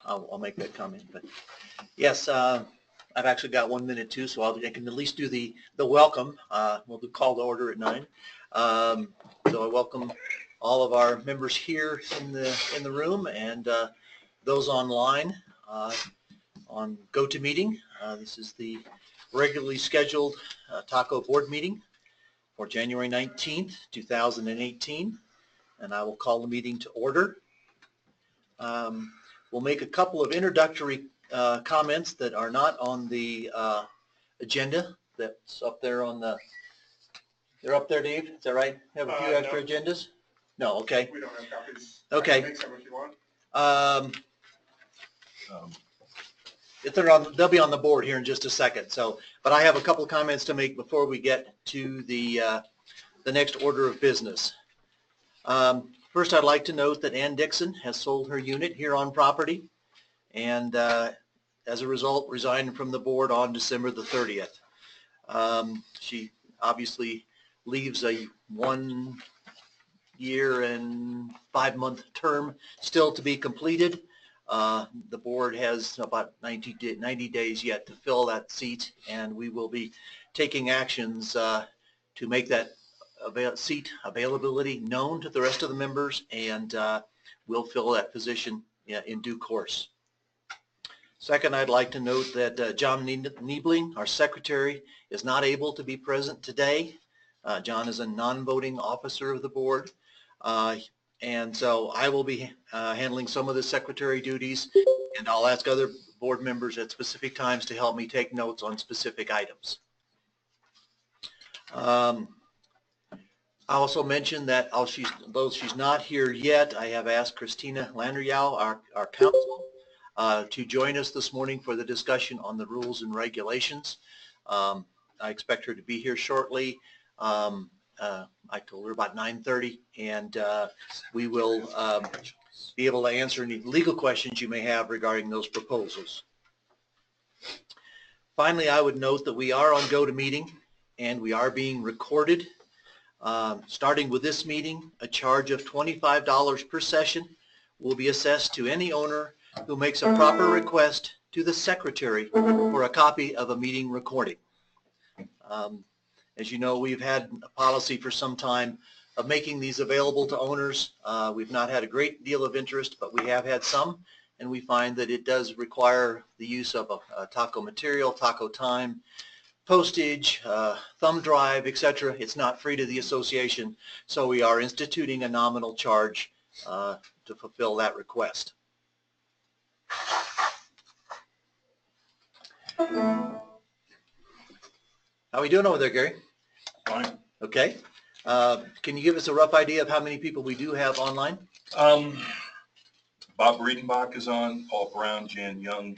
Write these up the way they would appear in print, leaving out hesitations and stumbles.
I'll make that comment. But yes, I've actually got 1 minute too, so I can at least do the welcome. We'll do call to order at 9. So I welcome all of our members here in the room and those online on GoToMeeting. This is the regularly scheduled TACO board meeting for January 19th, 2018, and I will call the meeting to order. We'll make a couple of introductory comments that are not on the agenda. That's up there on the, they're up there, Dave? Is that right? Have a few extra No. agendas? No, okay. We don't have copies. Okay. I can make some if you want. If they're on, they'll be on the board here in just a second. So, but I have a couple of comments to make before we get to the next order of business. First, I'd like to note that Ann Dixon has sold her unit here on property and as a result resigned from the board on December the 30th. She obviously leaves a 1 year and 5 month term still to be completed. The board has about 90 days yet to fill that seat, and we will be taking actions to make that seat availability known to the rest of the members, and we'll fill that position in due course. Second, I'd like to note that John Niebling, our secretary, is not able to be present today. John is a non-voting officer of the board, and so I will be handling some of the secretary duties, and I'll ask other board members at specific times to help me take notes on specific items. I also mentioned that though she's not here yet, I have asked Christina Landriau, our counsel, to join us this morning for the discussion on the rules and regulations. I expect her to be here shortly. I told her about 9:30, and we will be able to answer any legal questions you may have regarding those proposals. Finally, I would note that we are on GoToMeeting, and we are being recorded. Starting with this meeting, a charge of $25 per session will be assessed to any owner who makes a proper request to the secretary for a copy of a meeting recording. As you know, we've had a policy for some time of making these available to owners. We've not had a great deal of interest, but we have had some, and we find that it does require the use of a TACO material, TACO time, postage, thumb drive, etc. It's not free to the association, so we are instituting a nominal charge to fulfill that request. How are we doing over there, Gary? Fine. Okay. Can you give us a rough idea of how many people we do have online? Bob Breedenbach is on, Paul Brown, Jan Young,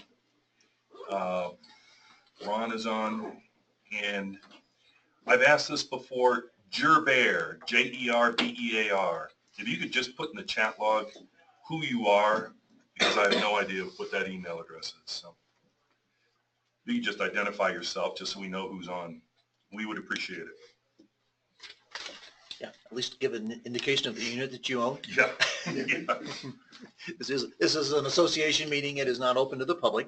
Ron is on, and I've asked this before, Gerbear, J-E-R-B-E-A-R. If you could just put in the chat log who you are, because I have no idea what that email address is. So you can just identify yourself just so we know who's on. We would appreciate it. Yeah, at least give an indication of the unit that you own. Yeah. Yeah. This is an association meeting. It is not open to the public.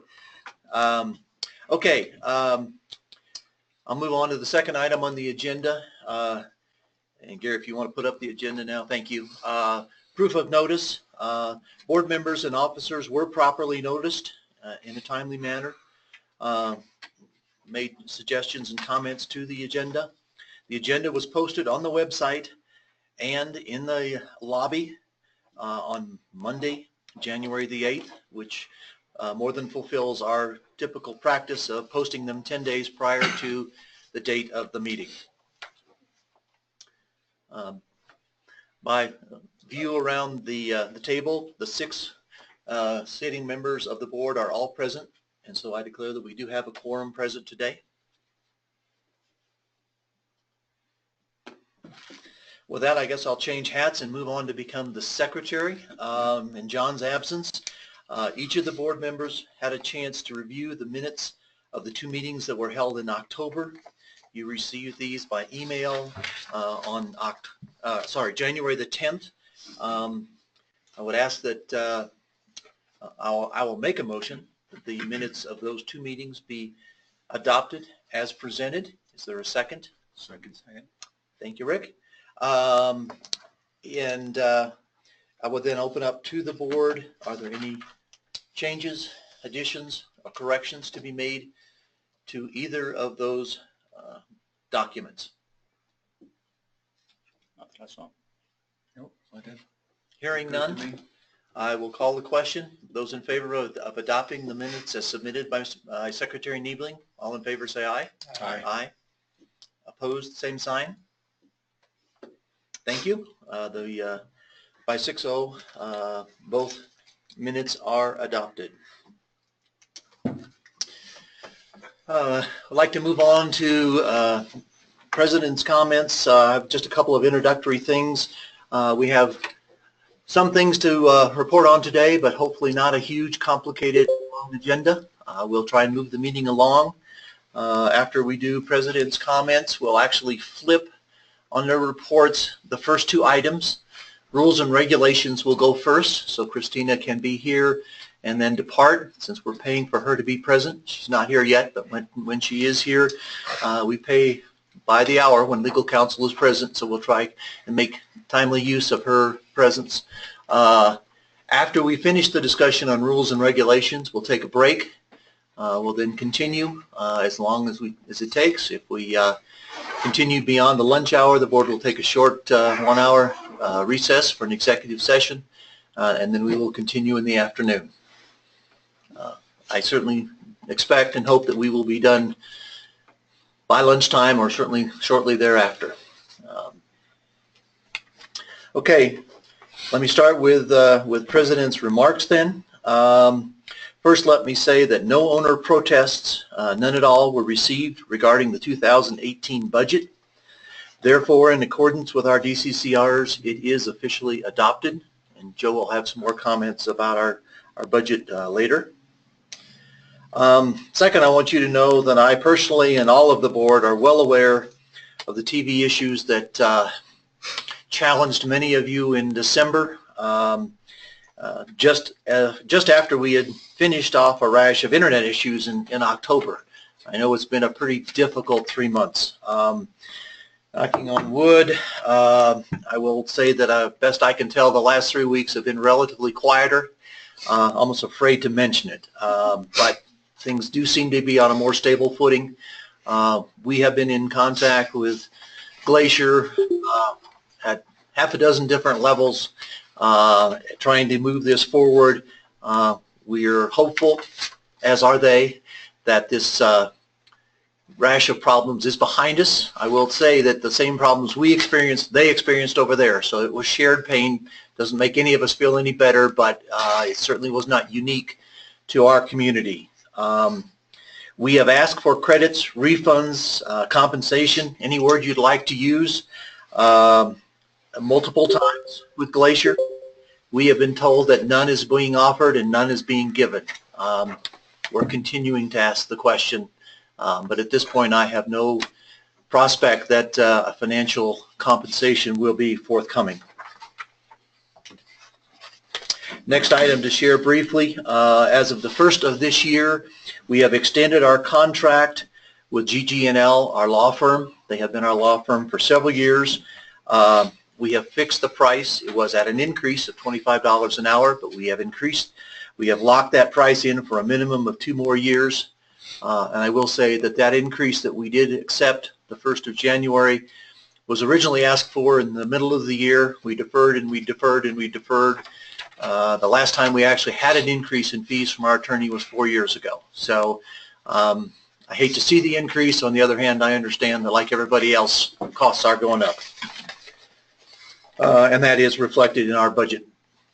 Okay, I'll move on to the second item on the agenda. And Gary, if you want to put up the agenda now, thank you. Proof of notice. Board members and officers were properly noticed in a timely manner. Made suggestions and comments to the agenda. The agenda was posted on the website and in the lobby on Monday, January the 8th, which more than fulfills our typical practice of posting them 10 days prior to the date of the meeting. By view around the table, the 6 sitting members of the board are all present, and so I declare that we do have a quorum present today. With that, I guess I'll change hats and move on to become the secretary. In John's absence, each of the board members had a chance to review the minutes of the 2 meetings that were held in October. You received these by email on January the 10th. I would ask that I will make a motion that the minutes of those two meetings be adopted as presented. Is there a second? Second. Thank you, Rick. And I will then open up to the board. Are there any changes, additions, or corrections to be made to either of those documents? That's all. Nope, I did. Hearing none, I will call the question. Those in favor of adopting the minutes as submitted by Secretary Niebling, all in favor say aye. Aye. Aye. Opposed, same sign. Thank you. By 6-0, both minutes are adopted. I'd like to move on to President's comments. Just a couple of introductory things. We have some things to report on today, but hopefully not a huge, complicated, long agenda. We'll try and move the meeting along. After we do President's comments, we'll actually flip on their reports the first two items. Rules and regulations will go first, so Christina can be here and then depart, since we're paying for her to be present. She's not here yet, but when she is here, we pay by the hour when legal counsel is present, so we'll try and make timely use of her presence. After we finish the discussion on rules and regulations, we'll take a break. We'll then continue as long as it takes. If we continue beyond the lunch hour, the board will take a short 1 hour recess for an executive session, and then we will continue in the afternoon. I certainly expect and hope that we will be done by lunchtime or certainly shortly thereafter. Okay, let me start with President's remarks then. First, let me say that no owner protests, none at all, were received regarding the 2018 budget. Therefore, in accordance with our DCCRs, it is officially adopted, and Joe will have some more comments about our budget later. Second, I want you to know that I personally and all of the board are well aware of the TV issues that challenged many of you in December. Just after we had finished off a rash of internet issues in October. I know it's been a pretty difficult 3 months. Knocking on wood, I will say that best I can tell, the last 3 weeks have been relatively quieter. Almost afraid to mention it, but things do seem to be on a more stable footing. We have been in contact with Glacier at half a dozen different levels, trying to move this forward. We are hopeful, as are they, that this rash of problems is behind us. I will say that the same problems we experienced, they experienced over there. So it was shared pain. Doesn't make any of us feel any better, but it certainly was not unique to our community. We have asked for credits, refunds, compensation, any word you'd like to use, multiple times with Glacier. We have been told that none is being offered and none is being given. We're continuing to ask the question, but at this point I have no prospect that a financial compensation will be forthcoming. Next item to share briefly, as of the 1st of this year, we have extended our contract with GG&L, our law firm. They have been our law firm for several years. We have fixed the price. It was at an increase of $25 an hour, but we have increased. We have locked that price in for a minimum of 2 more years. And I will say that that increase that we did accept the 1st of January was originally asked for in the middle of the year. We deferred and we deferred and we deferred. The last time we actually had an increase in fees from our attorney was 4 years ago. So I hate to see the increase. On the other hand, I understand that, like everybody else, costs are going up. And that is reflected in our budget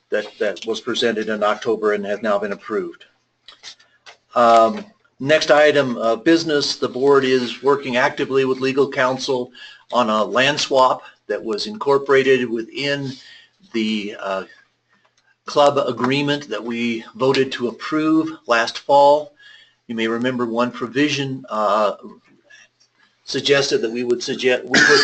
that was presented in October and has now been approved. Next item of business, the board is working actively with legal counsel on a land swap that was incorporated within the club agreement that we voted to approve last fall. You may remember one provision suggested that we would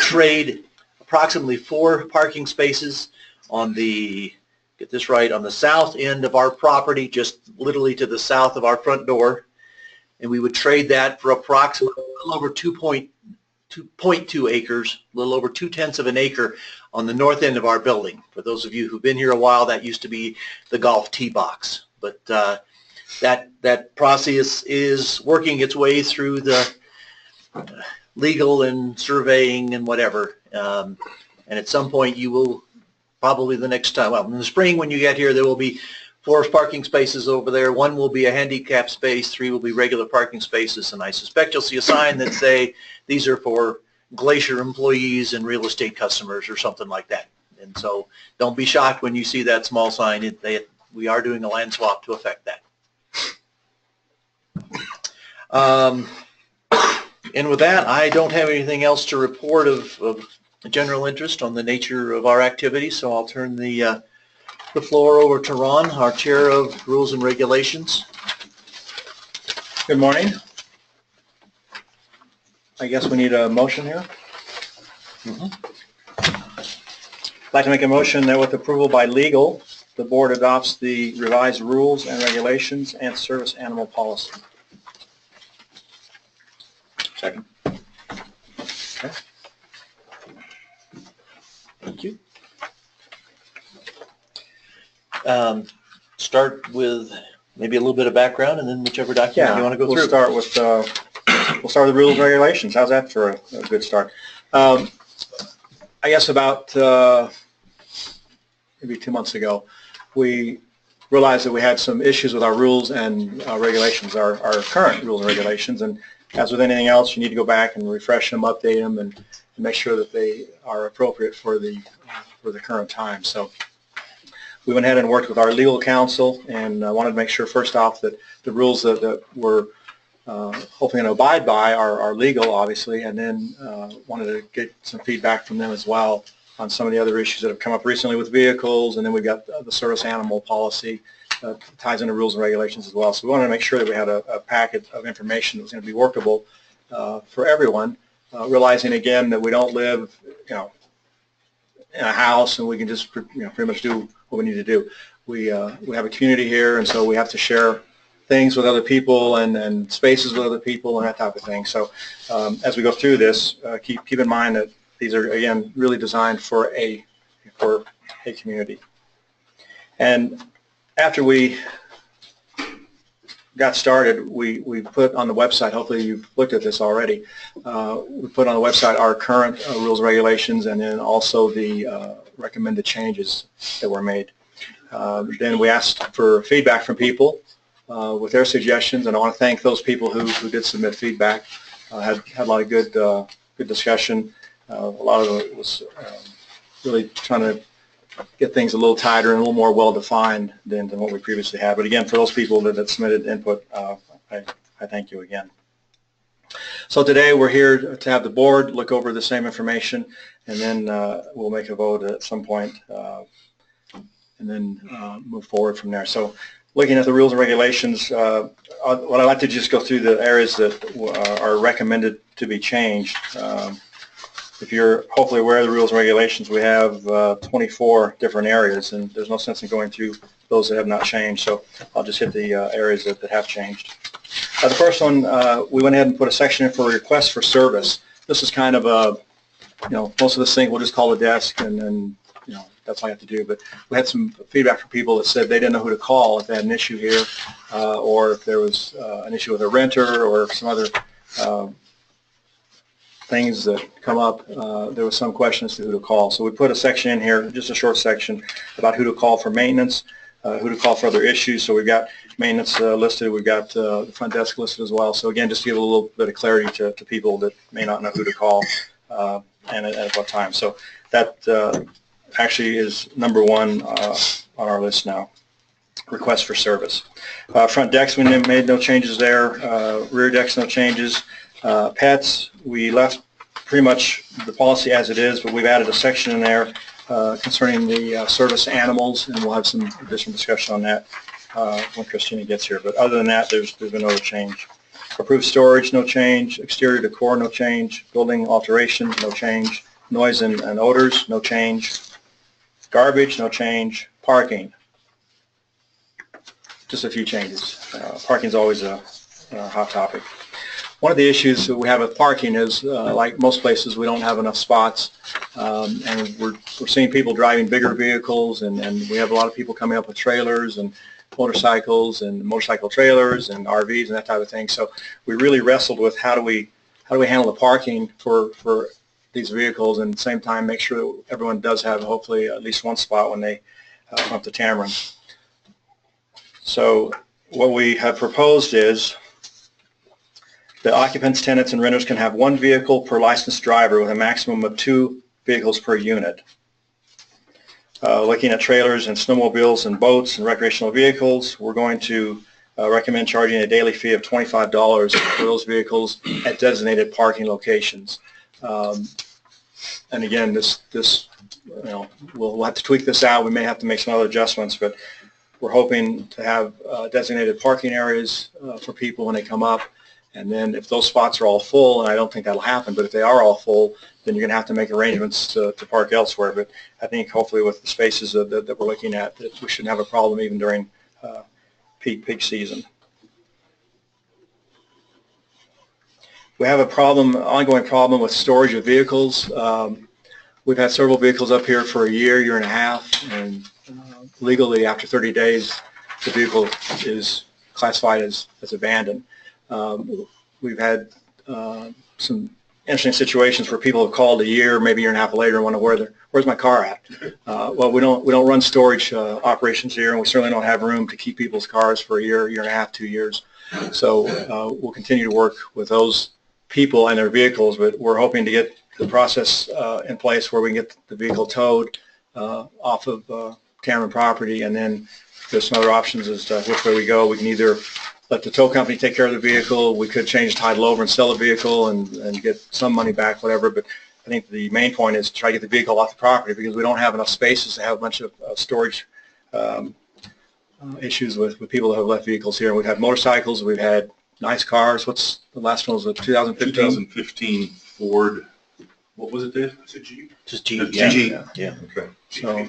trade approximately 4 parking spaces on the get this right, on the south end of our property, just literally to the south of our front door. And we would trade that for approximately a little over 2.2 acres, a little over 2/10 of an acre on the north end of our building. For those of you who've been here a while, that used to be the golf tee box. But that process is working its way through the legal and surveying and whatever. And at some point you will probably the next time, well, in the spring when you get here, there will be 4 parking spaces over there. 1 will be a handicap space, 3 will be regular parking spaces, and I suspect you'll see a sign that say these are for Glacier employees and real estate customers or something like that. And so don't be shocked when you see that small sign. We are doing a land swap to affect that. And with that, I don't have anything else to report of general interest on the nature of our activity, so I'll turn the floor over to Ron, our Chair of Rules and Regulations. Good morning. I guess we need a motion here. I'd like to make a motion that with approval by legal, the board adopts the revised rules and regulations and service animal policy. Second. Okay. Thank you. Start with maybe a little bit of background and then whichever document you want to go through. We'll start with the rules and regulations. How's that for a good start? I guess about maybe 2 months ago, we realized that we had some issues with our rules and regulations, our current rules and regulations. And as with anything else, you need to go back and refresh them, update them, and make sure that they are appropriate for the current time. So we went ahead and worked with our legal counsel and wanted to make sure first off that the rules that we're hoping to abide by are legal, obviously, and then wanted to get some feedback from them as well on some of the other issues that have come up recently with vehicles, and then we've got the service animal policy ties into rules and regulations as well. So we wanted to make sure that we had a packet of information that was going to be workable for everyone, realizing again that we don't live, in a house and we can just, pretty much do what we need to do. We have a community here, and so we have to share things with other people and spaces with other people and that type of thing. So as we go through this, keep in mind that these are, again, really designed for a community. And after we got started, we put on the website, hopefully you've looked at this already, we put on the website our current rules and regulations, and then also the recommended changes that were made. Then we asked for feedback from people with their suggestions, and I want to thank those people who did submit feedback. Had a lot of good discussion. A lot of it was really trying to get things a little tighter and a little more well-defined than what we previously had. But again, for those people that submitted input, I thank you again. So today we're here to have the board look over the same information, and then we'll make a vote at some point, and then move forward from there. So looking at the rules and regulations, what I'd like to just go through the areas that are recommended to be changed. If you're hopefully aware of the rules and regulations, we have 24 different areas, and there's no sense in going through those that have not changed, so I'll just hit the areas that have changed. The first one, we went ahead and put a section in for requests for service. This is kind of a, most of this thing we'll just call the desk, and then, that's all you have to do. But we had some feedback from people that said they didn't know who to call if they had an issue here, or if there was an issue with a renter or some other things that come up. There was some questions to who to call. So we put a section in here, just a short section, about who to call for maintenance, who to call for other issues. So we've got maintenance listed. We've got the front desk listed as well. So again, just to give a little bit of clarity to people that may not know who to call and at what time. So that actually is number 1 on our list now. Request for service. Front decks, we made no changes there. Rear decks, no changes. Pets, we left pretty much the policy as it is, but we've added a section in there concerning the service animals, and we'll have some additional discussion on that when Christina gets here. But other than that, there's been no change. Approved storage, no change. Exterior decor, no change. Building alterations, no change. Noise and odors, no change. Garbage, no change. Parking. Just a few changes. Parking is always a hot topic. One of the issues that we have with parking is, like most places, we don't have enough spots, and we're seeing people driving bigger vehicles, and we have a lot of people coming up with trailers and motorcycles and motorcycle trailers and RVs and that type of thing. So we really wrestled with how do we handle the parking for these vehicles, and at the same time make sure that everyone does have hopefully at least one spot when they come up to Tamron. So what we have proposed is the occupants, tenants, and renters can have one vehicle per licensed driver with a maximum of 2 vehicles per unit. Looking at trailers and snowmobiles and boats and recreational vehicles, we're going to recommend charging a daily fee of $25 for those vehicles at designated parking locations. And again, this we'll have to tweak this out. We may have to make some other adjustments, but we're hoping to have designated parking areas for people when they come up. And then if those spots are all full, and I don't think that'll happen, but if they are all full, then you're going to have to make arrangements to park elsewhere. But I think hopefully with the spaces that we're looking at, that we shouldn't have a problem even during peak season. We have a ongoing problem with storage of vehicles. We've had several vehicles up here for a year and a half, and legally after 30 days, the vehicle is classified as abandoned. We've had some interesting situations where people have called a year, maybe a year and a half later, and wonder where's my car at. Well, we don't run storage operations here, and we certainly don't have room to keep people's cars for a year and a half, 2 years. So we'll continue to work with those people and their vehicles, but we're hoping to get the process in place where we can get the vehicle towed off of Tamron property, and then there's some other options as to which way we go. We can either let the tow company take care of the vehicle. We could change the title over and sell the vehicle and get some money back, whatever. But I think the main point is to try to get the vehicle off the property, because we don't have enough spaces to have a bunch of storage issues with people that have left vehicles here. And we've had motorcycles. We've had nice cars. What's the last one? Was it 2015? 2015 Ford. What was it, Dave? It's a Jeep. Just Jeep. Jeep. Yeah. Okay. So,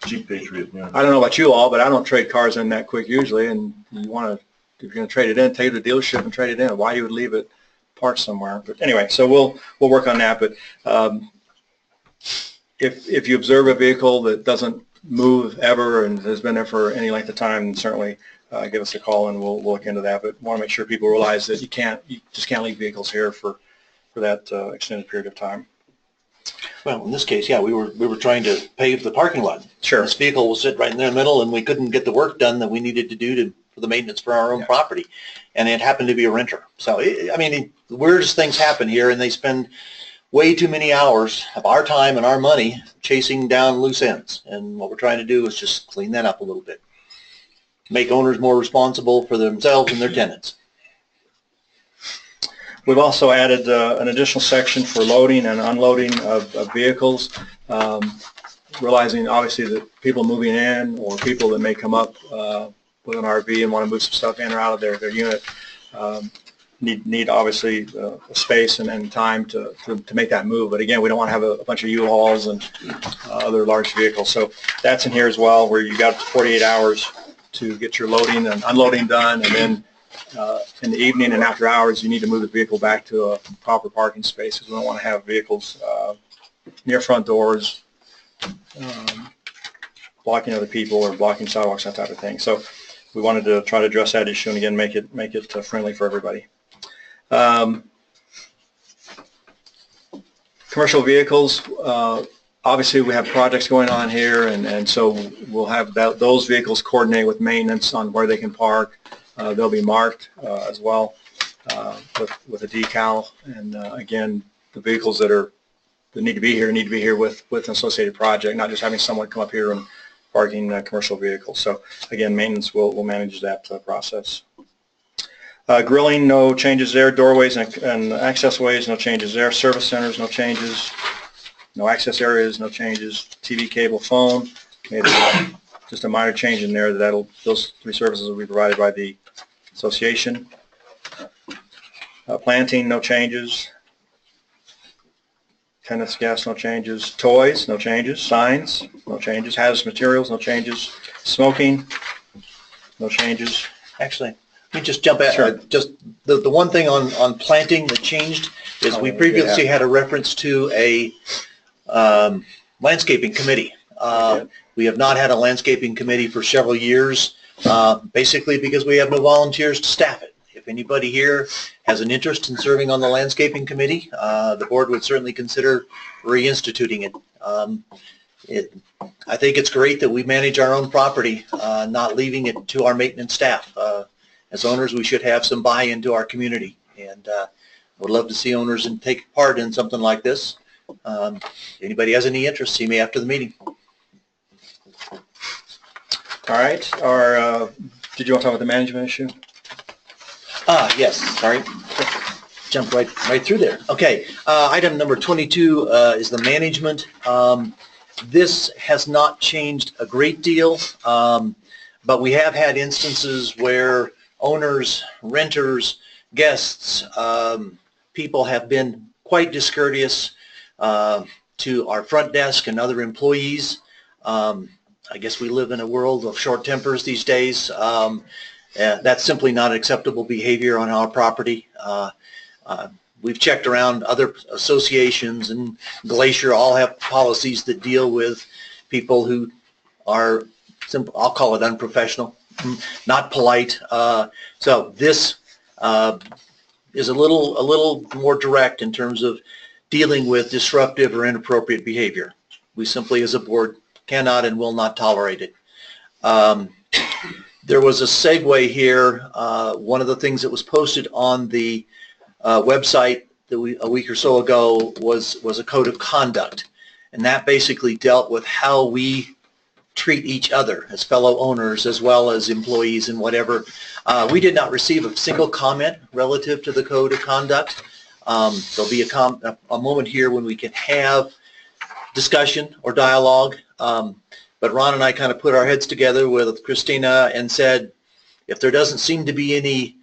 Jeep Patriot. Yeah. I don't know about you all, but I don't trade cars in that quick usually. And you want to, if you're going to trade it in, take it to the dealership and trade it in. Why you would leave it parked somewhere? But anyway, so we'll work on that. But if you observe a vehicle that doesn't move ever and has been there for any length of time, then certainly give us a call and we'll look into that. But want to make sure people realize that you just can't leave vehicles here for that extended period of time. Well, in this case, yeah, we were trying to pave the parking lot. Sure. This vehicle will sit right in the middle, and we couldn't get the work done that we needed to do for the maintenance for our own property. And it happened to be a renter. So, I mean, the weirdest things happen here, and they spend way too many hours of our time and our money chasing down loose ends. And what we're trying to do is just clean that up a little bit. Make owners more responsible for themselves and their tenants. We've also added an additional section for loading and unloading of vehicles, realizing obviously that people moving in or people that may come up with an RV and want to move some stuff in or out of their unit need obviously a space and time to make that move. But again, we don't want to have a bunch of U-Hauls and other large vehicles. So that's in here as well, where you got 48 hours to get your loading and unloading done, and then in the evening and after hours, you need to move the vehicle back to a proper parking space, because we don't want to have vehicles near front doors, blocking other people or blocking sidewalks, that type of thing. So we wanted to try to address that issue and again make it friendly for everybody. Commercial vehicles, obviously we have projects going on here, and so we'll have those vehicles coordinate with maintenance on where they can park. They'll be marked as well with a decal, and again, the vehicles that need to be here with an associated project, not just having someone come up here and parking commercial vehicles. So again, maintenance will manage that process. Grilling, no changes there. Doorways and access ways, no changes there. Service centers, no changes. No access areas, no changes. TV, cable, phone, made just a minor change in there. Those 3 services will be provided by the association. Planting, no changes. Tennis gas, no changes. Toys, no changes. Signs, no changes. Hazardous materials, no changes. Smoking, no changes. Actually, let me just jump at, Sure. just the one thing on planting that changed is we Oh, previously yeah. had a reference to a landscaping committee. Yeah. We have not had a landscaping committee for several years, basically because we have no volunteers to staff it. If anybody here has an interest in serving on the landscaping committee, the board would certainly consider reinstituting it. I think it's great that we manage our own property, not leaving it to our maintenance staff. As owners, we should have some buy-in to our community, and would love to see owners take part in something like this. Anybody has any interest, see me after the meeting. All right. Did you want to talk about the management issue? Yes, sorry. Jumped right through there. Okay, item number 22 is the management. This has not changed a great deal, but we have had instances where owners, renters, guests, people have been quite discourteous to our front desk and other employees. I guess we live in a world of short tempers these days. That's simply not acceptable behavior on our property. We've checked around other associations, and Glacier all have policies that deal with people who are, I'll call it unprofessional, not polite. So this is a little more direct in terms of dealing with disruptive or inappropriate behavior. We simply, as a board, cannot and will not tolerate it. There was a segue here. One of the things that was posted on the website that a week or so ago was a code of conduct, and that basically dealt with how we treat each other as fellow owners as well as employees and whatever. We did not receive a single comment relative to the code of conduct. There'll be a moment here when we can have discussion or dialogue, but Ron and I kind of put our heads together with Christina and said, if there doesn't seem to be any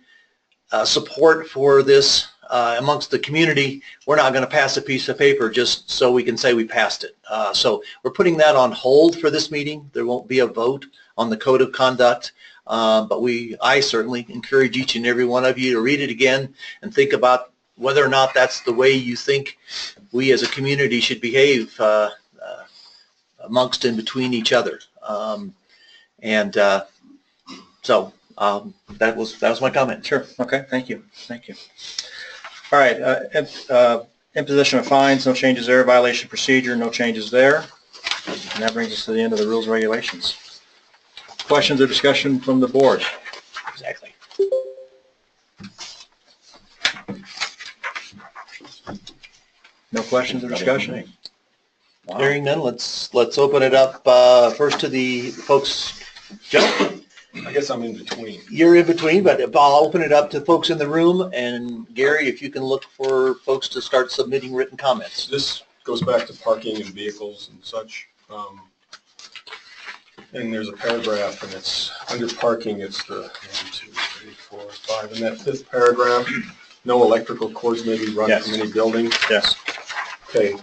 support for this amongst the community, we're not going to pass a piece of paper just so we can say we passed it. So we're putting that on hold for this meeting. There won't be a vote on the code of conduct, but I certainly encourage each and every one of you to read it again and think about whether or not that's the way you think we as a community should behave amongst and between each other. So that was my comment. Sure. Okay. Thank you. Thank you. All right. Imposition of fines, no changes there. Violation procedure, no changes there. And that brings us to the end of the rules and regulations. Questions or discussion from the board? Exactly. No questions or discussion? Wow. Hearing none, let's open it up first to the folks. Joe? I guess I'm in between. You're in between, but I'll open it up to folks in the room, and Gary, if you can look for folks to start submitting written comments. This goes back to parking and vehicles and such. And there's a paragraph, and it's under parking, it's the 1, 2, 3, 4, 5, and that fifth paragraph, no electrical cords may be run from any building. Yes. Okay,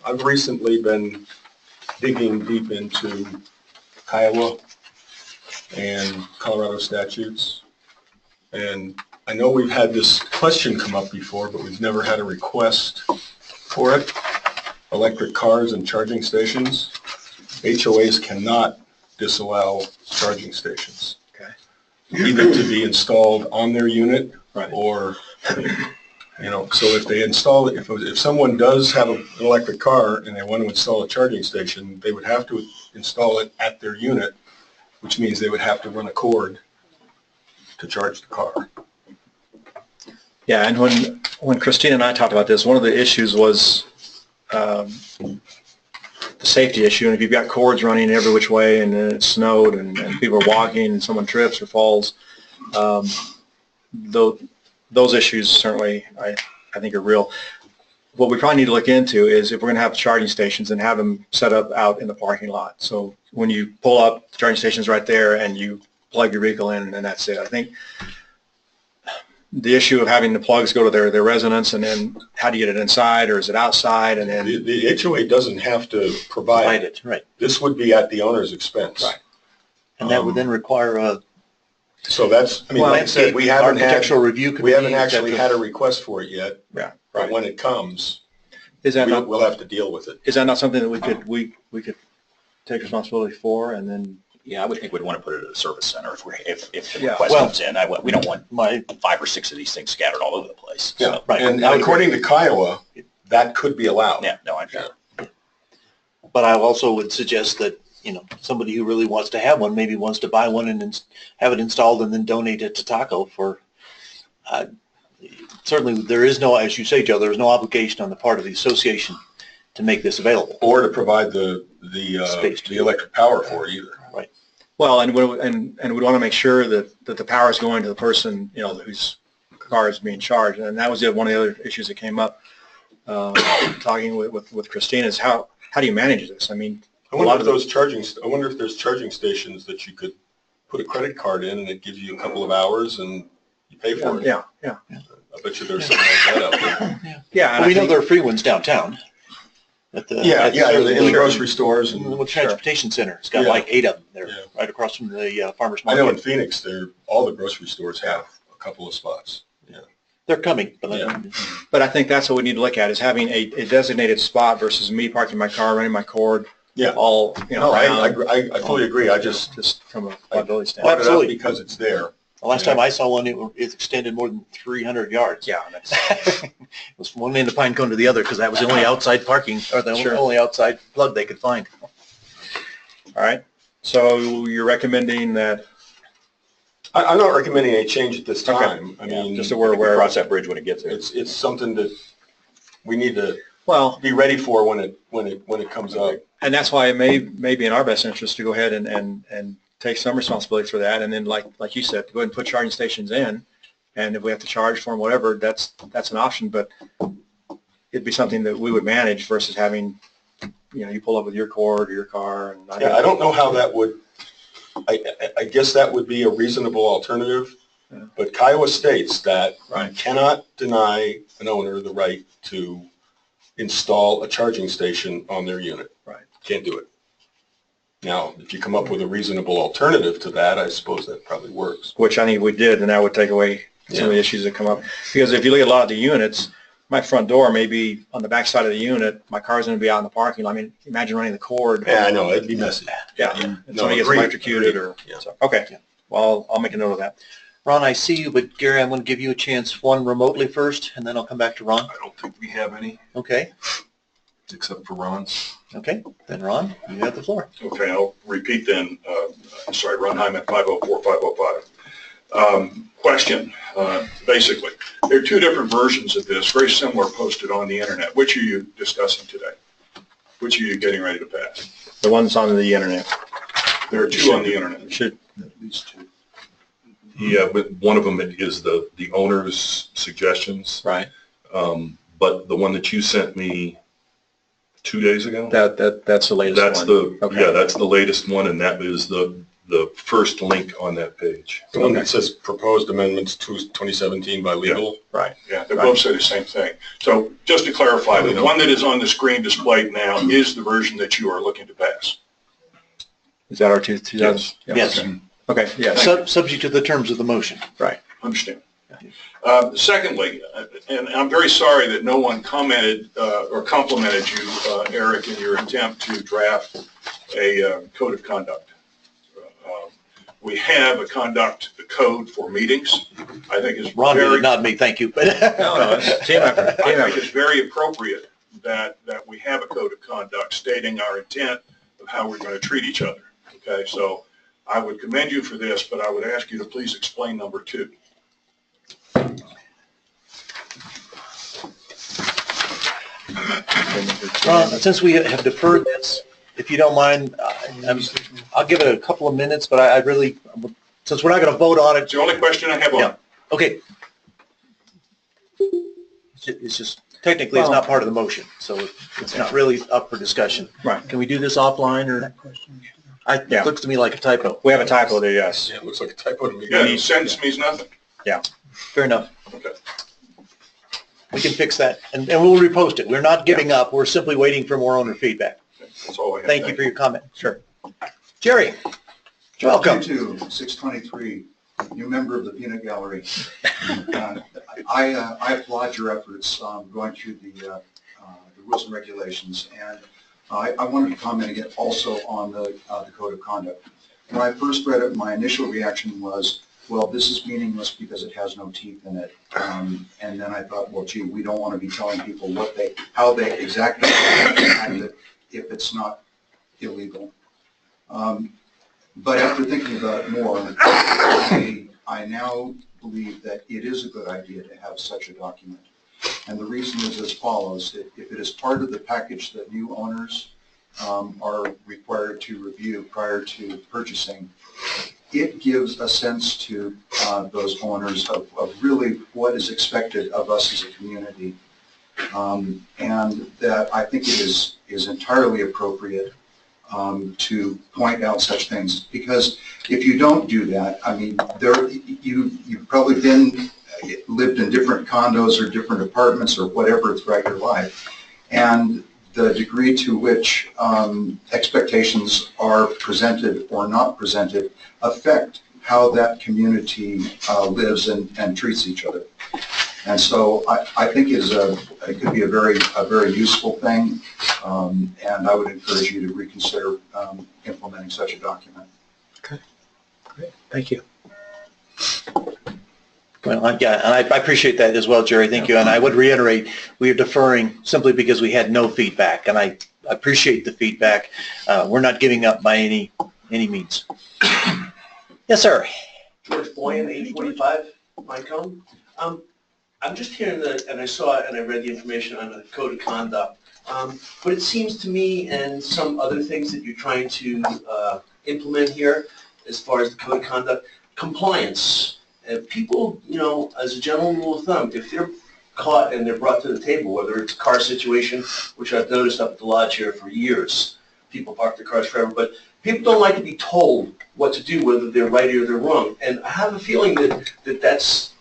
I've recently been digging deep into Iowa and Colorado statutes, and I know we've had this question come up before, but we've never had a request for it. Electric cars and charging stations. HOAs cannot disallow charging stations. Okay. Either to be installed on their unit, Right. or, so if they install it, if someone does have an electric car and they want to install a charging station, they would have to install it at their unit, which means they would have to run a cord to charge the car. Yeah, and when Christina and I talked about this, one of the issues was the safety issue, and if you've got cords running every which way and then it snowed and people are walking and someone trips or falls, those issues certainly I think are real. What we probably need to look into is if we're going to have charging stations and have them set up out in the parking lot. So when you pull up, the charging station's right there and you plug your vehicle in and that's it. I think the issue of having the plugs go to their residence, and then how do you get it inside, or is it outside, and then, The HOA doesn't have to provide Provide it. it, right. This would be at the owner's expense. Right. And that would then require a So that's, I mean, like I said, we haven't had, architectural review committee. we haven't et actually cetera. had a request for it yet, yeah, but right. when it comes, Is that not, we'll have to deal with it. is that not something that we could take responsibility for, and then, Yeah, I would think we'd want to put it at a service center if the Yeah. request Well- comes in. We don't want 5 or 6 of these things scattered all over the place. Yeah, So, Right. and I would according to Kiowa, that could be allowed. yeah, no, I'm sure. But I also would suggest that, somebody who really wants to have one, maybe wants to buy one and have it installed and then donate it to Taco for, certainly there is no, as you say, Joe, there's no obligation on the part of the association to make this available. Or to provide the Space. electric power for it either. well, and we want to make sure that the power is going to the person, whose car is being charged, and that was one of the other issues that came up, talking with Christina, is how do you manage this? I mean, I wonder if there's charging stations that you could put a credit card in and it gives you a couple of hours and you pay for it. yeah. I bet you there's something like that out there. Yeah, Well, we know there are free ones downtown. At the In the grocery stores and. The transportation center. It's got Yeah. like 8 of them there, Yeah. right across from the farmer's I know in market. Phoenix, all the grocery stores have a couple of spots. They're coming, but Yeah. but I think that's what we need to look at, is having a designated spot versus me parking my car, running my cord, Yeah. all, No, I around, I fully agree. I just just from a liability standpoint. brought it up Absolutely. because it's there. The last time I saw one, it extended more than 300 yards. Yeah, that's, It was from one end of Pinecone to the other because that was the only outside parking, or the Sure. only outside plug they could find. all right. So you're recommending that, I'm not recommending a change at this Okay. time. I mean, just so we're We aware, cross that bridge when it gets there. it's something that we need to well, be ready for when it comes up. and that's why it may be in our best interest to go ahead and take some responsibility for that, and then like you said, go ahead and put charging stations in, and if we have to charge for them, whatever, that's an option, but it'd be something that we would manage versus having, you pull up with your cord or your car, and Yeah, I don't know how that would, I guess that would be a reasonable alternative, Yeah. but Kiowa states that Right. you cannot deny an owner the right to install a charging station on their unit. Right. Can't do it. Now, if you come up with a reasonable alternative to that, I suppose that probably works. which I think we did, and that would take away some of the issues that come up. Because if you look at a lot of the units, my front door may be on the back side of the unit, my car's going to be out in the parking lot. I mean, imagine running the cord. Yeah, I know, it'd be messy. Yeah, Yeah. and No, somebody gets agreed, electrocuted or, agreed. Yeah. so, okay. Yeah. Well, I'll make a note of that. Ron, I see you, but Gary, I'm going to give you a chance, one remotely first, and then I'll come back to Ron. I don't think we have any, Okay, except for Ron's. okay. Then Ron, you have the floor. Okay, I'll repeat then. Sorry, Ron Hyman, 504-505. Question, basically. There are 2 different versions of this, very similar, posted on the internet. Which are you discussing today? Which are you getting ready to pass? The ones on the internet There are 2 on the internet. should, At least 2. Yeah, but one of them is the owner's suggestions. right, But the one that you sent me 2 days ago? that's the latest one. That's the, Okay. yeah, that's the latest one, and that is the first link on that page. The one that says proposed amendments to 2017 by legal. Right. Yeah, they both say the same thing. So just to clarify, the one that is on the screen displayed now is the version that you are looking to pass. Is that our 2000? Yes. Okay, yes, Subject to the terms of the motion. Understand. Secondly, and I'm very sorry that no one commented or complimented you, Eric, in your attempt to draft a code of conduct. We have a conduct code for meetings. I think is Ron did very, it, not me, thank you. no, it's team effort, I team think effort. it's very appropriate that we have a code of conduct stating our intent of how we're going to treat each other. Okay, so I would commend you for this, but I would ask you to please explain number 2. Ron, since we have deferred this, if you don't mind, I'll give it a couple of minutes, but I really, since we're not going to vote on it, It's the only question I have on Yeah. it. okay. It's just, technically, it's not part of the motion, so it's not really up for discussion. Right. Can we do this offline, or? Yeah. It looks to me like a typo. We have a typo there, yes. Yeah, it looks like a typo to me. Yeah, the sentence means nothing. Fair enough. Okay. We can fix that, and we'll repost it. We're not giving up. We're simply waiting for more owner feedback. That's all I have. Thank you for your comment. Sure. Jerry, welcome. To 623, new member of the Peanut Gallery. I applaud your efforts going through the rules and regulations, and I wanted to comment again also on the code of conduct. When I first read it, my initial reaction was, well, this is meaningless because it has no teeth in it. And then I thought, well, gee, we don't want to be telling people how they exactly act it if it's not illegal. But after thinking about it more, I now believe that it is a good idea to have such a document. And the reason is as follows. If it is part of the package that new owners are required to review prior to purchasing, it gives a sense to those owners of really what is expected of us as a community. And that I think it is entirely appropriate to point out such things, because if you don't do that, I mean, you've probably lived in different condos or different apartments or whatever throughout your life, and the degree to which expectations are presented or not presented affect how that community lives and treats each other. And so I think it could be a very useful thing, and I would encourage you to reconsider implementing such a document. Okay, great, thank you. Well, yeah, and I appreciate that as well, Jerry. Thank you. And I would reiterate, we are deferring simply because we had no feedback, and I appreciate the feedback. We're not giving up by any means. Yes, sir. George Boyan, 845 Pinecone. I'm just hearing and I saw it and I read the information on the code of conduct, but it seems to me, and some other things that you're trying to implement here as far as the code of conduct, compliance. People, as a general rule of thumb, if they're caught and they're brought to the table, whether it's a car situation, which I've noticed up at the lodge here for years, people park their cars forever, but people don't like to be told what to do, whether they're right or they're wrong. And I have a feeling that's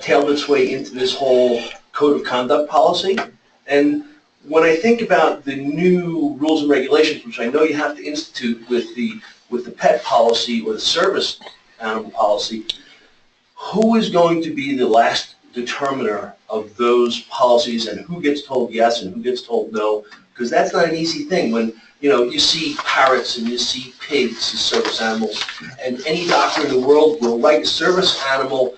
tailed its way into this whole code of conduct policy. And when I think about the new rules and regulations, which I know you have to institute with the pet policy or the service animal policy, who is going to be the last determiner of those policies and who gets told yes and who gets told no? Because that's not an easy thing when you see parrots and you see pigs as service animals, and any doctor in the world will write a service animal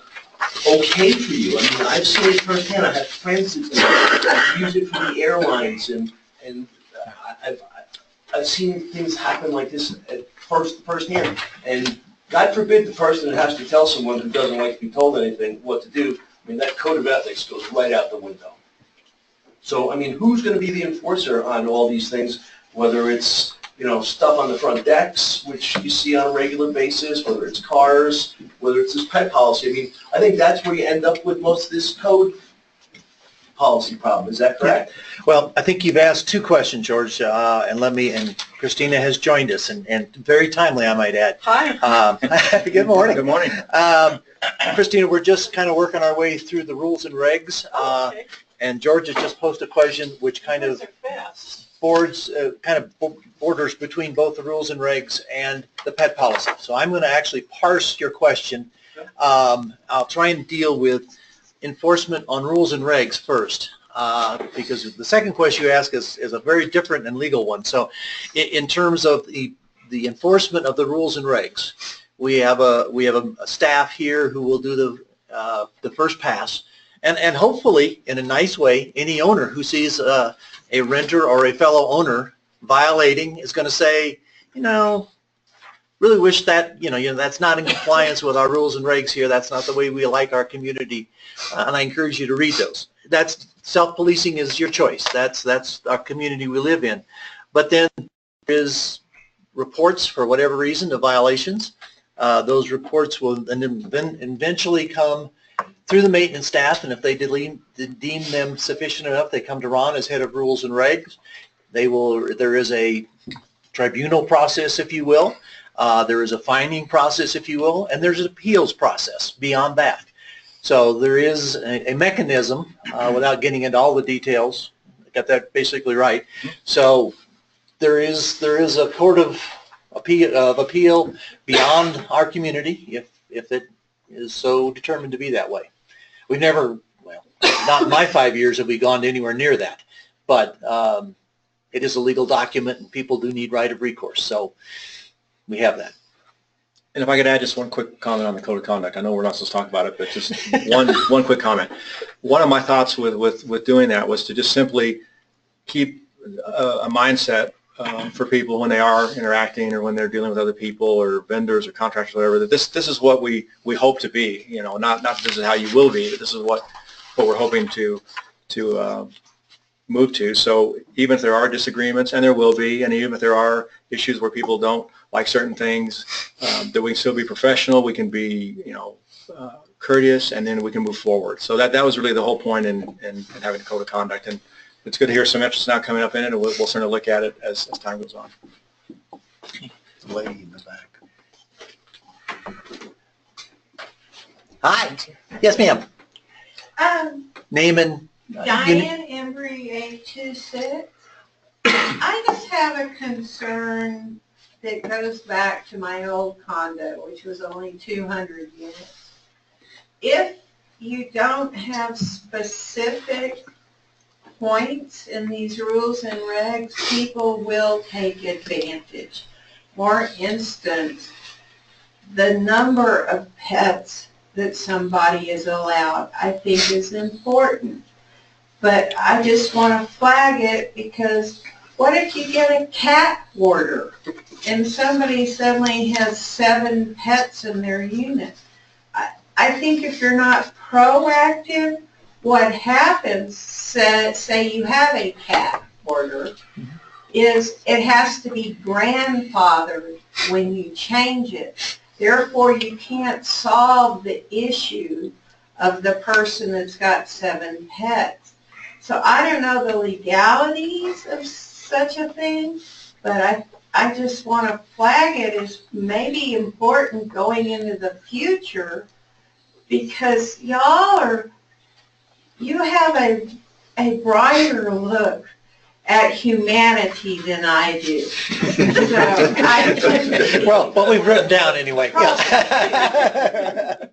okay for you. I mean, I've seen it firsthand. I have friends that use it for the airlines, and I've seen things happen like this at firsthand. And God forbid the person that has to tell someone who doesn't like to be told anything what to do. I mean, that code of ethics goes right out the window. So, I mean, who's going to be the enforcer on all these things, whether it's, stuff on the front decks, which you see on a regular basis, whether it's cars, whether it's this pet policy. I mean, I think that's where you end up with most of this code policy problem. Is that correct? Well, I think you've asked two questions, George, and Christina has joined us, and very timely, I might add. Hi. Good morning. Good morning. Christina, we're just kind of working our way through the rules and regs, Okay. and George has just posted a question which kind of borders between both the rules and regs and the pet policy. So I'm going to actually parse your question. I'll try and deal with enforcement on rules and regs first, because the second question you ask is a very different and legal one. So in terms of the enforcement of the rules and regs, we have a staff here who will do the first pass, and hopefully in a nice way, any owner who sees a renter or a fellow owner violating is going to say, really wish that, that's not in compliance with our rules and regs here. That's not the way we like our community. And I encourage you to read those. That's self-policing is your choice. That's our community we live in. But then there is reports for whatever reason of violations. Those reports will then eventually come through the maintenance staff, and if they deem them sufficient enough, they come to Ron as head of rules and regs. There is a tribunal process, if you will. There is a finding process, if you will, and there's an appeals process beyond that. So there is a mechanism, without getting into all the details. I got that basically right. So there is a court of appeal beyond our community if it is so determined to be that way. We've never, well, not in my 5 years have we gone anywhere near that, but it is a legal document and people do need right of recourse. So we have that. And if I could add just one quick comment on the code of conduct. I know we're not supposed to talk about it, but just one quick comment. One of my thoughts with doing that was to just simply keep a mindset for people when they are interacting or when they're dealing with other people or vendors or contractors or whatever, that this is what we hope to be, you know, not this is how you will be, but this is what we're hoping to move to. So even if there are disagreements, and there will be, and even if there are issues where people don't like certain things, that we can still be professional, we can be, you know, courteous, and then we can move forward. So that was really the whole point in having a code of conduct. And it's good to hear some emphasis now coming up in it, and we'll certainly look at it as time goes on. Lady in the back. Hi. Yes, ma'am. Name and Diane Embry, 826. I just have a concern that goes back to my old condo, which was only 200 units. If you don't have specific points in these rules and regs, people will take advantage. For instance, the number of pets that somebody is allowed, I think, is important. But I just want to flag it because what if you get a cat hoarder and somebody suddenly has 7 pets in their unit? I think if you're not proactive, what happens, say you have a cat hoarder, is it has to be grandfathered when you change it. Therefore, you can't solve the issue of the person that's got 7 pets. So I don't know the legalities of such a thing, but I just want to flag it as maybe important going into the future, because you have a brighter look at humanity than I do. So well, what we've written down anyway. Yeah. So,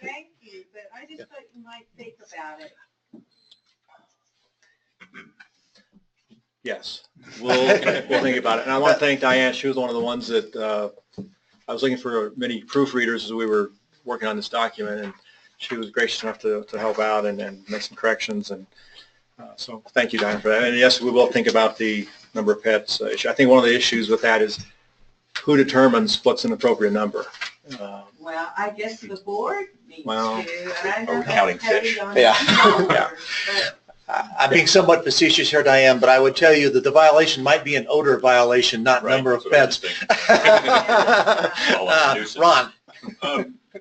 thank you, but I just thought you might think about it. Yes, we'll think about it. And I want to thank Diane. She was one of the ones that I was looking for many proofreaders as we were working on this document, and she was gracious enough to help out and make some corrections. And so thank you, Diane, for that. And yes, we will think about the number of pets issue. I think one of the issues with that is who determines what's an appropriate number. Well, I guess the board needs Well, to. And I know counting that's heavy fish. on Yeah. shoulders, Yeah. but I'm being somewhat facetious here, Diane, but I would tell you that the violation might be an odor violation, not Right, number of that's what I pets. was thinking. Ron.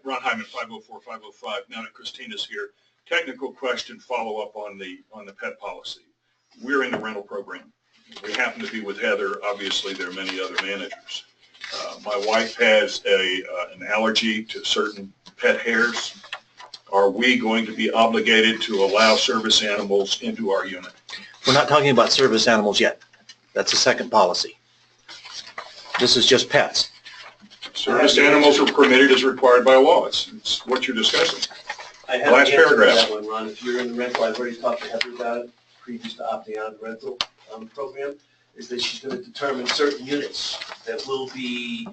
Ron Hyman, 504-505. Now that Christina's here, technical question, follow up on the pet policy. We're in the rental program. We happen to be with Heather. Obviously, there are many other managers. My wife has an allergy to certain pet hairs. Are we going to be obligated to allow service animals into our unit? We're not talking about service animals yet. That's a second policy. This is just pets. Service animals are permitted as required by law. It's what you're discussing. I have Last an answer to paragraph. that one, Ron. If you're in the rental, I've already talked to Heather about it, previous to opting out of the rental program, is that she's going to determine certain units that will be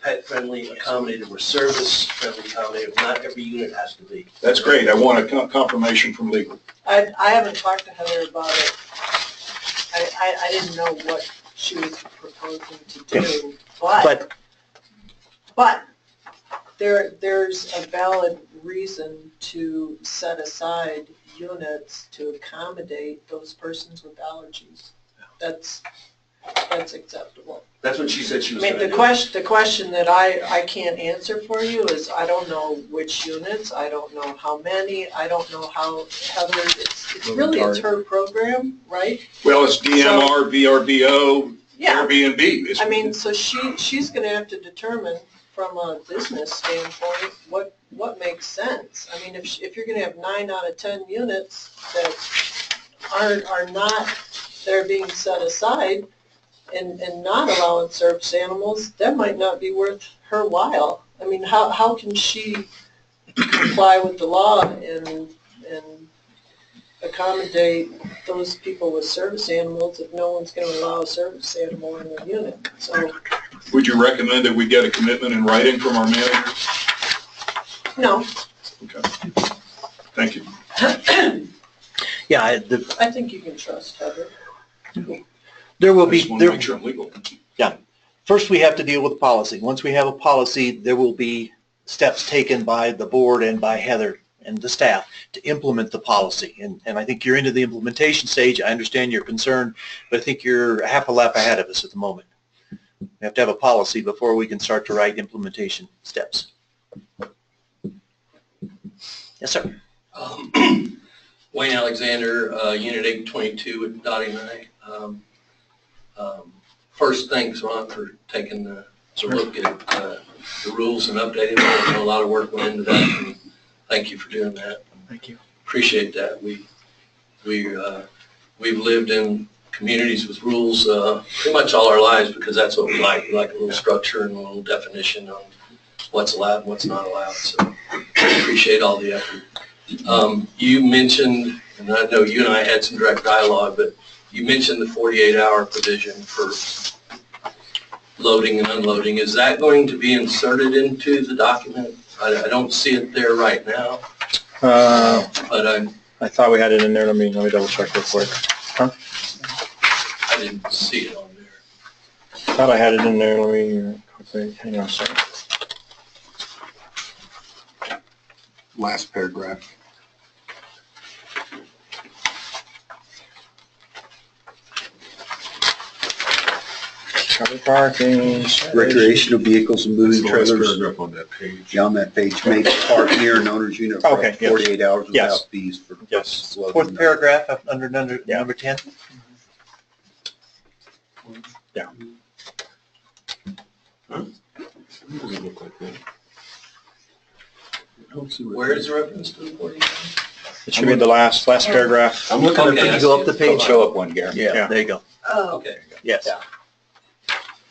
pet-friendly accommodated or service-friendly accommodated. Not every unit has to be. That's great. I want a confirmation from legal. I haven't talked to Heather about it. I didn't know what she was proposing to do, but there's a valid reason to set aside units to accommodate those persons with allergies. That's acceptable. That's what she said she I was mean, going to do. the question that I can't answer for you is I don't know which units, I don't know how many, I don't know how Heather, it's her program, right? Well, it's DMR, VRBO, Yeah, Airbnb. It's- I mean, so she's gonna have to determine from a business standpoint, what makes sense? I mean, if you're gonna have 9 out of 10 units that are not, that are being set aside and not allowing service animals, that might not be worth her while. I mean, how can she comply with the law and accommodate those people with service animals if no one's gonna allow a service animal in their unit? So, Would you recommend that we get a commitment in writing from our manager? no, Okay. Thank you. Yeah, I think you can trust Heather. there will I be, just want to make sure I'm legal. first we have to deal with policy. Once we have a policy, there will be steps taken by the board and by Heather and the staff to implement the policy. And I think you're into the implementation stage. I understand your concern, but I think you're half a lap ahead of us at the moment. We have to have a policy before we can start to write implementation steps. Yes, sir. Wayne Alexander, Unit 822 at Dottie and I. First, thanks, Ron, for taking a look at the rules and updating them. I know a lot of work went into that, and thank you for doing that. Thank you. Appreciate that. We've lived in communities with rules pretty much all our lives because that's what we like. We like a little structure and a little definition on what's allowed and what's not allowed. So appreciate all the effort. You mentioned, and I know you and I had some direct dialogue, but you mentioned the 48-hour provision for loading and unloading. Is that going to be inserted into the document? I don't see it there right now, but I thought we had it in there. Let me double check real quick. I didn't see it on there. I thought I had it in there. Let me quickly, hang on a second. Last paragraph. Covered parking. Recreational vehicles and moving That's the last trailers. paragraph on that page. Yeah, on that page, may park near an owner's unit for Okay, yes. 48 hours Yes. without fees for the Yes. purpose of loading. Fourth paragraph up under number 10. Doesn't look like that. Where is the reference to the 40? It should be the last paragraph. I'm looking at Okay, Can I you go see up the it. page? Show up one, Gary. Yeah, Yeah. there you go. Oh, Okay, Yes.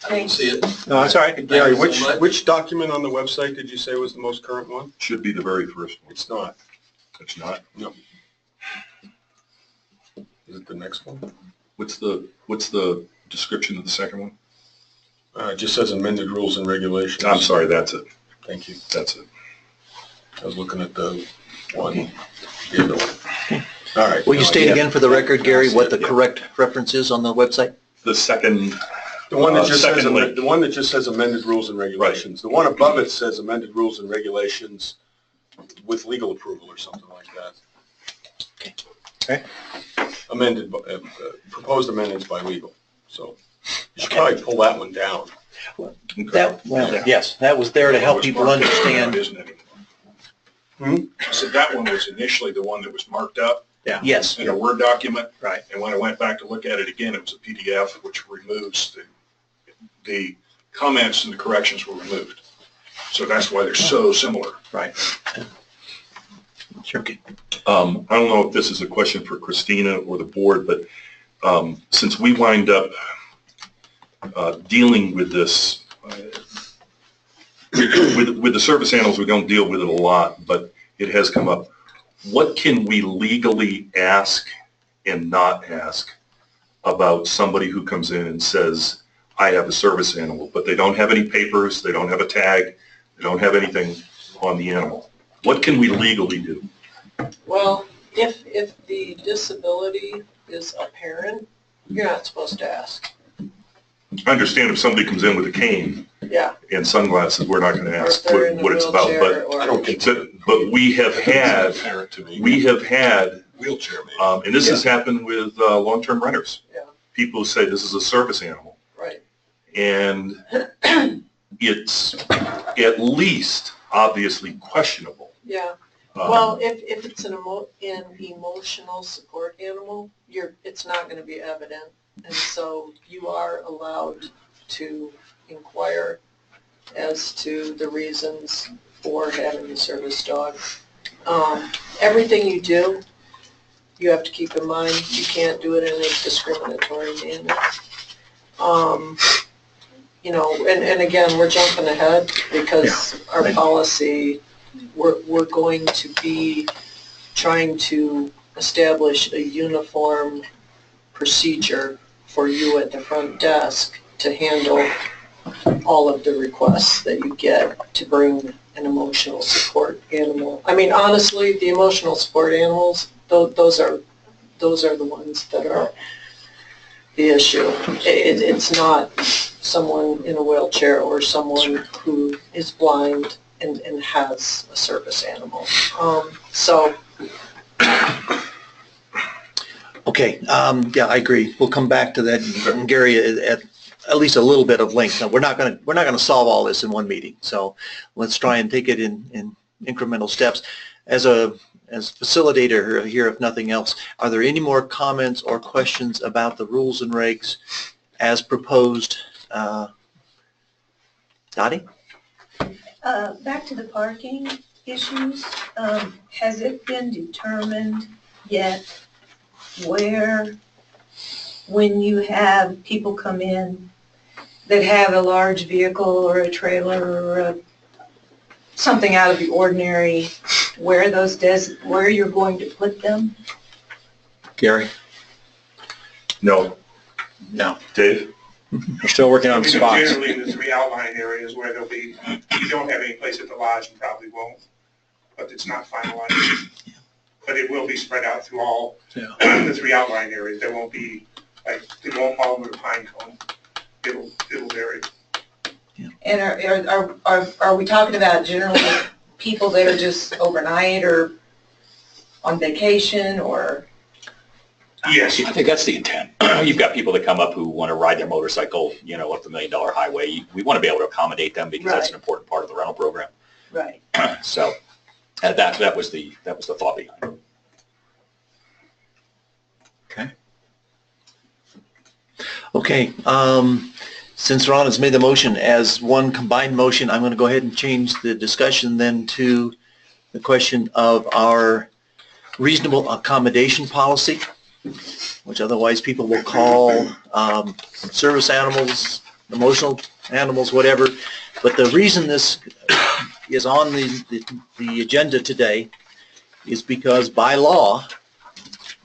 I don't see it. No, that's all right. Gary, Thank you so much. which document on the website did you say was the most current one? Should be the very first one. It's not. It's not. No. Is it the next one? What's the description of the second one? It just says amended rules and regulations. I'm sorry, that's it. Thank you. That's it. I was looking at the one, the other one. All right. Will you No, state yeah. again for the record, Gary, what the Yeah. correct reference is on the website? The second, The one that just says, second link. the one that just says amended rules and regulations. The one above it says amended rules and regulations with legal approval or something like that. Okay. Amended, proposed amendments by legal. So you should probably pull that one down. That, well, yes, that was there to help people understand. Isn't it? So that one was initially the one that was marked up Yes. in a Word document. Right. And when I went back to look at it again, it was a PDF, which removes the comments and the corrections were removed. So that's why they're so similar. Right. Sure. I don't know if this is a question for Christina or the board, but since we wind up dealing with this, with the service animals, we don't deal with it a lot, but it has come up. What can we legally ask and not ask about somebody who comes in and says, I have a service animal, but they don't have any papers, they don't have a tag, they don't have anything on the animal? What can we legally do? Well, if the disability is apparent, you're not supposed to ask. I understand if somebody comes in with a cane Yeah. and sunglasses, we're not going to Or ask if they're in a what it's about, wheelchair but or- I don't get but we have had, apparent to me. wheelchair, maybe. and this has happened with long-term renters. Yeah. People say this is a service animal, Right. and it's at least obviously questionable. Yeah. Um, Well, if it's an emotional support animal, it's not going to be evident. And so you are allowed to inquire as to the reasons for having a service dog. Everything you do, you have to keep in mind, you can't do it in a discriminatory manner. You know, and again, we're jumping ahead because our policy, we're going to be trying to establish a uniform procedure for you at the front desk to handle all of the requests that you get to bring an emotional support animal. I mean, honestly, the emotional support animals, those are the ones that are the issue. It's not someone in a wheelchair or someone who is blind and has a service animal. So. Okay, yeah, I agree. We'll come back to that, and Gary, at least a little bit of length. Now, we're not gonna solve all this in one meeting, so let's try and take it in incremental steps. As facilitator here, if nothing else, are there any more comments or questions about the rules and regs as proposed? Dottie? Back to the parking issues, has it been determined yet where, when you have people come in that have a large vehicle or a trailer or something out of the ordinary, where where you're going to put them? Gary? No. No. Dave? We're still working on spots. Generally in the 3 outlying areas where there'll be, you don't have any place at the lodge and probably won't, but it's not finalized. But it will be spread out through all the 3 outlying areas. There won't be, like, it won't all go to Pinecone. It'll vary. Yeah. And are we talking about generally people that are just overnight or on vacation or? Yes. I think that's the intent. You've got people that come up who want to ride their motorcycle, you know, up the $1 Million Highway. We want to be able to accommodate them because that's an important part of the rental program. Right. So that was the thought behind it. Okay. Okay, since Ron has made the motion as one combined motion, I'm going to go ahead and change the discussion then to the question of our reasonable accommodation policy, which otherwise people will call service animals, emotional animals, whatever. But the reason this is on the agenda today is because by law,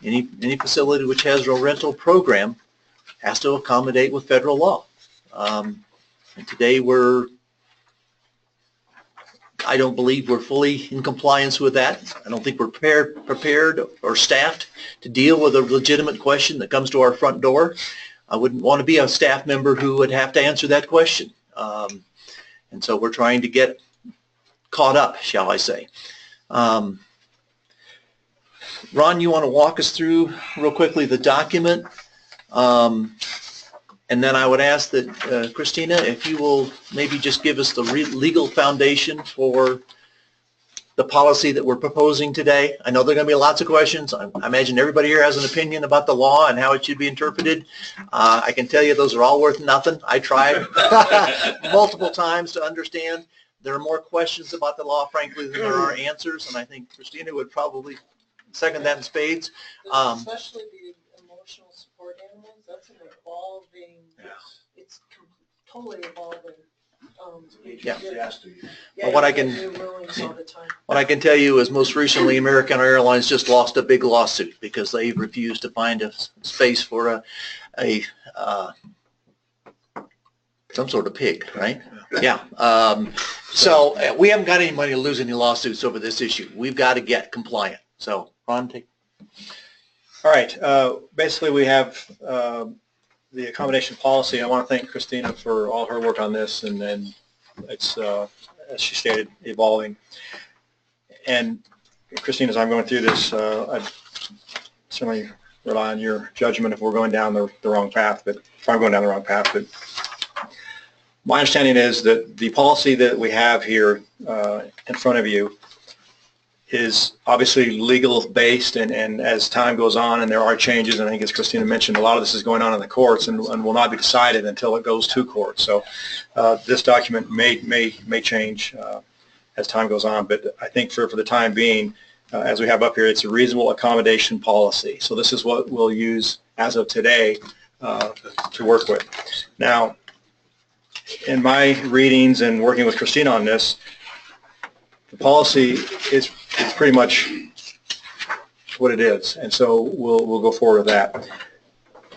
any facility which has a rental program has to accommodate with federal law. And today I don't believe we're fully in compliance with that. I don't think we're prepared or staffed to deal with a legitimate question that comes to our front door. I wouldn't want to be a staff member who would have to answer that question. And so we're trying to get caught up, shall I say. Ron, you want to walk us through real quickly the document? And then I would ask that Christina, if you will maybe just give us the legal foundation for the policy that we're proposing today. I know there are going to be lots of questions. I imagine everybody here has an opinion about the law and how it should be interpreted. I can tell you those are all worth nothing. I tried multiple times to understand. There are more questions about the law, frankly, than there are answers, and I think Christina would probably second that in spades. Especially the emotional support animals, that's an evolving, it's totally evolving. Yeah. Yeah, Well, what I can tell you is most recently American Airlines just lost a big lawsuit because they refused to find a space for some sort of pig, right? Yeah. So we haven't got any money to lose any lawsuits over this issue. We've got to get compliant. So Ron, take. All right. Basically, we have the accommodation policy. I want to thank Christina for all her work on this, and then it's, as she stated, evolving. And Christina, as I'm going through this, I certainly rely on your judgment if we're going down the wrong path, but if I'm going down the wrong path. But my understanding is that the policy that we have here in front of you is obviously legal based, and as time goes on and there are changes, and I think as Christina mentioned, a lot of this is going on in the courts and will not be decided until it goes to court. So this document may change as time goes on. But I think for the time being, as we have up here, it's a reasonable accommodation policy. So this is what we'll use as of today to work with. Now, in my readings and working with Christina on this, the policy is pretty much what it is, and so we'll go forward with that.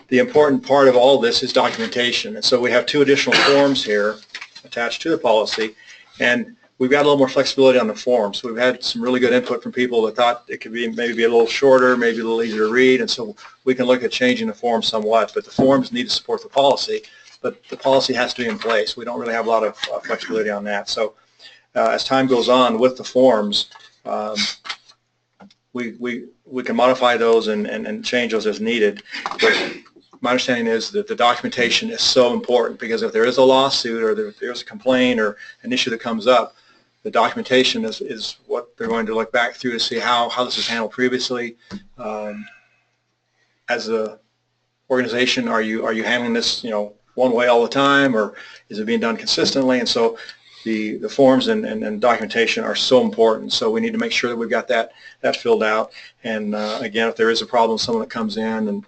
The important part of all this is documentation, and so we have 2 additional forms here attached to the policy, and we've got a little more flexibility on the forms. We've had some really good input from people that thought it could be maybe a little shorter, maybe a little easier to read, and so we can look at changing the form somewhat, but the forms need to support the policy, but the policy has to be in place. We don't really have a lot of flexibility on that. So as time goes on with the forms, we can modify those and change those as needed. But my understanding is that the documentation is so important, because if there is a lawsuit or there's a complaint or an issue that comes up, the documentation is what they're going to look back through to see how this was handled previously. As a organization, are you handling this, one way all the time, or is it being done consistently? And so the forms and documentation are so important. So we need to make sure that we've got that filled out. And again, if there is a problem, someone that comes in and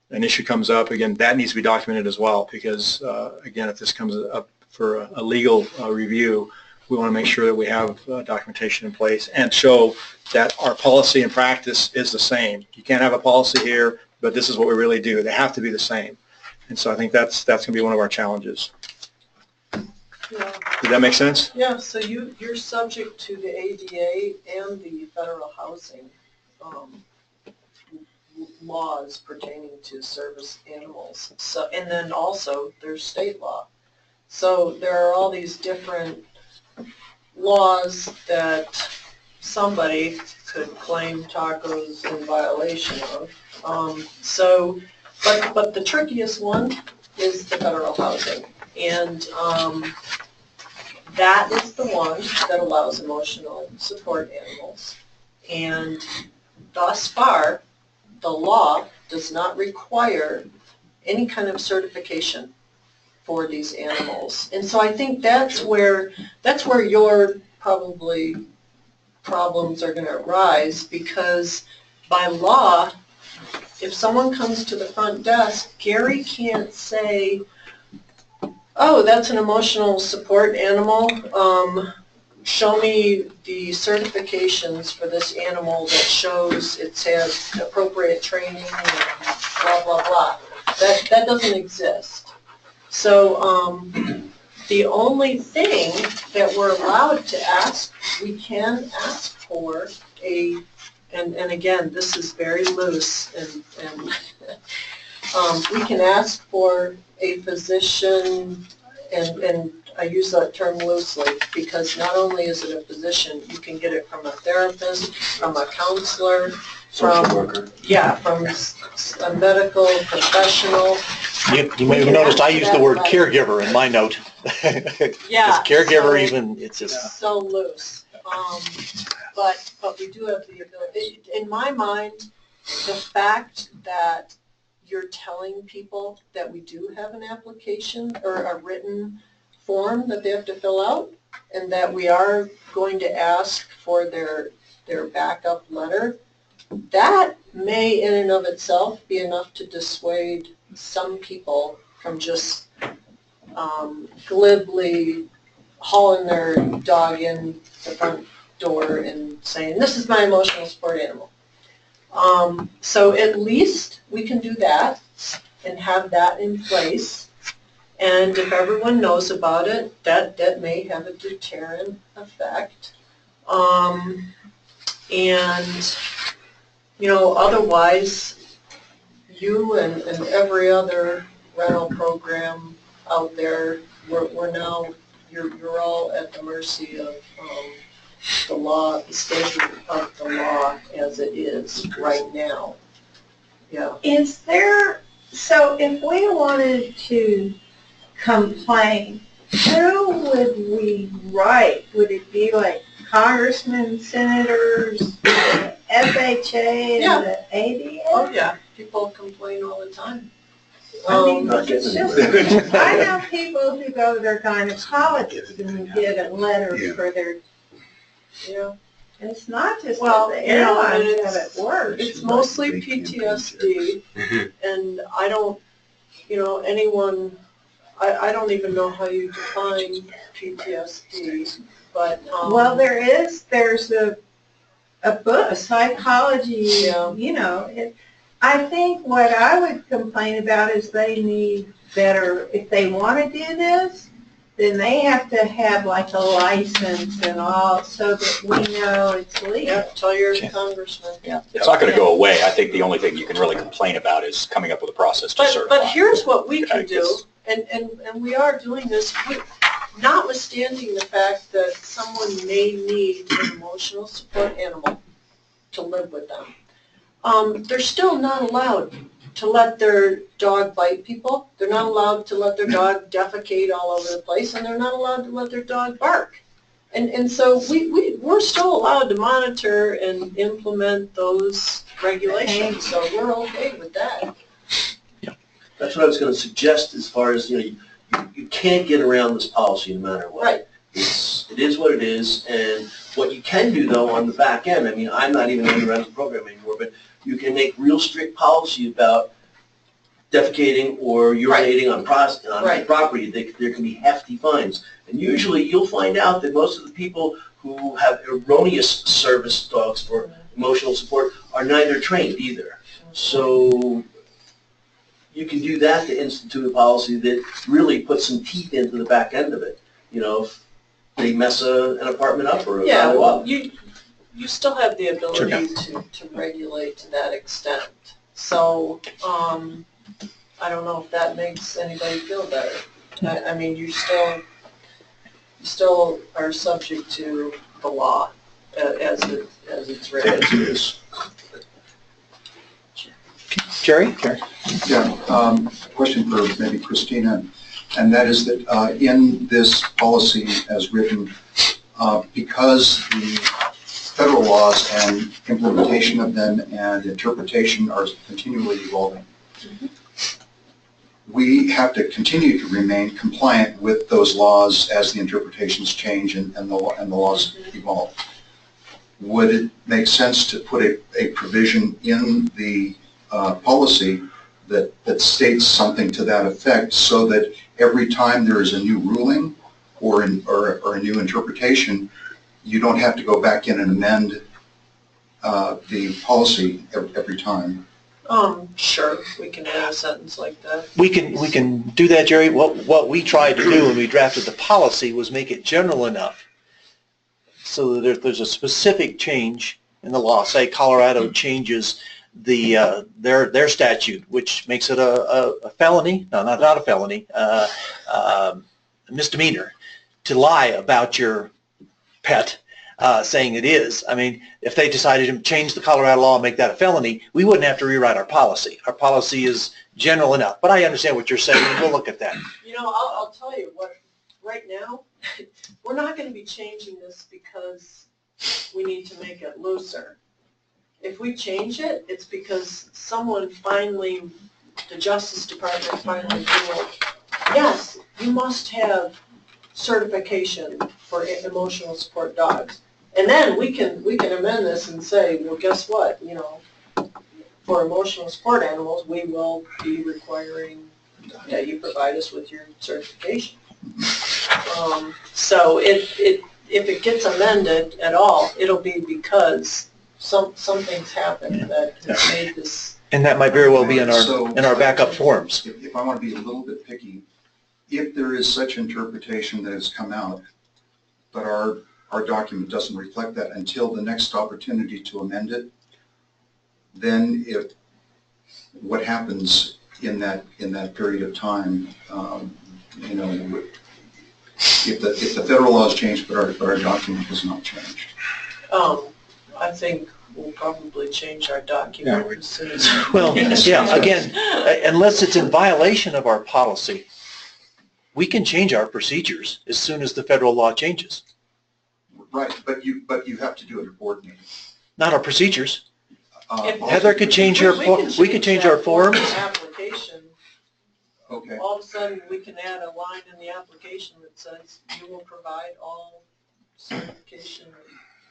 an issue comes up, again, that needs to be documented as well, because again, if this comes up for a legal review, we want to make sure that we have documentation in place and show that our policy and practice is the same. You can't have a policy here, but this is what we really do. They have to be the same. And so I think that's going to be one of our challenges. Yeah. Does that make sense? Yeah, so you're subject to the ADA and the federal housing laws pertaining to service animals. So, and then also there's state law. So there are all these different laws that somebody could claim Taco's in violation of. But the trickiest one is the federal housing. And that is the one that allows emotional support animals. And thus far, the law does not require any kind of certification for these animals. And so I think that's where your probably problems are going to arise, because by law, if someone comes to the front desk, Gary can't say, oh, that's an emotional support animal. Show me the certifications for this animal that shows it's had appropriate training and blah, blah, blah. That doesn't exist. So the only thing that we're allowed to ask, we can ask for and again, this is very loose, and we can ask for a physician, and I use that term loosely, because not only is it a physician, you can get it from a therapist, from a counselor, from a medical professional. You may have noticed I used the word caregiver in my note. Yeah. Caregiver, it's just so loose. But we do have the ability. In my mind, the fact that you're telling people that we do have an application or a written form that they have to fill out, and that we are going to ask for their backup letter, that may in and of itself be enough to dissuade some people from just glibly hauling their dog in the front door and saying, this is my emotional support animal. So at least we can do that and have that in place. And if everyone knows about it, that may have a deterrent effect. And, otherwise, you and every other rental program out there, we're now, you're all at the mercy of the law, the state of the law as it is right now. Yeah. Is there, so if we wanted to complain, who would we write? Would it be like congressmen, senators, the FHA, and the ADA? Oh, yeah. People complain all the time. I mean, it's just, I know people who go to their gynecologist and get a letter for their Yeah. It's not just Well, that the you know, and airlines it's- have it worse. It's mostly PTSD, and I don't, you know, anyone, I don't even know how you define PTSD, but, Well, there's a book, a psychology, Yeah. you know, I think what I would complain about is they need better, if they want to do this, then they have to have like a license and all, so that we know it's legal. yeah, tell your congressman. Yeah. It's not going to go away. I think the only thing you can really complain about is coming up with a process to certify. But here's what we can Okay, do, and we are doing this, notwithstanding the fact that someone may need an emotional support animal to live with them. They're still not allowed to let their dog bite people. They're not allowed to let their dog defecate all over the place, and they're not allowed to let their dog bark. And so we're still allowed to monitor and implement those regulations, so we're okay with that. That's what I was gonna suggest as far as, you can't get around this policy no matter what. Right. It is what it is, and what you can do though on the back end, I mean, I'm not even in the rental program anymore, but you can make real strict policy about defecating or urinating on Right. property. There can be hefty fines. And usually you'll find out that most of the people who have erroneous service dogs for emotional support are neither trained either. So you can do that to institute a policy that really puts some teeth into the back end of it. You know, if they mess an apartment up or a Yeah, condo well, up. you still have the ability to regulate to that extent. So, I don't know if that makes anybody feel better. I mean, you still are subject to the law as it's written. As it is. Jerry? Yeah, question for maybe Christina, and that is that in this policy as written, because the federal laws and implementation of them and interpretation are continually evolving, we have to continue to remain compliant with those laws as the interpretations change and the laws evolve. Would it make sense to put a provision in the policy that states something to that effect, so that every time there is a new ruling or a new interpretation, you don't have to go back in and amend the policy every time? Sure, we can add a sentence like that. We can do that, Jerry. What we tried to do when we drafted the policy was make it general enough so that there's a specific change in the law. Say Colorado changes their statute, which makes it a felony, no, not a felony, a misdemeanor to lie about your pet, saying it is. I mean, if they decided to change the Colorado law and make that a felony, we wouldn't have to rewrite our policy. Our policy is general enough. But I understand what you're saying, and we'll look at that. You know, I'll tell you what, right now, we're not going to be changing this because we need to make it looser. If we change it, it's because someone finally, the Justice Department finally ruled, yes, you must have certification for emotional support dogs. And then we can amend this and say, well, guess what, you know, for emotional support animals, we will be requiring that you provide us with your certification. So if it gets amended at all, it'll be because something's happened that has made this. And that might very well be in our backup forms. If I want to be a little bit picky, if there is such interpretation that has come out, but our document doesn't reflect that until the next opportunity to amend it, then what happens in that period of time, you know, if the federal laws change but our document has not changed? I think we'll probably change our document as soon as. Well, yeah, again, unless it's in violation of our policy, we can change our procedures as soon as the federal law changes. Right, but you have to do it at board meeting. Not our procedures. If- Heather could change her, we could change our forms. Application. Okay. All of a sudden, we can add a line in the application that says you will provide all certification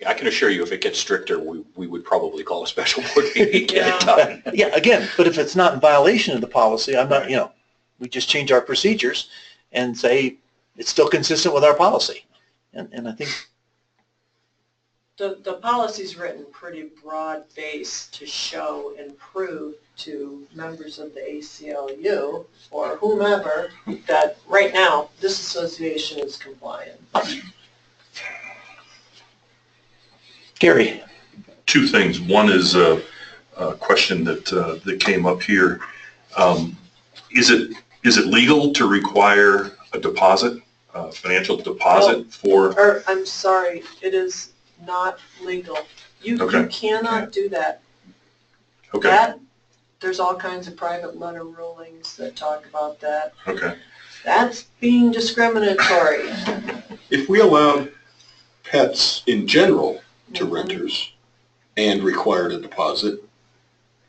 I can assure you, if it gets stricter, we would probably call a special board meeting to get it done. Yeah, again, but if it's not in violation of the policy, I'm not, we just change our procedures and say it's still consistent with our policy. And I think, The policy's written pretty broad-based to show and prove to members of the ACLU or whomever that right now, this association is compliant. Gary, Two things. One is a question that came up here. Is it legal to require a deposit, a financial deposit for? Or, I'm sorry, it is not legal. You cannot do that. Okay. There's all kinds of private letter rulings that talk about that. Okay. That's being discriminatory. If we allowed pets in general to renters and required a deposit,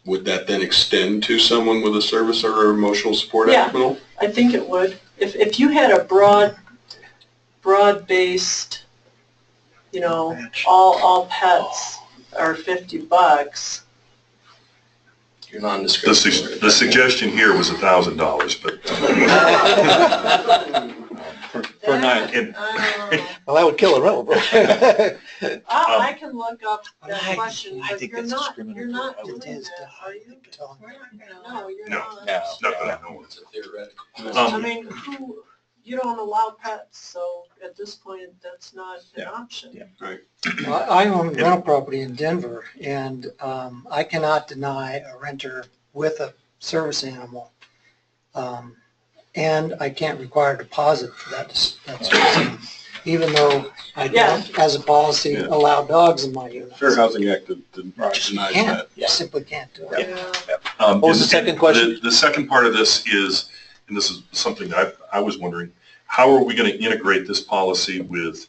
would that then extend to someone with a service or emotional support Yeah. animal? I think it would. If you had a broad-based, all pets are $50. You're non-discriminatory. The suggestion here was $1,000, but. For a night. well, that would kill a rental, bro. I can look up that I question, but think you're that's not discriminatory. doing that, are you? No, you're No. not. No. It's a theoretical. I mean, you don't allow pets, so at this point, that's not an option. I own rental property in Denver, and I cannot deny a renter with a service animal. And I can't require a deposit for that service animal, even though I don't, as a policy, allow dogs in my unit. Fair Housing Act Just denies can't, that. you simply can't do it. What was the second question? The second part of this is, and this is something that I was wondering, how are we going to integrate this policy with,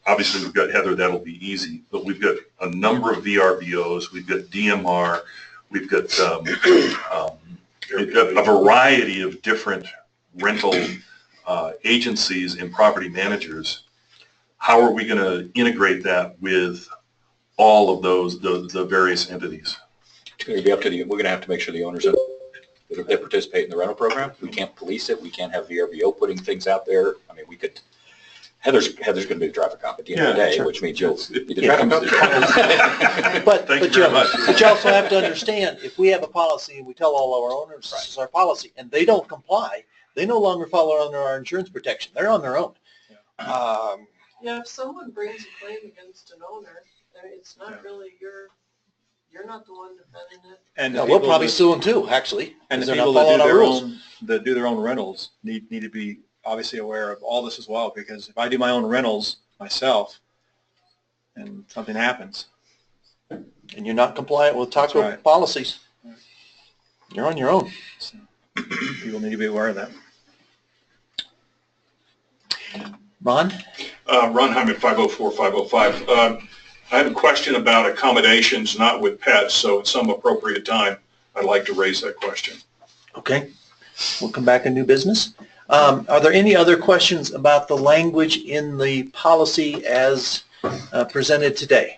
obviously we've got Heather, that'll be easy, but we've got a number of VRBOs, we've got DMR, we've got a variety of different rental agencies and property managers. How are we going to integrate that with all of those, the various entities? It's going to be up to we're going to have to make sure the owners that participate in the rental program. We can't police it. We can't have VRBO putting things out there. I mean, we could, Heather's going to be the traffic cop at the end of the day, which means you'll be the traffic cop. But Thank you very much. But you also have to understand, if we have a policy and we tell all our owners this is our policy, and they don't comply, they no longer fall under our insurance protection. They're on their own. If someone brings a claim against an owner, it's not really you're not the one defending it. And we'll probably sue them too, actually. And the they're not people that following do our their rules. that do their own rentals need to be obviously aware of all this as well, because if I do my own rentals myself and something happens. And you're not compliant with TACO right. policies, you're on your own. So people need to be aware of that. Ron? Ron Hyman, 504-505. I have a question about accommodations not with pets, so at some appropriate time, I'd like to raise that question. Okay, we'll come back to new business. Are there any other questions about the language in the policy as presented today?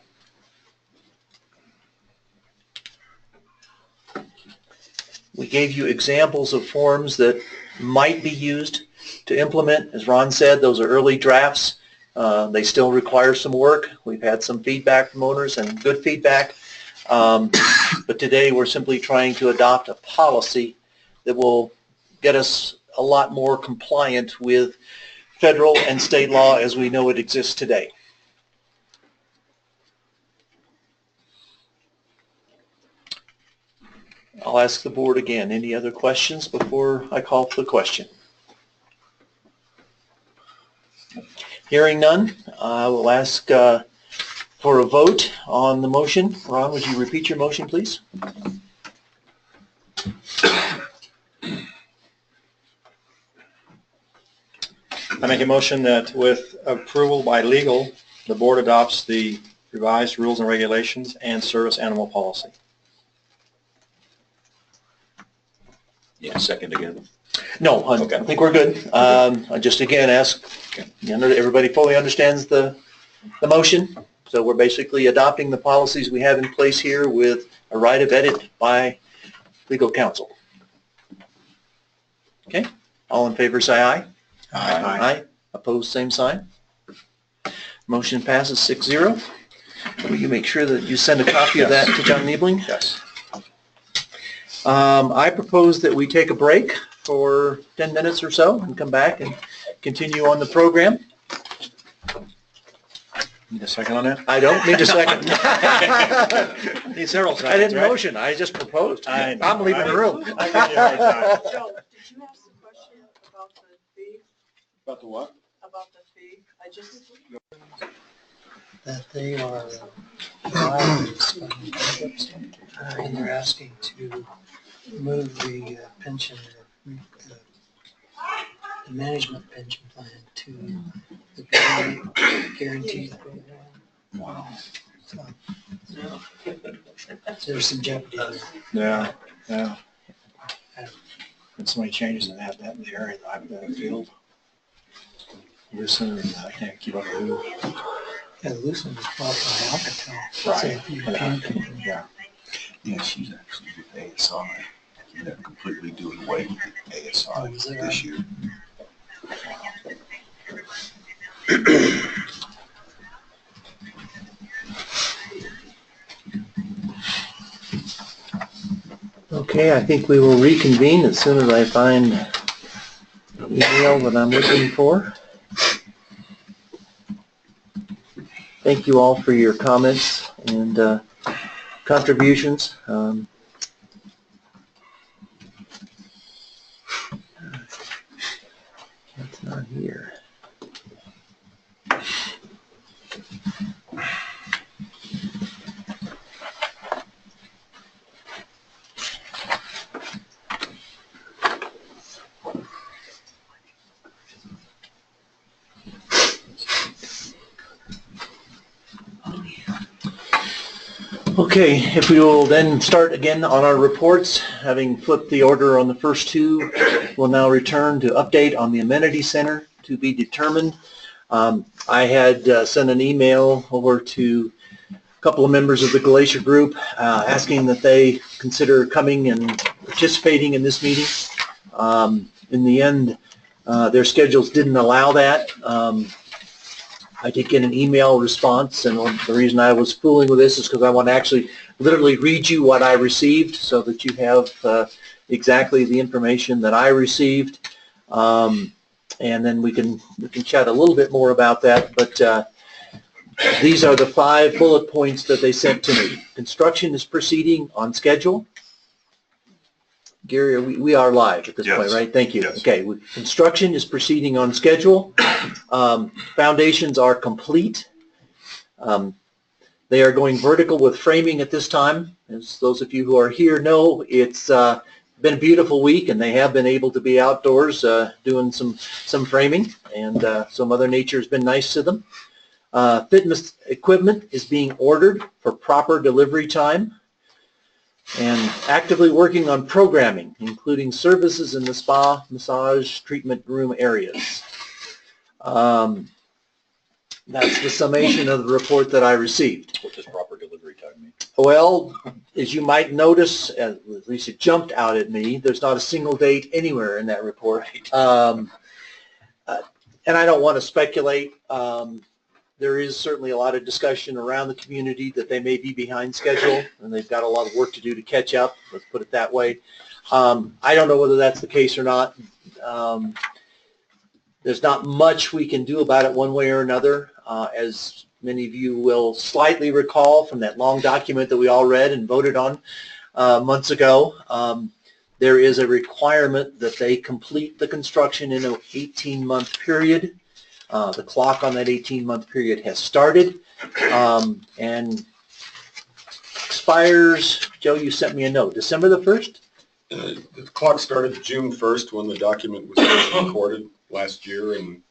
We gave you examples of forms that might be used to implement. As Ron said, those are early drafts. They still require some work. We've had some feedback from owners and good feedback. But today we're simply trying to adopt a policy that will get us a lot more compliant with federal and state law as we know it exists today. I'll ask the board again. Any other questions before I call for the question? Hearing none, I will ask for a vote on the motion. Ron, would you repeat your motion, please? I make a motion that with approval by legal, the board adopts the revised rules and regulations and service animal policy. Yeah, second again. No, I think we're good. I just again ask, everybody fully understands the motion. So we're basically adopting the policies we have in place here with a right of edit by legal counsel. Okay, all in favor say aye. Aye. Opposed, same sign. Motion passes 6-0. Will you make sure that you send a copy of that to John Niebling? Yes. I propose that we take a break for 10 minutes or so and come back and continue on the program. Need a second on that? I don't need a second. Need several seconds, I didn't right? motion, I just proposed. I know. I'm leaving the room. Joe, did you have some question about the fee? About the what? About the fee? I just, That they are liabilities and they're asking to move the pension, the management pension plan to the guaranteed program. Wow. So there's some jeopardy there. Yeah, yeah. And so many changes that have that in the area that I've been field. Listen, I can't keep up with who. Yeah, Lucent was bought by Alcatel. Right. So if you can- Yeah. Yeah, she's actually with ASI. They're completely doing away with ASI Oh, is that this right? year. Okay, I think we will reconvene as soon as I find the email that I'm looking for. Thank you all for your comments and contributions. It's not here. Okay, if we will then start again on our reports, having flipped the order on the first two, we'll now return to update on the amenity center to be determined. I had sent an email over to a couple of members of the Glacier Group asking that they consider coming and participating in this meeting. In the end, their schedules didn't allow that. I did get an email response, and the reason I was fooling with this is because I want to actually literally read you what I received so that you have exactly the information that I received. And then we can chat a little bit more about that, but these are the 5 bullet points that they sent to me. Construction is proceeding on schedule. Gary, we are live at this point, right? Thank you. Yes. Okay, construction is proceeding on schedule. Foundations are complete. They are going vertical with framing at this time. As those of you who are here know, it's been a beautiful week, and they have been able to be outdoors doing some framing, and so Mother Nature has been nice to them. Fitness equipment is being ordered for proper delivery time, and actively working on programming, including services in the spa, massage, treatment room areas. That's the summation of the report that I received. What does proper delivery time mean? Well, as you might notice, at least it jumped out at me, there's not a single date anywhere in that report. And I don't want to speculate. There is certainly a lot of discussion around the community that they may be behind schedule, and they've got a lot of work to do to catch up, let's put it that way. I don't know whether that's the case or not. There's not much we can do about it one way or another. As many of you will slightly recall from that long document that we all read and voted on months ago, there is a requirement that they complete the construction in an 18-month period. The clock on that 18-month period has started and expires, Joe, you sent me a note, December the 1st? The clock started June 1st when the document was first recorded last year, and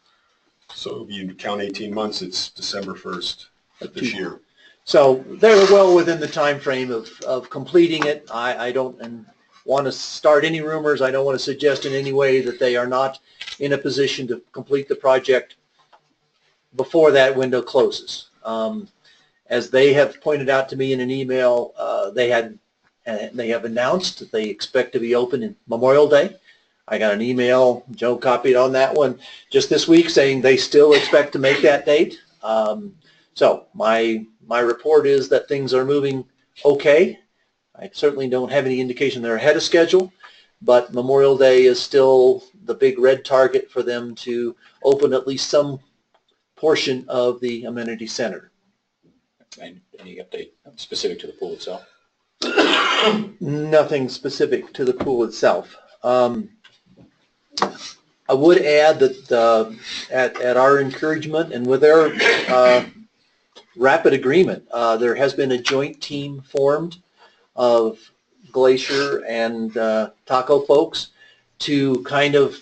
so if you count 18 months, it's December 1st of this year. So they're well within the time frame of completing it. I don't want to start any rumors. I don't want to suggest in any way that they are not in a position to complete the project before that window closes. As they have pointed out to me in an email, they have announced that they expect to be open in Memorial Day. I got an email, Joe copied on that one, just this week saying they still expect to make that date. So my report is that things are moving okay. I certainly don't have any indication they're ahead of schedule, but Memorial Day is still the big red target for them to open at least some portion of the amenity center. And any update specific to the pool itself? Nothing specific to the pool itself. I would add that at our encouragement and with their rapid agreement, there has been a joint team formed of Glacier and Taco folks to kind of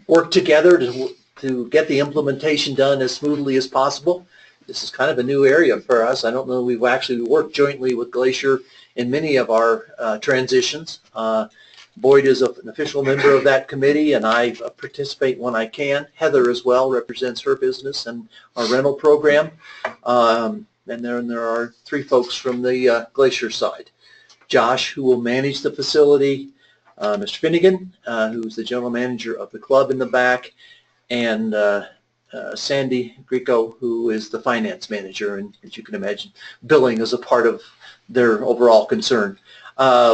work together to get the implementation done as smoothly as possible. This is kind of a new area for us. I don't know we've actually worked jointly with Glacier in many of our transitions. Boyd is an official member of that committee, and I participate when I can. Heather as well represents her business and our rental program. And then there are 3 folks from the Glacier side. Josh, who will manage the facility, Mr. Finnegan, who's the general manager of the club in the back, and Sandy Greco, who is the finance manager, and as you can imagine, billing is a part of their overall concern.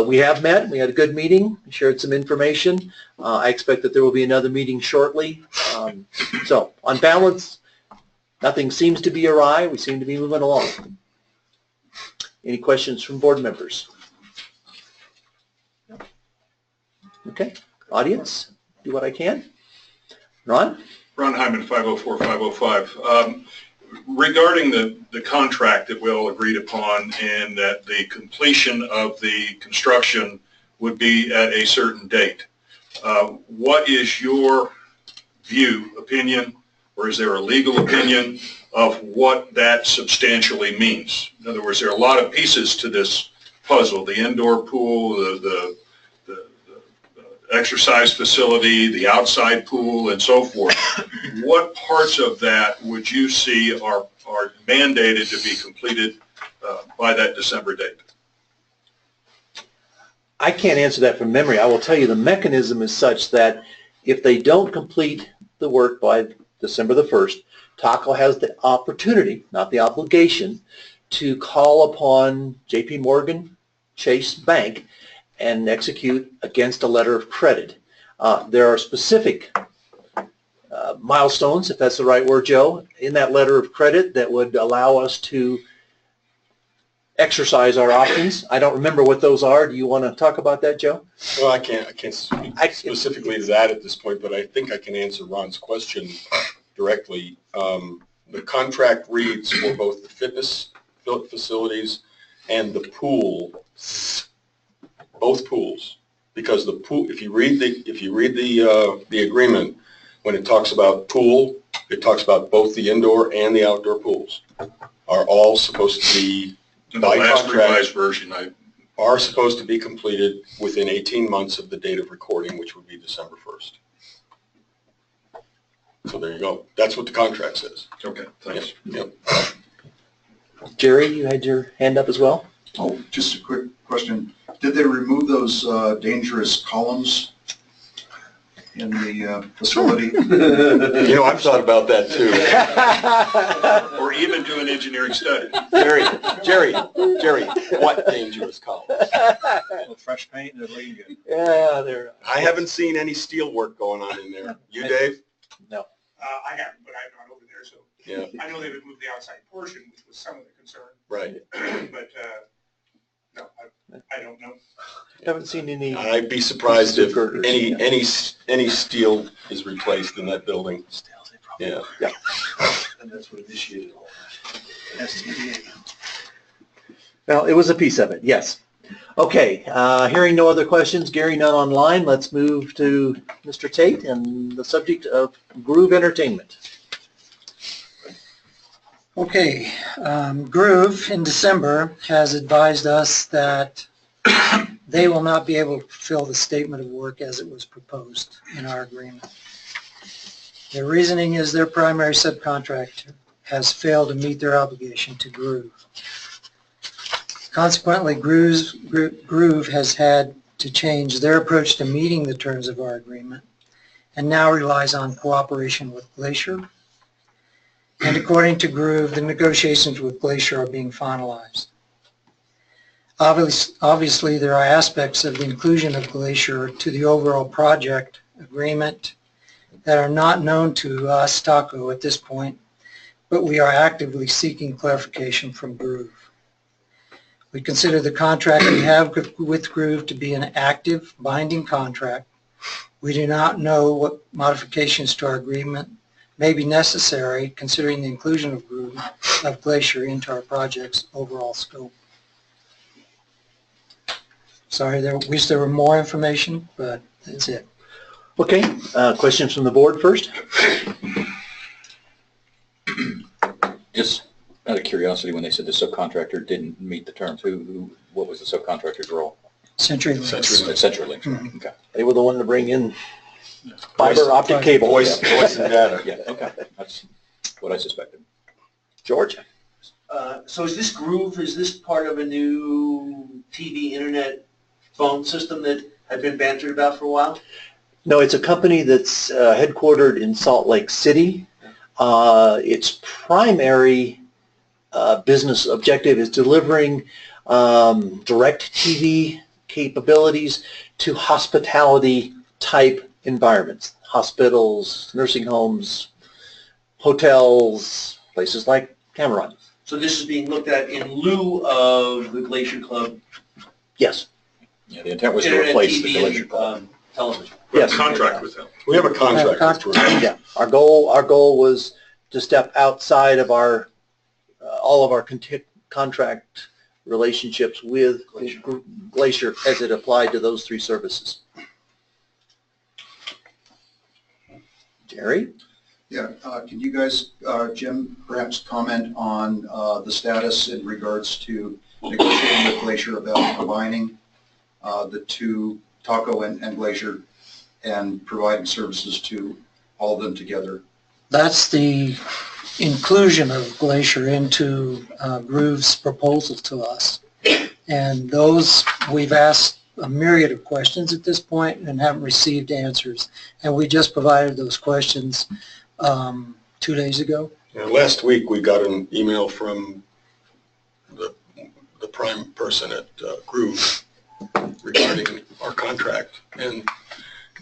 We have met. We had a good meeting, shared some information. I expect that there will be another meeting shortly. So on balance, nothing seems to be awry. We seem to be moving along. Any questions from board members? Okay, audience, do what I can. Ron? Ron Hyman, 504-505. Regarding the contract that we all agreed upon and that the completion of the construction would be at a certain date, what is your opinion, or is there a legal opinion of what that substantially means? In other words, there are a lot of pieces to this puzzle, the indoor pool, the exercise facility, the outside pool, and so forth. What parts of that would you see are mandated to be completed by that December date? I can't answer that from memory. I will tell you the mechanism is such that if they don't complete the work by December the 1st, Taco has the opportunity, not the obligation, to call upon J.P. Morgan Chase Bank and execute against a letter of credit. There are specific milestones, if that's the right word, Joe, in that letter of credit that would allow us to exercise our options. I don't remember what those are. Do you want to talk about that, Joe? Well, I can't speak specifically to that at this point, but I think I can answer Ron's question directly. The contract reads for both the fitness facilities and the pool, both pools, because the pool, if you read the agreement, when it talks about pool, it talks about both the indoor and the outdoor pools are all supposed to be, in the last revised version, are supposed to be completed within 18 months of the date of recording, which would be December 1st. So there you go. That's what the contract says. Okay, thanks. Yep. Jerry, you had your hand up as well? Oh, just a quick question. Did they remove those dangerous columns in the facility? You know, I've thought about that too. Or even do an engineering study. Jerry, what dangerous columns? Fresh paint and they're looking good. Yeah, I haven't seen any steel work going on in there. You, Dave? No. I haven't, but I'm not over there, so. Yeah. I know they would move the outside portion, which was some of the concern. Right. But, no, I don't know. Haven't seen any. I'd be surprised if any steel is replaced in that building. Yeah. And that's what initiated all that. STDA. Well, it was a piece of it, yes. Okay, hearing no other questions, Gary, none online, let's move to Mr. Tate and the subject of Groove Entertainment. Okay, Groove in December has advised us that they will not be able to fulfill the statement of work as it was proposed in our agreement. Their reasoning is their primary subcontractor has failed to meet their obligation to Groove. Consequently, Groove has had to change their approach to meeting the terms of our agreement and now relies on cooperation with Glacier. And according to Groove, the negotiations with Glacier are being finalized. Obviously, there are aspects of the inclusion of Glacier to the overall project agreement that are not known to us, TACO, at this point, but we are actively seeking clarification from Groove. We consider the contract we have with Groove to be an active, binding contract. We do not know what modifications to our agreement may be necessary considering the inclusion of Glacier into our project's overall scope. Sorry, wish there were more information, but that's it. Okay, questions from the board first? Just out of curiosity, when they said the subcontractor didn't meet the terms, what was the subcontractor's role? CenturyLink. CenturyLink. Mhm. Okay. They were the one to bring in fiber optic cable. Voice and data. Yeah, okay. That's what I suspected. George? So is this Groove, is this part of a new TV, internet, phone system that had been bantered about for a while? No, it's a company that's headquartered in Salt Lake City. Its primary business objective is delivering direct TV capabilities to hospitality type environments. Hospitals, nursing homes, hotels, places like Cameron. So this is being looked at in lieu of the Glacier Club Yes. Yeah, the intent was to internet, replace the TV, Glacier and Club. television. We have Yes. a contract with them. We have a contract with Groove. Yeah. Our goal was to step outside of our all of our contract relationships with Glacier as it applied to those three services. Jerry? Yeah, can you guys, Jim, perhaps comment on the status in regards to negotiating with Glacier about combining the two, TACO and Glacier, and providing services to all of them together? That's the inclusion of Glacier into Groove's proposal to us. And those, we've asked a myriad of questions at this point and haven't received answers. And we just provided those questions 2 days ago. And last week, we got an email from the prime person at Groove regarding our contract and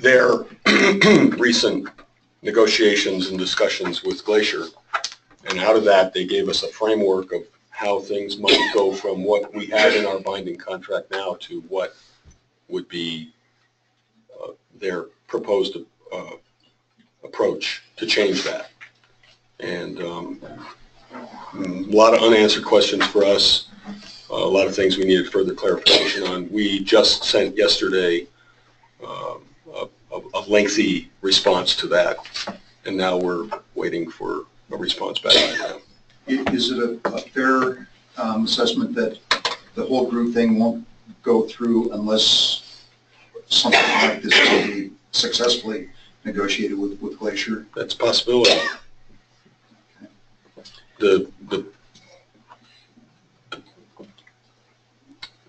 their recent negotiations and discussions with Glacier. And out of that, they gave us a framework of how things might go from what we have in our binding contract now to what would be their proposed approach to change that. And a lot of unanswered questions for us, a lot of things we needed further clarification on. We just sent yesterday a lengthy response to that, and now we're waiting for a response back from them. Is it a fair assessment that the whole group thing won't go through unless something like this will be successfully negotiated with Glacier? That's a possibility.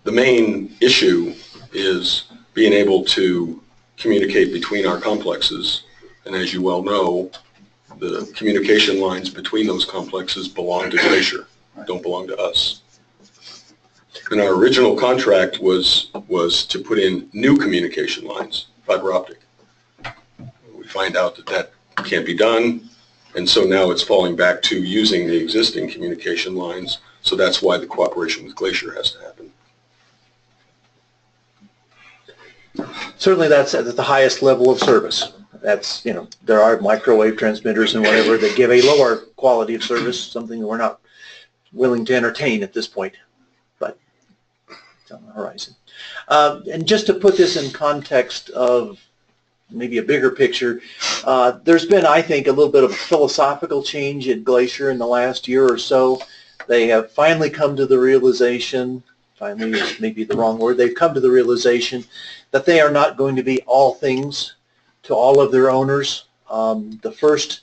The main issue is being able to communicate between our complexes, and as you well know, the communication lines between those complexes belong to Glacier, don't belong to us. And our original contract was to put in new communication lines, fiber optic. We find out that that can't be done, and so now it's falling back to using the existing communication lines, so that's why the cooperation with Glacier has to happen. Certainly that's at the highest level of service. That's, you know, there are microwave transmitters and whatever that give a lower quality of service, something that we're not willing to entertain at this point, but it's on the horizon. And just to put this in context of maybe a bigger picture, there's been, I think, a little bit of a philosophical change at Glacier in the last year or so. They have finally come to the realization, finally is maybe the wrong word, they've come to the realization that they are not going to be all things to all of their owners. The first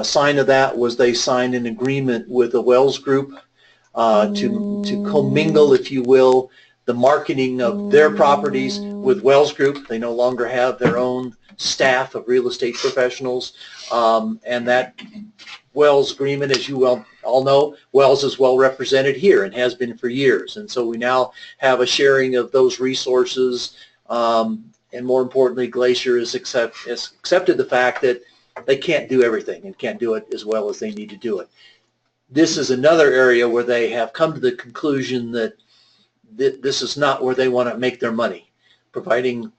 sign of that was they signed an agreement with the Wells Group to commingle, if you will, the marketing of their properties with Wells Group. They no longer have their own staff of real estate professionals, and that Wells agreement, as you well all know, Wells is well represented here and has been for years, and so we now have a sharing of those resources, and more importantly, Glacier has accepted the fact that they can't do everything and can't do it as well as they need to do it. This is another area where they have come to the conclusion that this is not where they want to make their money. Providing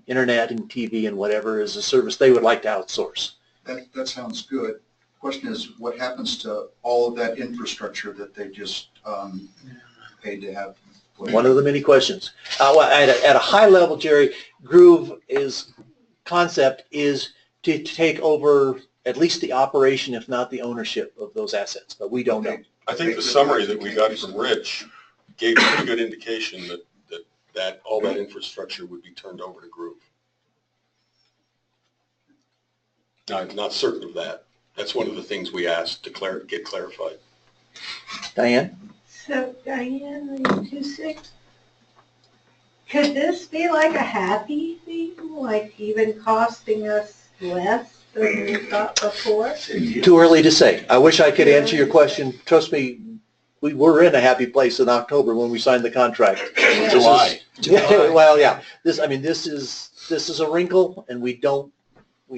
internet and TV and whatever is a service they would like to outsource. That sounds good. Question is, what happens to all of that infrastructure that they just paid to have? One of the many questions. Well, at a high level, Jerry, Groove's concept is to take over at least the operation, if not the ownership of those assets, but we don't know. I think the summary that we got from Rich gave a pretty good indication that all that infrastructure would be turned over to Groove. I'm not certain of that. That's one of the things we asked to get clarified. Diane? So Diane, 26, could this be like a happy thing, like even costing us less than we thought before? Too early to say. I wish I could answer your question. Trust me, we were in a happy place in October when we signed the contract. July. Well, yeah. This is a wrinkle, and we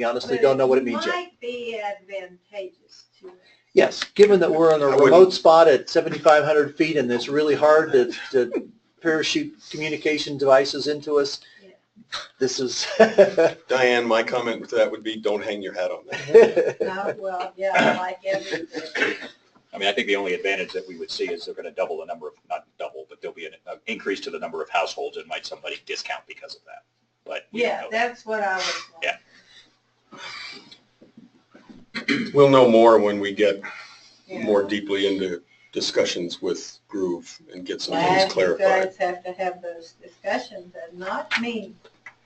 honestly don't know what it means yet. It might be advantageous to us. Yes, given that we're in a remote spot at 7,500 feet and it's really hard to parachute communication devices into us, this is... Diane, my comment to that would be, don't hang your hat on that. Well, yeah, like everything. I mean, I think the only advantage that we would see is they're going to double the number of, not double, but there'll be an increase to the number of households, and might somebody discount because of that. But yeah, that's what I was wondering. Yeah. We'll know more when we get more deeply into discussions with Groove and get some things clarified. You guys have to have those discussions and not me.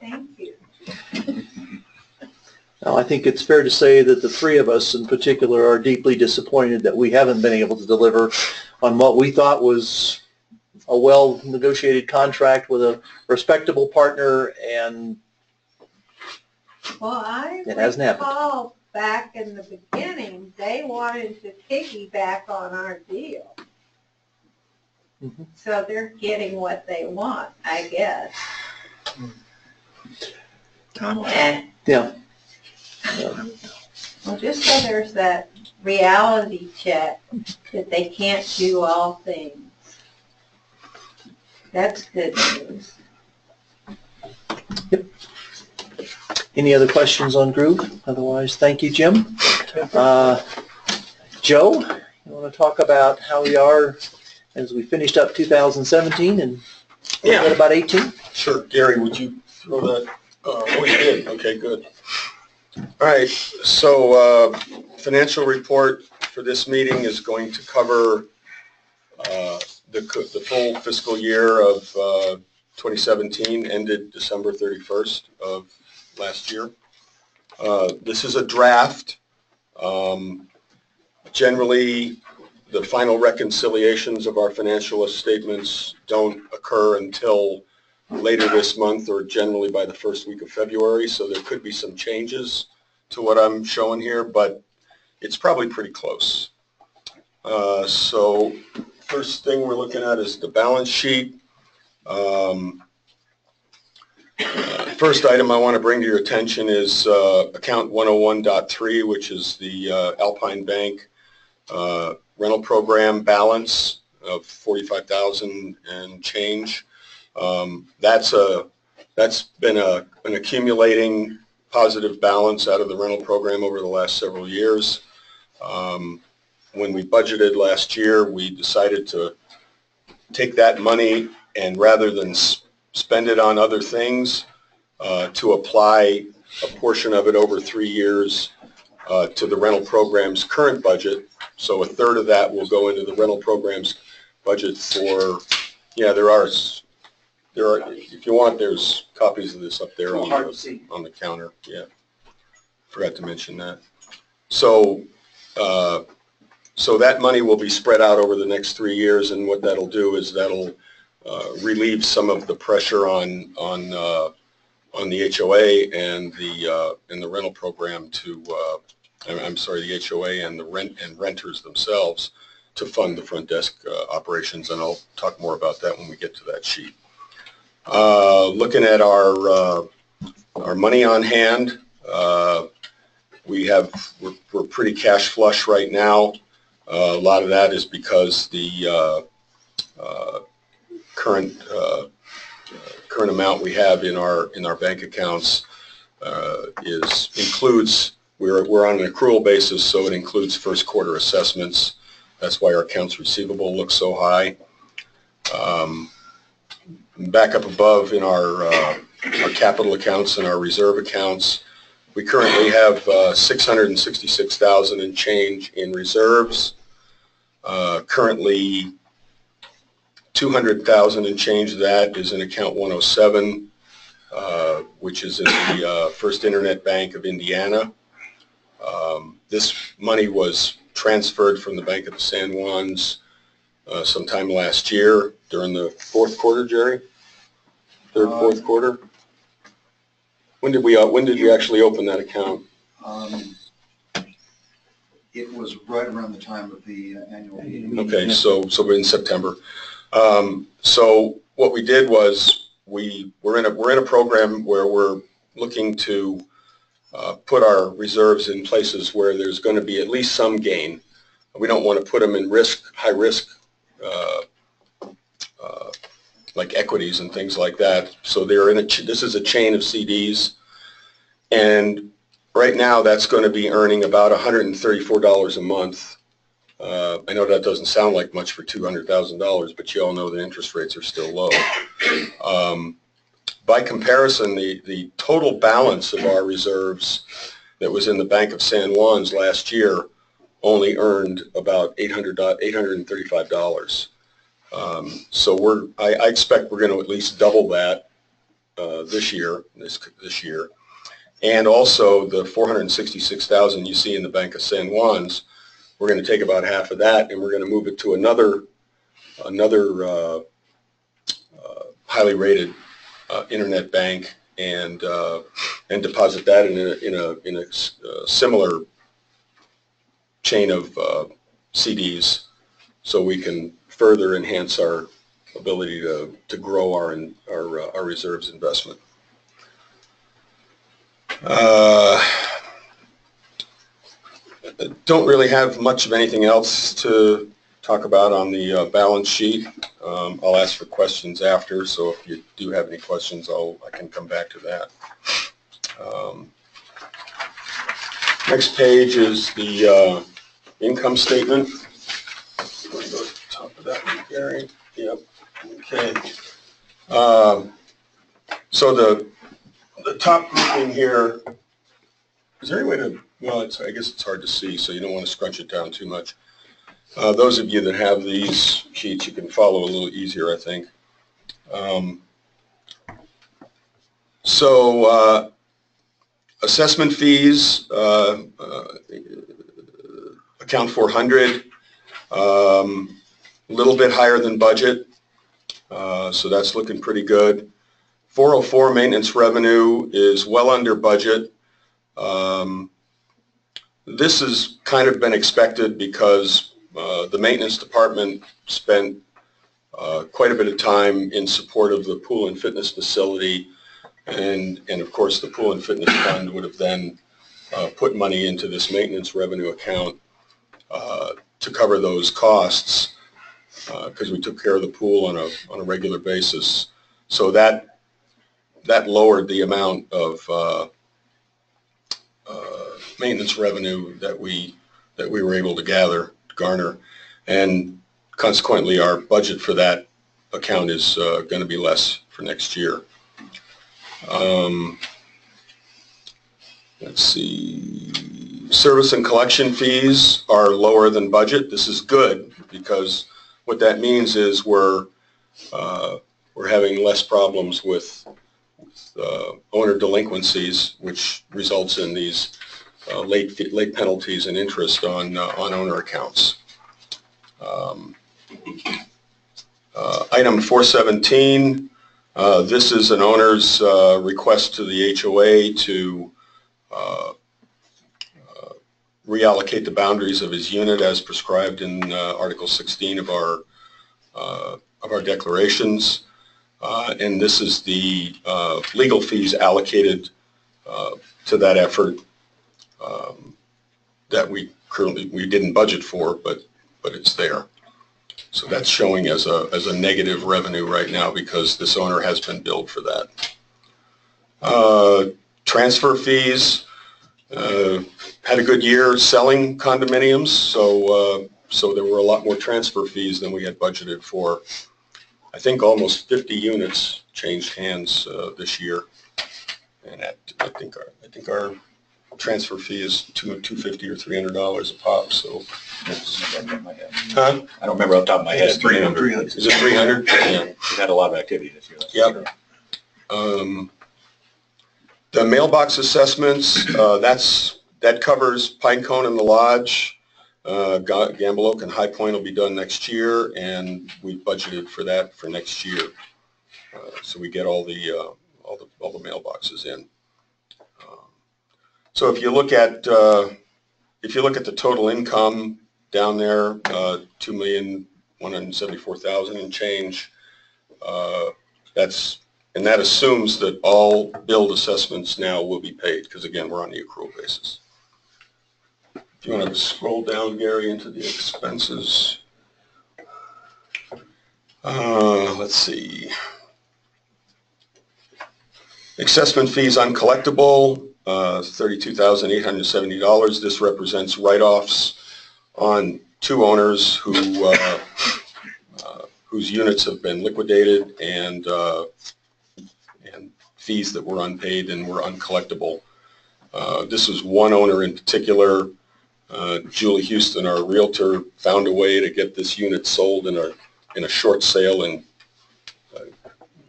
Thank you. Now, I think it's fair to say that the three of us in particular are deeply disappointed that we haven't been able to deliver on what we thought was a well-negotiated contract with a respectable partner, and well, I it hasn't happened. recall back in the beginning, they wanted to piggyback on our deal. Mm-hmm. So they're getting what they want, I guess. Yeah. Well, just so there's that reality check that they can't do all things. That's good news. Yep. Any other questions on Groove? Otherwise, thank you, Jim. Joe, you want to talk about how we are as we finished up 2017 and what about 18? Sure. Gary, would you throw that? Oh, you did. Okay, good. All right. So financial report for this meeting is going to cover the full fiscal year of 2017, ended December 31st of last year. This is a draft. Generally, the final reconciliations of our financial statements don't occur until later this month, or generally by the first week of February, so there could be some changes to what I'm showing here, but it's probably pretty close. So first thing we're looking at is the balance sheet. First item I want to bring to your attention is account 101.3, which is the Alpine Bank rental program balance of $45,000 and change. That's been an accumulating positive balance out of the rental program over the last several years. When we budgeted last year, we decided to take that money and rather than spend it on other things, to apply a portion of it over 3 years to the rental program's current budget. So a third of that will go into the rental program's budget for, there are, if you want, there's copies of this up there on the counter. Yeah, forgot to mention that. So So that money will be spread out over the next 3 years, and what that'll do is that'll relieve some of the pressure on the HOA and the rental program to, I'm sorry, the HOA and the renters themselves to fund the front desk operations, and I'll talk more about that when we get to that sheet. Looking at our money on hand, we're pretty cash flush right now. A lot of that is because the current amount we have in our bank accounts includes, we're on an accrual basis, so it includes first quarter assessments. That's why our accounts receivable looks so high. Back up above in our capital accounts and our reserve accounts, we currently have $666,000 and change in reserves. Currently, $200,000 and change of that is in account 107, which is in the First Internet Bank of Indiana. This money was transferred from the Bank of the San Juans sometime last year during the fourth quarter, Jerry? Fourth quarter? When did you actually open that account? It was right around the time of the annual meeting. Okay, so we're in September. So what we did was we're in a program where we're looking to put our reserves in places where there's going to be at least some gain. We don't want to put them in high risk, like equities and things like that. So this is a chain of CDs, and right now that's going to be earning about $134 a month. I know that doesn't sound like much for $200,000, but you all know the interest rates are still low. By comparison, the total balance of our reserves that was in the Bank of San Juan's last year only earned about $835. So I expect we're going to at least double that this year. And also the $466,000 you see in the Bank of San Juan's, we're going to take about half of that and we're going to move it to another highly rated internet bank and deposit that in a similar chain of CDs, so we can further enhance our ability to grow our reserves investment. Don't really have much of anything else to talk about on the balance sheet. I'll ask for questions after, so if you do have any questions, I can come back to that. Next page is the income statement. Go to the top of that one, Gary. Yep. Okay. So the top grouping here, is there any way to, well, I guess it's hard to see, so you don't want to scrunch it down too much. Those of you that have these sheets, you can follow a little easier, I think. So assessment fees, account 400, a little bit higher than budget, so that's looking pretty good. 404 maintenance revenue is well under budget. This has kind of been expected because the maintenance department spent quite a bit of time in support of the pool and fitness facility, and of course the pool and fitness fund would have then put money into this maintenance revenue account to cover those costs because we took care of the pool on a regular basis. So that lowered the amount of maintenance revenue that we were able to garner, and consequently our budget for that account is going to be less for next year. Let's see, service and collection fees are lower than budget. This is good because what that means is we're having less problems with owner delinquencies, which results in these late penalties and interest on owner accounts. Item 417, this is an owner's request to the HOA to reallocate the boundaries of his unit as prescribed in Article 16 of our declarations. And this is the legal fees allocated to that effort that we didn't budget for, but it's there. So that's showing as a negative revenue right now because this owner has been billed for that. Transfer fees, had a good year selling condominiums, so there were a lot more transfer fees than we had budgeted for. I think almost 50 units changed hands this year, and I think our transfer fee is $250 or $300 a pop. So, I don't remember off the top of my head. It's 300. Is it 300? Yeah. We've had a lot of activity this year. Yep. The mailbox assessments, that covers Pinecone and the Lodge. Gamble Oak and High Point will be done next year, and we've budgeted for that for next year. So we get all the mailboxes in. So if you look at the total income down there, $2,174,000 and change, that assumes that all billed assessments now will be paid, because again, we're on the accrual basis. If you want to scroll down, Gary, into the expenses. Let's see. Assessment fees uncollectible, $32,870. This represents write-offs on two owners whose units have been liquidated and fees that were unpaid and were uncollectible. This was one owner in particular. Julie Houston, our realtor, found a way to get this unit sold in a short sale, and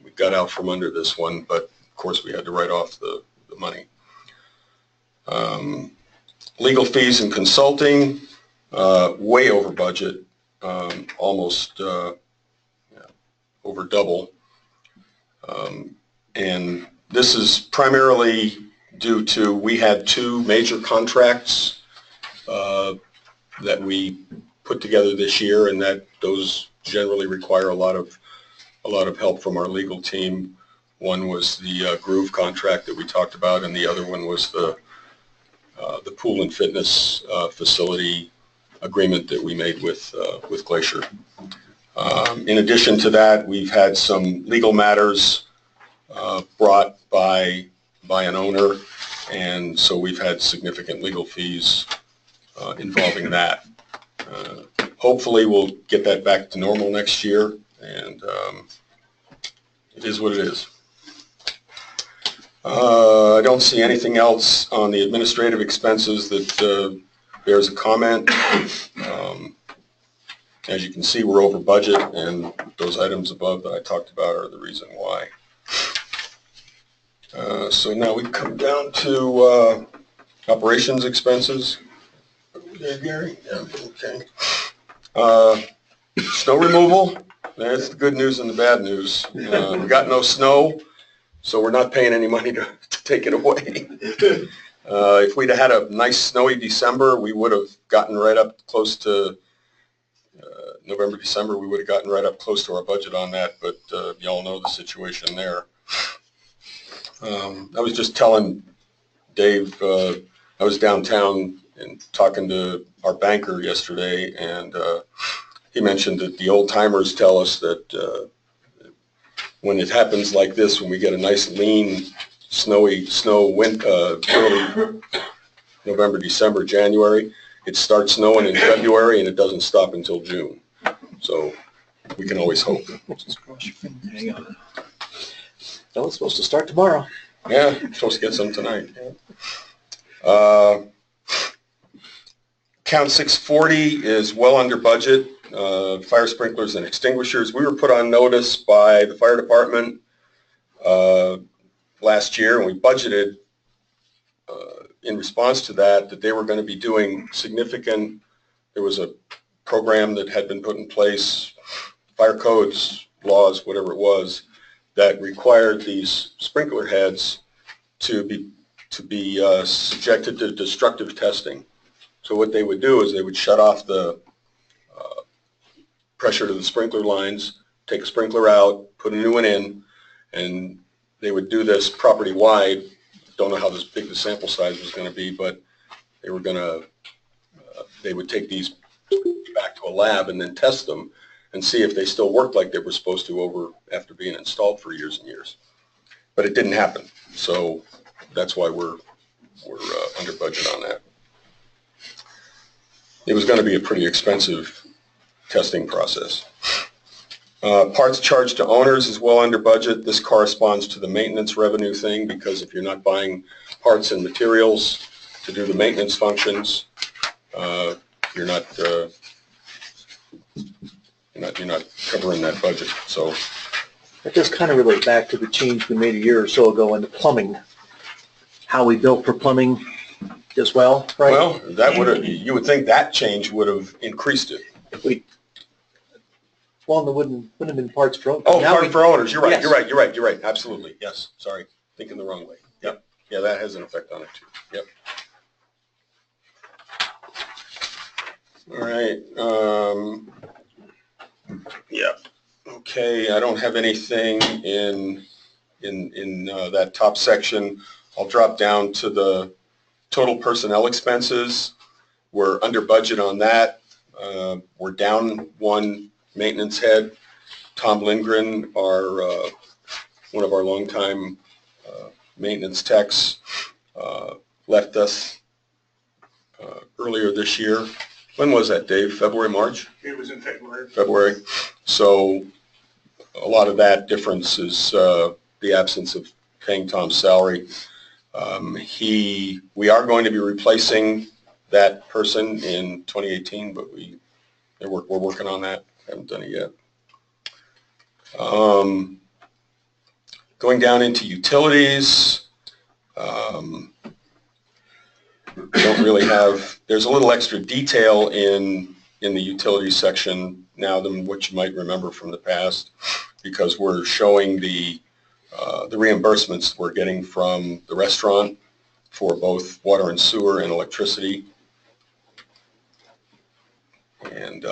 we got out from under this one, but of course we had to write off the money. Legal fees and consulting, way over budget, almost over double. And this is primarily due to we had two major contracts that we put together this year, and those generally require a lot of help from our legal team. One was the Groove contract that we talked about, and the other one was the pool and fitness facility agreement that we made with Glacier. In addition to that, we've had some legal matters brought by an owner, and so we've had significant legal fees involving that. Hopefully we'll get that back to normal next year, and it is what it is. I don't see anything else on the administrative expenses that bears a comment. As you can see, we're over budget, and those items above that I talked about are the reason why. So now we come down to operations expenses. There, Gary? Yeah, okay. Snow removal, that's the good news and the bad news. We got no snow, so we're not paying any money to take it away. If we'd had a nice snowy December, we would have gotten right up close to November, December, we would have gotten right up close to our budget on that, but you all know the situation there. I was just telling Dave, I was downtown and talking to our banker yesterday, and he mentioned that the old timers tell us that when it happens like this, when we get a nice lean, snowy early November, December, January, it starts snowing in February and it doesn't stop until June. So we can always hope. Hang on. No, it's supposed to start tomorrow. Yeah, supposed to get some tonight. Count 640 is well under budget. Fire sprinklers and extinguishers. We were put on notice by the fire department last year, and we budgeted in response to that they were going to be doing significant, there was a program that had been put in place, fire codes, laws, whatever it was, that required these sprinkler heads to be subjected to destructive testing. So what they would do is they would shut off the pressure to the sprinkler lines, take a sprinkler out, put a new one in, and they would do this property-wide. Don't know how big the sample size was going to be, but they were going to, they would take these back to a lab and then test them and see if they still worked like they were supposed to after being installed for years and years. But it didn't happen, so that's why we're under budget on that. It was going to be a pretty expensive testing process. Parts charged to owners is well under budget. This corresponds to the maintenance revenue thing, because if you're not buying parts and materials to do the maintenance functions, you're not covering that budget. So that does kind of relate back to the change we made a year or so ago in the plumbing, how we built for plumbing as well, right? Well, that you would think that change would have increased it. Well, there wouldn't have been parts for owners. Oh, parts for owners. You're right. Yes. You're right. Absolutely. Yes. Sorry. Thinking the wrong way. Yep. Yeah, that has an effect on it too. Yep. All right. Yeah. Okay. I don't have anything in that top section. I'll drop down to the total personnel expenses. We're under budget on that. We're down one maintenance head. Tom Lindgren, one of our longtime maintenance techs, left us earlier this year. When was that, Dave? February, March? It was in February. February. So a lot of that difference is the absence of paying Tom's salary. We are going to be replacing that person in 2018, but we're working on that. Haven't done it yet. Going down into utilities, don't really have, there's a little extra detail in the utilities section now than what you might remember from the past, because we're showing the reimbursements we're getting from the restaurant for both water and sewer and electricity. And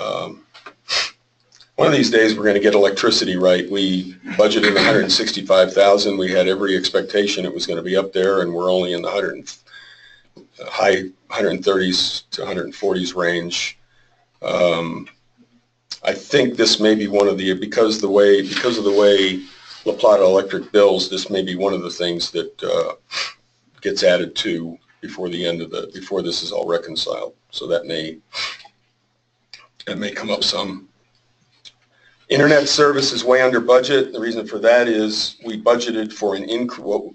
one of these days we're going to get electricity right. We budgeted $165,000. We had every expectation it was going to be up there, and we're only in the high 130s to 140s range. I think this may be one of the, because of the way La Plata Electric bills, this may be one of the things that gets added to before this is all reconciled. So that may come up some. Internet service is way under budget. The reason for that is we budgeted for an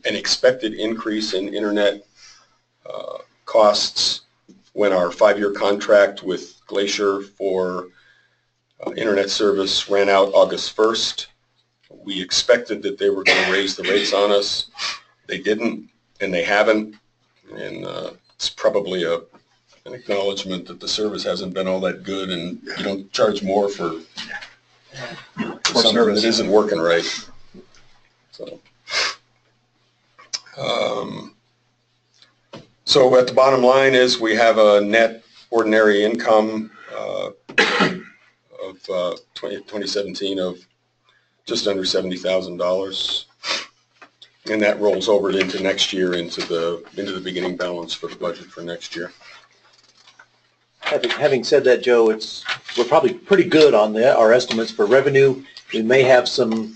expected increase in internet costs when our 5-year contract with Glacier for internet service ran out August 1st. We expected that they were going to raise the rates on us. They didn't, and they haven't. And it's probably an acknowledgement that the service hasn't been all that good, and you don't charge more for something that isn't working right. So at the bottom line is we have a net ordinary income of 2017 of just under $70,000, and that rolls over into next year into the beginning balance for the budget for next year. Having said that, Joe, we're probably pretty good on our estimates for revenue. We may have some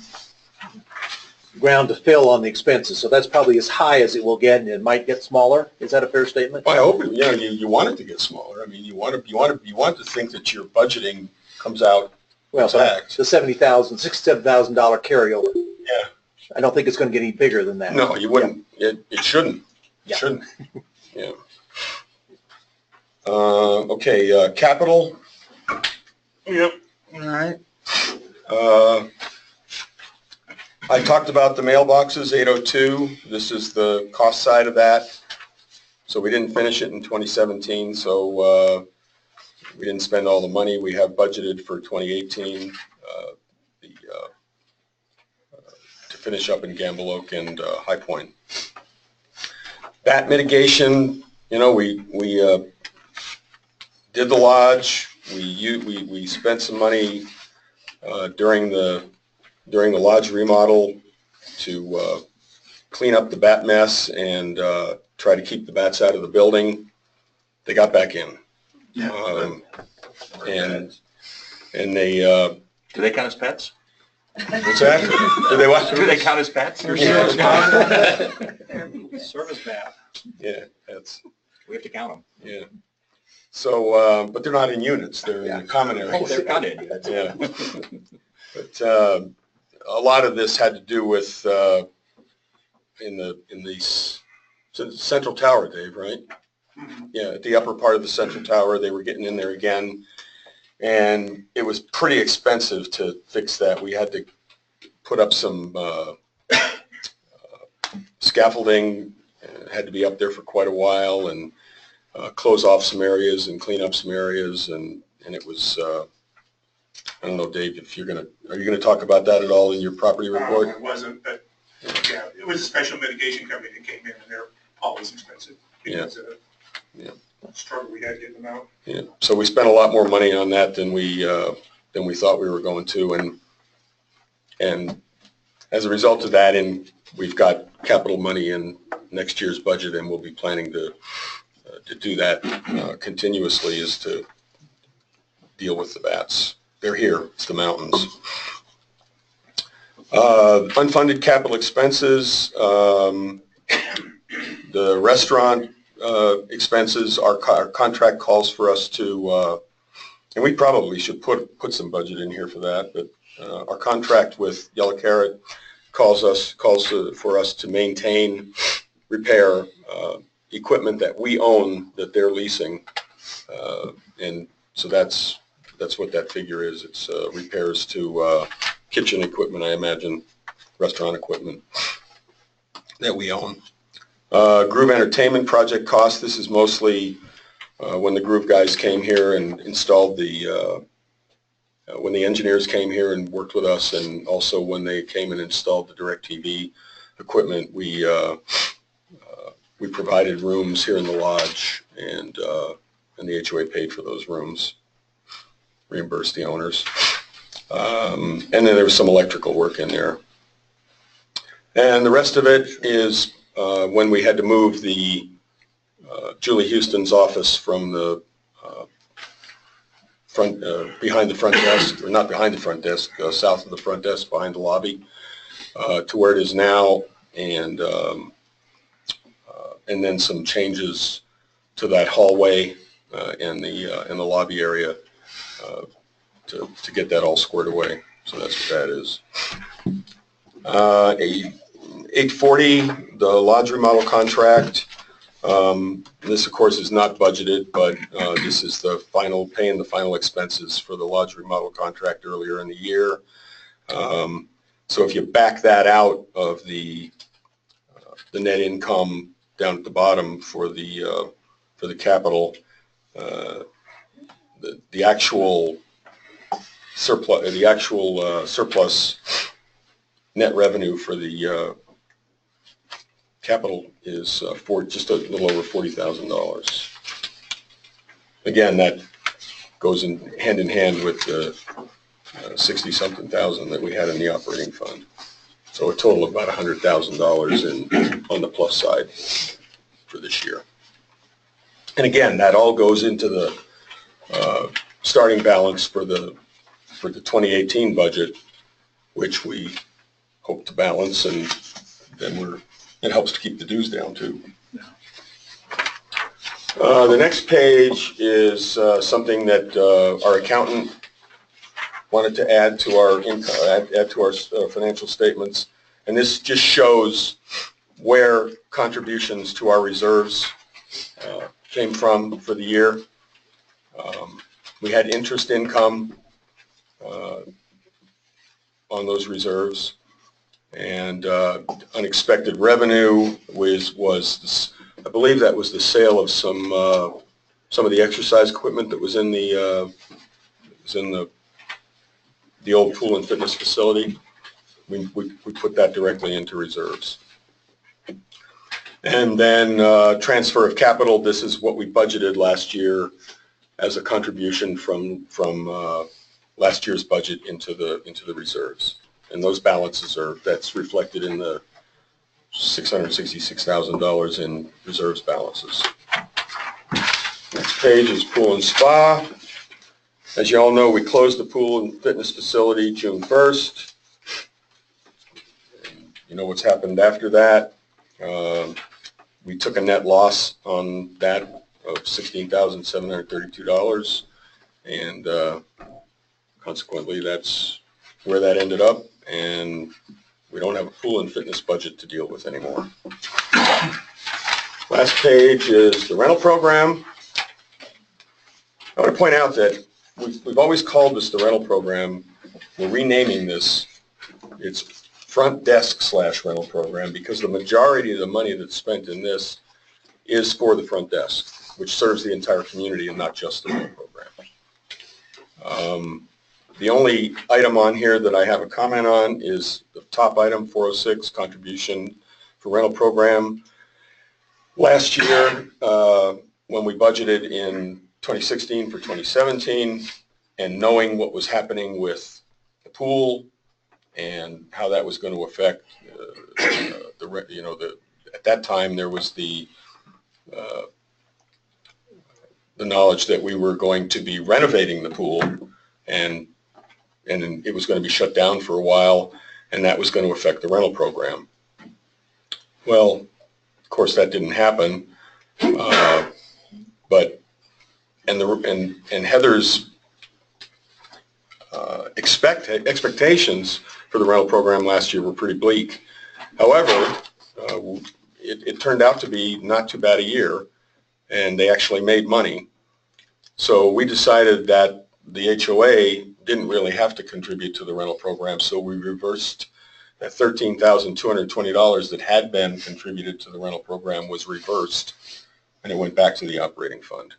ground to fill on the expenses, so that's probably as high as it will get, and it might get smaller. Is that a fair statement? Well, I hope you want it to get smaller. I mean, you want to think that your budgeting comes out intact. The $67,000 carryover. Yeah. I don't think it's going to get any bigger than that. No, you wouldn't. Yeah. It shouldn't. Yeah. It shouldn't. Yeah. Okay, capital. Yep. All right. I talked about the mailboxes, 802. This is the cost side of that. So we didn't finish it in 2017, so we didn't spend all the money. We have budgeted for 2018 to finish up in Gamble Oak and High Point. Bat mitigation, you know, we did the lodge. We spent some money during the lodge remodel to clean up the bat mess and try to keep the bats out of the building. They got back in. And they Do they count as pets? what's that? Do they what? Do they count as pets? Service Service bat. Yeah, that's, We have to count them. yeah. So, but they're not in units, they're in the common Oh, areas. they're counted. Yeah. But a lot of this had to do with in the central tower, Dave, right? Yeah, at the upper part of the central tower, they were getting in there again. And it was pretty expensive to fix that. We had to put up some scaffolding, had to be up there for quite a while, and close off some areas and clean up some areas, and it was, I don't know, Dave, if are you gonna talk about that at all in your property report? It wasn't, but yeah, it was a special mitigation company that came in, and they're always expensive because of the struggle we had getting them out. Yeah, so we spent a lot more money on that than we thought we were going to, and as a result of that, we've got capital money in next year's budget, and we'll be planning to do that continuously, is to deal with the bats. They're here, it's the mountains. Unfunded capital expenses, the restaurant expenses, our contract calls for us to, and we probably should put some budget in here for that, but our contract with Yellow Carrot calls for us to maintain, repair equipment that we own that they're leasing, and so that's what that figure is. It's repairs to kitchen equipment, I imagine, restaurant equipment that we own. Groove Entertainment project costs. This is mostly when the Groove guys came here and installed when the engineers came here and worked with us, and also when they came and installed the DirecTV equipment. We provided rooms here in the lodge, and the HOA paid for those rooms, reimbursed the owners. And then there was some electrical work in there. And the rest of it is when we had to move the Julie Houston's office from the behind the front desk, or not behind the front desk, south of the front desk, behind the lobby, to where it is now, and then some changes to that hallway and the lobby area to get that all squared away. So that's what that is. 840, the lodge remodel contract. This, of course, is not budgeted, but this is the paying the final expenses for the lodge remodel contract earlier in the year. So if you back that out of the net income down at the bottom for the capital, the actual surplus net revenue for the capital is just a little over $40,000. Again, that goes hand in hand with the 60-something thousand that we had in the operating fund. So a total of about $100,000 on the plus side for this year. And again, that all goes into the starting balance for the 2018 budget, which we hope to balance, and then it helps to keep the dues down too. The next page is something that our accountant wanted to add to our income, add to our financial statements, and this just shows where contributions to our reserves came from for the year. We had interest income on those reserves, and unexpected revenue was a I believe that was the sale of some of the exercise equipment that was in the old pool and fitness facility. We put that directly into reserves. And then transfer of capital, this is what we budgeted last year as a contribution from last year's budget into the reserves. And those balances that's reflected in the $666,000 in reserves balances. Next page is pool and spa. As you all know, we closed the pool and fitness facility June 1st. You know what's happened after that. We took a net loss on that of $16,732, and consequently that's where that ended up, and we don't have a pool and fitness budget to deal with anymore. Last page is the rental program. I want to point out that we've always called this the rental program. We're renaming this. It's front desk / rental program because the majority of the money that's spent in this is for the front desk, which serves the entire community and not just the rental program. The only item on here that I have a comment on is the top item, 406, contribution for rental program. Last year, when we budgeted in 2016 for 2017, and knowing what was happening with the pool and how that was going to affect at that time there was the knowledge that we were going to be renovating the pool, and it was going to be shut down for a while, and that was going to affect the rental program. Well, of course that didn't happen, but Heather's expectations for the rental program last year were pretty bleak. However, it turned out to be not too bad a year, and they actually made money. So we decided that the HOA didn't really have to contribute to the rental program, so we reversed that $13,220 that had been contributed to the rental program was reversed, and it went back to the operating fund.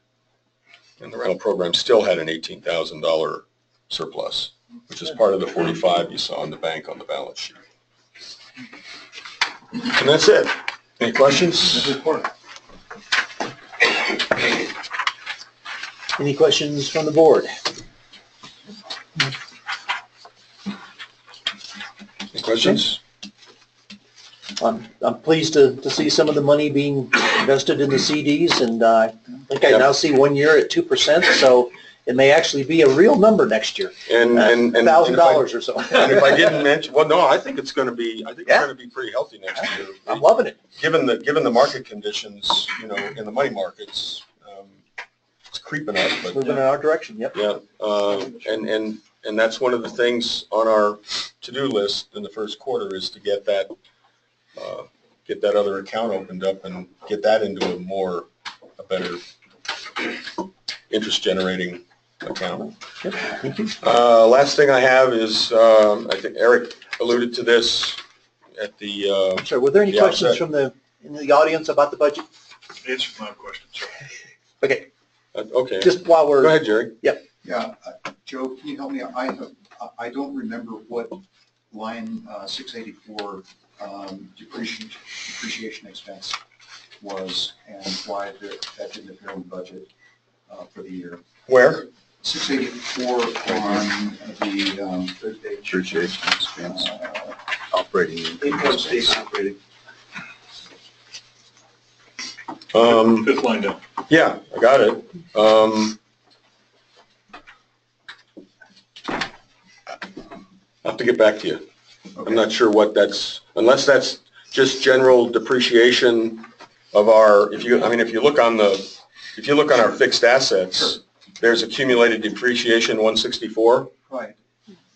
And the rental program still had an $18,000 surplus, which is part of the 45 you saw in the bank on the balance sheet. And that's it. Any questions? Any questions from the board? Any questions? I'm pleased to see some of the money being invested in the CDs, and I think I now see 1 year at 2%, so it may actually be a real number next year. And $1,000 or so. And if I didn't mention, well, no, I think it's going to be, we're going to be pretty healthy next year. I'm loving it. Given the market conditions, in the money markets, it's creeping up. But, moving in our direction, yep. Yeah, and that's one of the things on our to-do list in the first quarter is to get that other account opened up and get that into a better interest-generating account. Yep, thank you. Last thing I have is, I think Eric alluded to this at the I'm sorry, were there any questions from in the audience about the budget? Answer my question, sir. Okay. Okay. Just while we're... Go ahead, Jerry. Yep. Yeah, Joe, can you help me? I don't remember what line 684 depreciation expense was and why that didn't appear in the budget for the year. Where? 684 on the Depreciation expense, operating. Income statement operating. Fifth line down. Yeah, I got it. I'll have to get back to you. Okay. I'm not sure what that's, unless that's just general depreciation of our, if you look on our fixed assets, sure. There's accumulated depreciation 164. Right.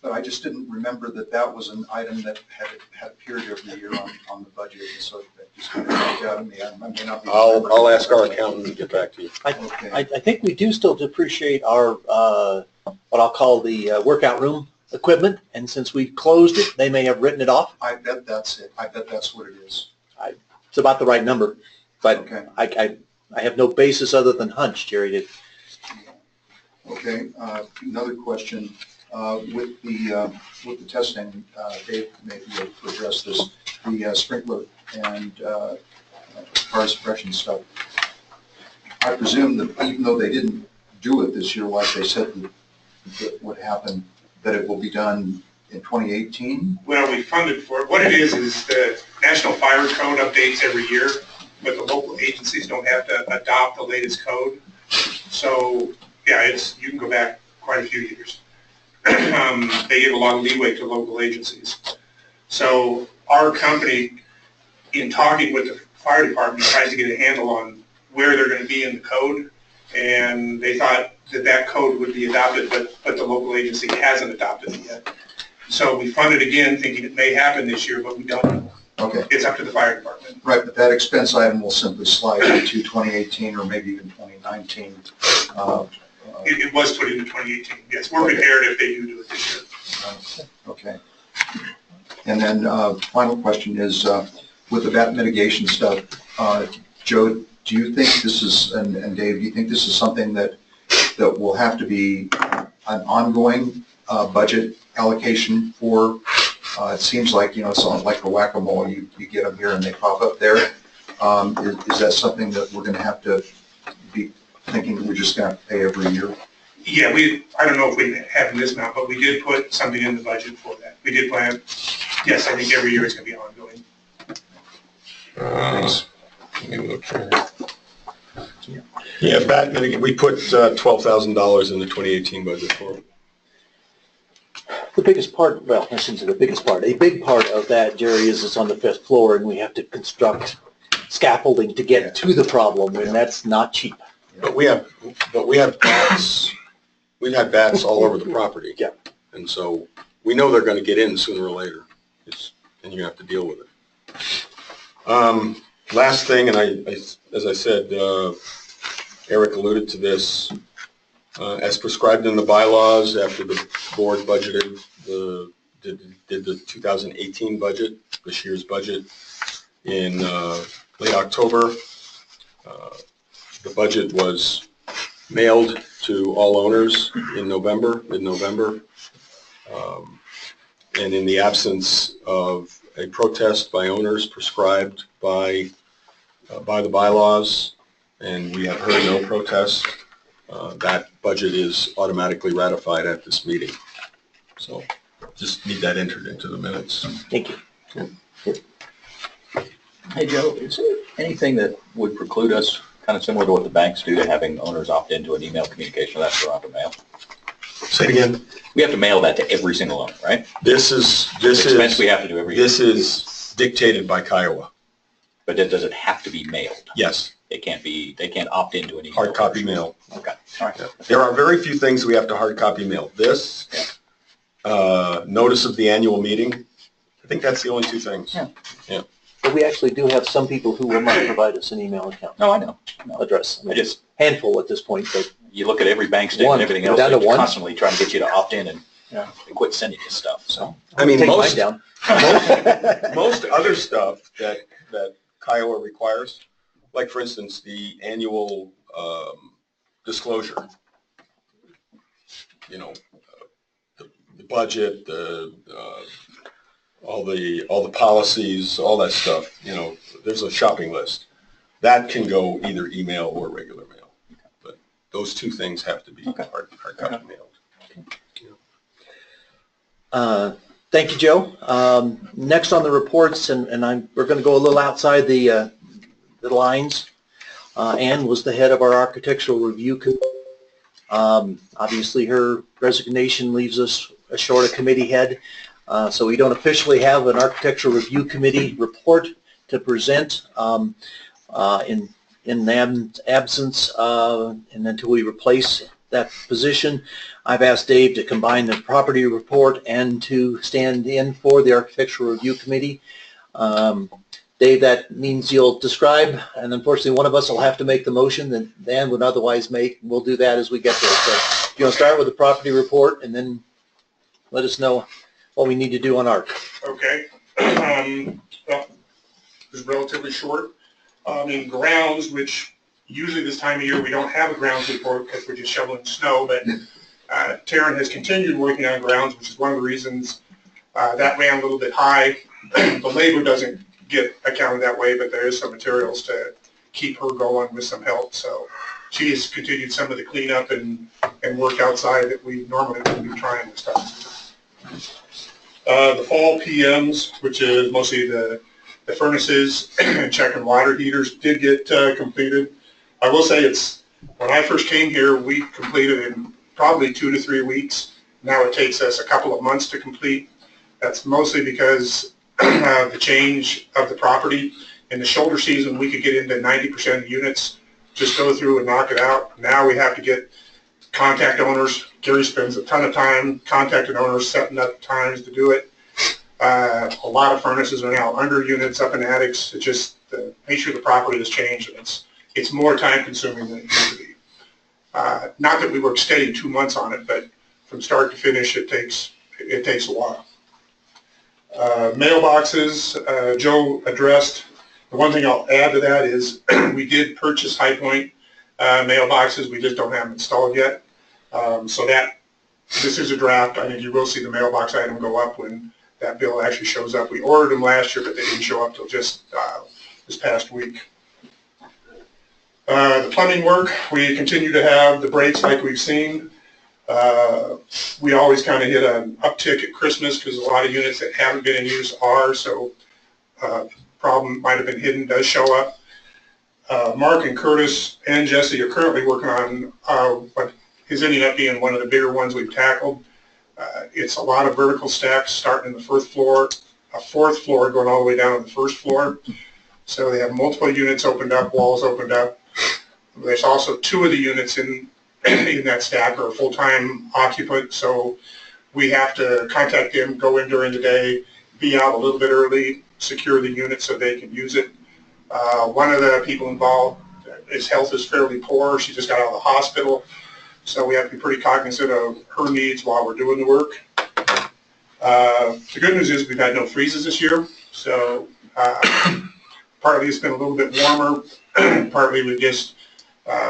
But I just didn't remember that was an item that had appeared every year on the budget, so that just kind of jumped out at me. I may not be. I'll ask our accountant to get back to you. I think we do still depreciate our what I'll call the workout room equipment, and since we closed it, they may have written it off. I bet that's it. I bet that's what it is. It's about the right number. But Okay. I have no basis other than hunch, Jerry, to Okay, another question, with the testing, Dave may be able to address this, the sprinkler and fire suppression stuff. I presume that even though they didn't do it this year like they said that would happen, that it will be done in 2018? Well, we funded for it. What it is the National Fire Code updates every year, but the local agencies don't have to adopt the latest code. So, yeah, you can go back quite a few years. They give a lot of leeway to local agencies. So our company, in talking with the fire department, tries to get a handle on where they're going to be in the code, and they thought that code would be adopted, but the local agency hasn't adopted it yet. So we funded again, thinking it may happen this year, but we don't know. Okay. It's up to the fire department. Right, but that expense item will simply slide into 2018 or maybe even 2019. It was put into 2018, yes. We're prepared if they do it this year. Okay. And then final question is, with the bat mitigation stuff, Joe, do you think this is, and Dave, do you think this is something that will have to be an ongoing budget allocation for? It seems like, it's like a whack-a-mole, you get them here and they pop up there. Is that something that we're going to have to be thinking that we're just going to pay every year? Yeah, I don't know if we have this amount, but we did put something in the budget for that. We did plan, yes, I think every year it's going to be ongoing. Let me look here. Yeah, bat mitigation, we put $12,000 in the 2018 budget for it. The biggest part, well, I shouldn't say the biggest part, a big part of that, Jerry, is it's on the 5th floor and we have to construct scaffolding to get to the problem, and that's not cheap. But we have bats, we've had bats all over the property. Yeah. And so we know they're going to get in sooner or later, and you have to deal with it. Last thing, and as I said, Eric alluded to this, as prescribed in the bylaws, after the board budgeted did the 2018 budget, this year's budget, in late October. The budget was mailed to all owners in mid-November. And in the absence of a protest by owners prescribed by the bylaws, and we have heard no protest, that budget is automatically ratified at this meeting. So just need that entered into the minutes. Thank you. Hey, Joe, is there anything that would preclude us, kind of similar to what the banks do, to having owners opt into an email communication that's thrown out the mail? Say it again. We have to mail that to every single owner, right? This is expense we have to do every year. This is dictated by Kiowa. But does it have to be mailed? Yes. They can't opt into an email. Hard copy mail. Okay. All right. Yeah. There are very few things we have to hard copy mail. This, notice of the annual meeting, I think that's the only two things. Yeah. Yeah. But we actually do have some people who will not provide us an email account. No, I know. Address. I just handful at this point, but you look at every bank statement and everything else, down to they're one. constantly trying to get you to opt in and quit sending you stuff. So I mean, take mine most down. most other stuff that Kiowa requires, like for instance, the annual disclosure, the budget, all the policies, all that stuff, there's a shopping list. That can go either email or regular mail. But those two things have to be hard copy mailed. Thank you, Joe. Next on the reports, and we're going to go a little outside the lines. Ann was the head of our architectural review committee. Obviously, her resignation leaves us short a committee head, so we don't officially have an architectural review committee report to present in absence, and until we replace that position. I've asked Dave to combine the property report and to stand in for the architectural review committee. Dave, that means you'll describe, and unfortunately one of us will have to make the motion that Dan would otherwise make. We'll do that as we get there. So if you want to start with the property report and then let us know what we need to do on ARC. Okay. Well, it was relatively short. In grounds, which usually this time of year we don't have a grounds report because we're just shoveling snow, but Taryn has continued working on grounds, which is one of the reasons that ran a little bit high. The labor doesn't get accounted that way, but there is some materials to keep her going with some help. So she has continued some of the cleanup and work outside that we normally would be trying this time. The fall PMs, which is mostly the furnaces and checking water heaters, did get completed. I will say when I first came here, we completed in probably 2 to 3 weeks. Now it takes us a couple of months to complete. That's mostly because of the change of the property. In the shoulder season, we could get into 90% of the units, just go through and knock it out. Now we have to contact owners. Gary spends a ton of time contacting owners, setting up times to do it. A lot of furnaces are now under units, up in attics. It's just the nature of the property has changed, and it's more time consuming than it used to be. Not that we work steady 2 months on it, but from start to finish, it takes a while. Mailboxes, Joe addressed. The one thing I'll add to that is we did purchase High Point mailboxes. We just don't have them installed yet. So this is a draft. I think you will see the mailbox item go up when that bill actually shows up. We ordered them last year, but they didn't show up till just this past week. The plumbing work, we continue to have the breaks like we've seen. We always kind of hit an uptick at Christmas because a lot of units that haven't been in use are, so problem might have been hidden does show up. Mark and Curtis and Jesse are currently working on what is ending up being one of the bigger ones we've tackled. It's a lot of vertical stacks starting in the fourth floor going all the way down to the first floor. So they have multiple units opened up, walls opened up. There's also 2 of the units in that stack are a full-time occupant, so we have to contact them, go in during the day, be out a little bit early, secure the unit so they can use it. One of the people involved, his health is fairly poor. She just got out of the hospital, so we have to be pretty cognizant of her needs while we're doing the work. The good news is we've had no freezes this year, so partly it's been a little bit warmer, partly we just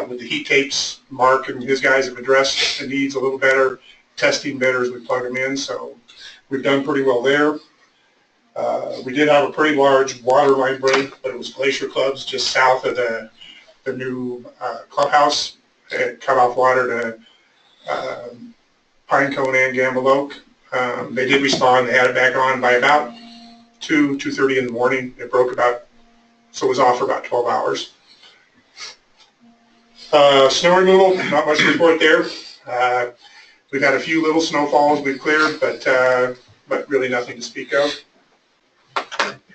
with the heat tapes, Mark and his guys have addressed the needs a little better, testing better as we plug them in, so we've done pretty well there. We did have a pretty large water line break, but it was Glacier Clubs just south of the new clubhouse. It cut off water to Pinecone and Gamble Oak. They did respond. They had it back on by about 2:30 in the morning. It broke so it was off for about 12 hours. Snow removal, not much to report there. We've had a few little snowfalls we've cleared, but really nothing to speak of.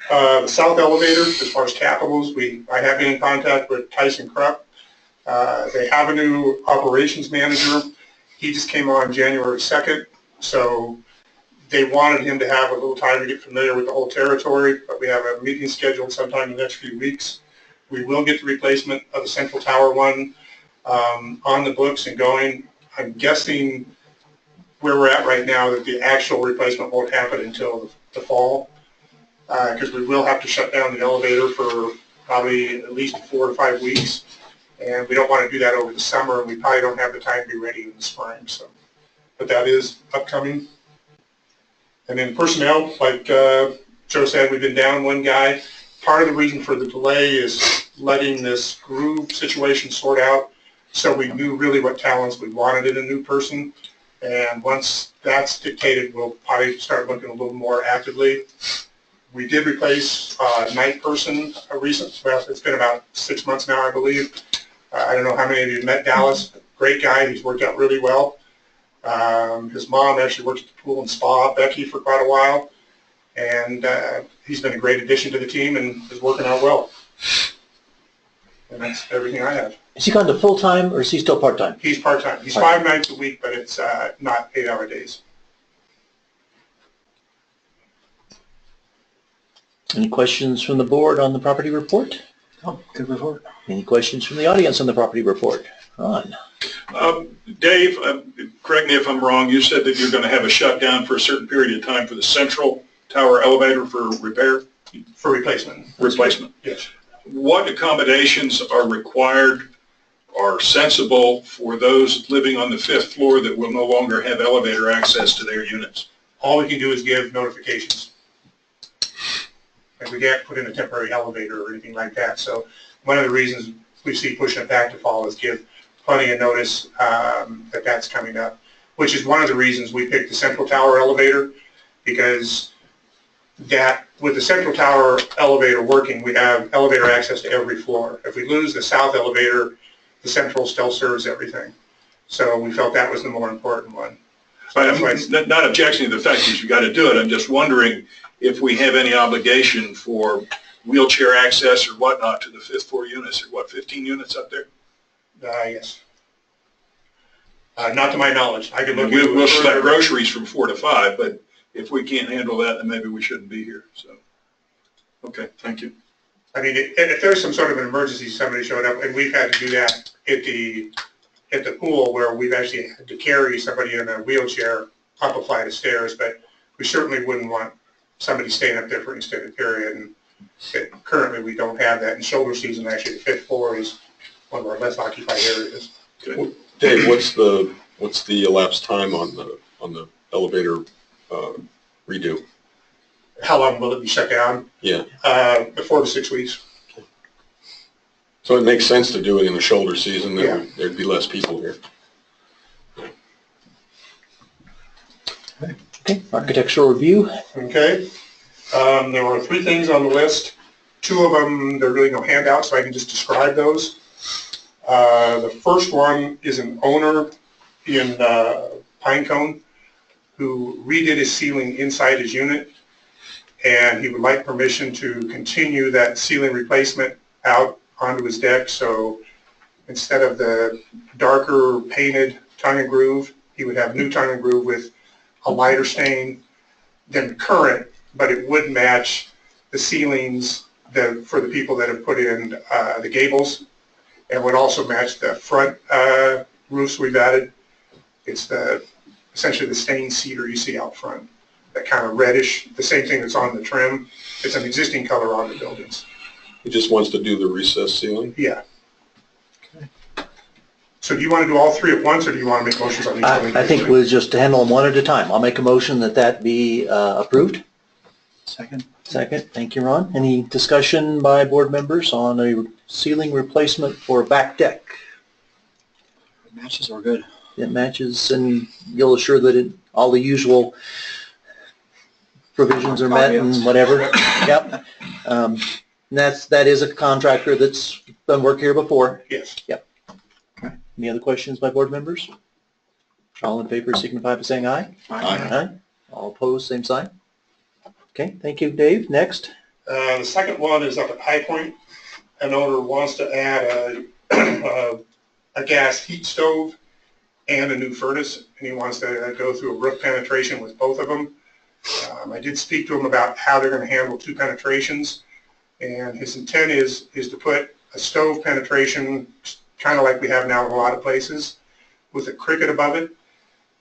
The south elevator, as far as capitals, I have been in contact with Tyson Krupp. They have a new operations manager. He just came on January 2nd, so they wanted him to have a little time to get familiar with the whole territory, but we have a meeting scheduled sometime in the next few weeks. We will get the replacement of the Central Tower one on the books and going. I'm guessing where we're at right now that the actual replacement won't happen until the fall, because we will have to shut down the elevator for probably at least 4 to 5 weeks, and we don't want to do that over the summer, and we probably don't have the time to be ready in the spring. So, but that is upcoming. And then personnel, like Joe said, we've been down one guy. Part of the reason for the delay is letting this groove situation sort out, so we knew really what talents we wanted in a new person. And once that's dictated, we'll probably start looking a little more actively. We did replace a night person well, it's been about 6 months now, I believe. I don't know how many of you met Dallas. Great guy. He's worked out really well. His mom actually worked at the pool and spa, Becky, for quite a while. And he's been a great addition to the team and is working out well. And that's everything I have. Has he gone to full-time or is he still part-time? He's part-time. He's 5 nights a week, but it's not 8-hour days. Any questions from the board on the property report? Oh, good report. Any questions from the audience on the property report? Ron? Dave, correct me if I'm wrong, you said that you're going to have a shutdown for a certain period of time for the Central Tower elevator for repair? For replacement. Replacement. Yes. what accommodations are required or sensible for those living on the 5th floor that will no longer have elevator access to their units? All we can do is give notifications. And we can't put in a temporary elevator or anything like that. So one of the reasons we see pushing it back to fall is give plenty of notice that that's coming up, which is one of the reasons we picked the central tower elevator, because that with the central tower elevator working, we have elevator access to every floor. If we lose the south elevator, the central still serves everything. So we felt that was the more important one. So I'm not objecting to the fact that you got to do it. I'm just wondering if we have any obligation for wheelchair access or whatnot to the 5th floor units. There are, what, 15 units up there? Yes. Not to my knowledge. I could look. We'll select groceries from 4 to 5, but if we can't handle that, then maybe we shouldn't be here. So, okay, thank you. I mean, if there's some sort of an emergency, somebody showed up, and we've had to do that at the pool where we've actually had to carry somebody in a wheelchair up a flight of stairs, but we certainly wouldn't want somebody staying up there for an extended period. And currently, we don't have that. In shoulder season, actually, the 5th floor is one of our less occupied areas. Good. Dave, what's the elapsed time on the elevator redo? How long will it be shut down? Yeah. 4 to 6 weeks. So it makes sense to do it in the shoulder season. Yeah. There'd be less people here. Okay, architectural review. Okay. There were 3 things on the list. 2 of them, there are really no handouts, so I can just describe those. The first one is an owner in Pinecone who redid his ceiling inside his unit, and he would like permission to continue that ceiling replacement out onto his deck. So instead of the darker painted tongue and groove, he would have new tongue and groove with a lighter stain than current, but it would match the ceilings for the people that have put in the gables, and would also match the front roofs we've added. It's essentially the stained cedar you see out front, that kind of reddish, the same thing that's on the trim. It's an existing color on the buildings. He just wants to do the recessed ceiling? Yeah. So do you want to do all 3 at once, or do you want to make motions on each one? I think we'll just handle them one at a time. I'll make a motion that be approved. Second. Second, thank you, Ron. Any discussion by board members on a ceiling replacement for a back deck? Matches are good. It matches, and you'll assure that all the usual provisions are met and whatever. Yep. That is a contractor that's done work here before. Yes. Yep. Any other questions by board members? All in favor signify by saying aye. Aye. All opposed, same sign. Okay, thank you, Dave. Next. The second one is up at High Point. An owner wants to add a gas heat stove and a new furnace, and he wants to go through a roof penetration with both of them. I did speak to him about how they're going to handle 2 penetrations, and his intent is to put a stove penetration, kind of like we have now in a lot of places, with a cricket above it,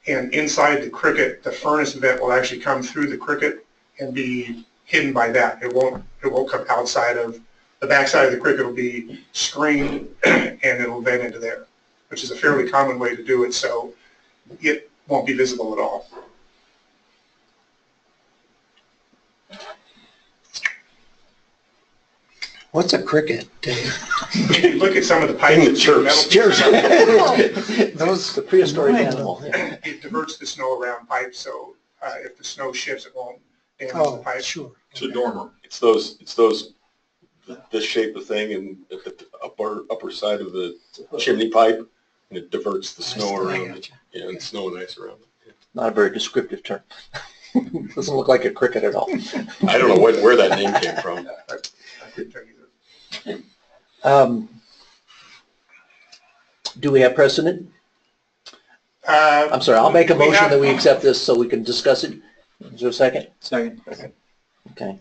and inside the cricket, the furnace vent will actually come through the cricket and be hidden by that. It won't come outside of the backside of the cricket. Will be screened and it'll vent into there, which is a fairly common way to do it, so it won't be visible at all. What's a cricket, Dave? Look at some of the pipes that Cheers. Those the prehistoric animal. Yeah. It diverts the snow around pipes, so if the snow shifts, it won't damage the pipe. Sure. It's a dormer. It's this shape of thing and at the upper side of the chimney pipe, and it diverts the snow around it. Yeah, and snow and ice around it. Not a very descriptive term. Doesn't look like a cricket at all. I don't know where that name came from. I couldn't tell you Do we have precedent? that. I'm sorry, I'll make a motion that we accept this so we can discuss it. Is there a second? Second. Okay.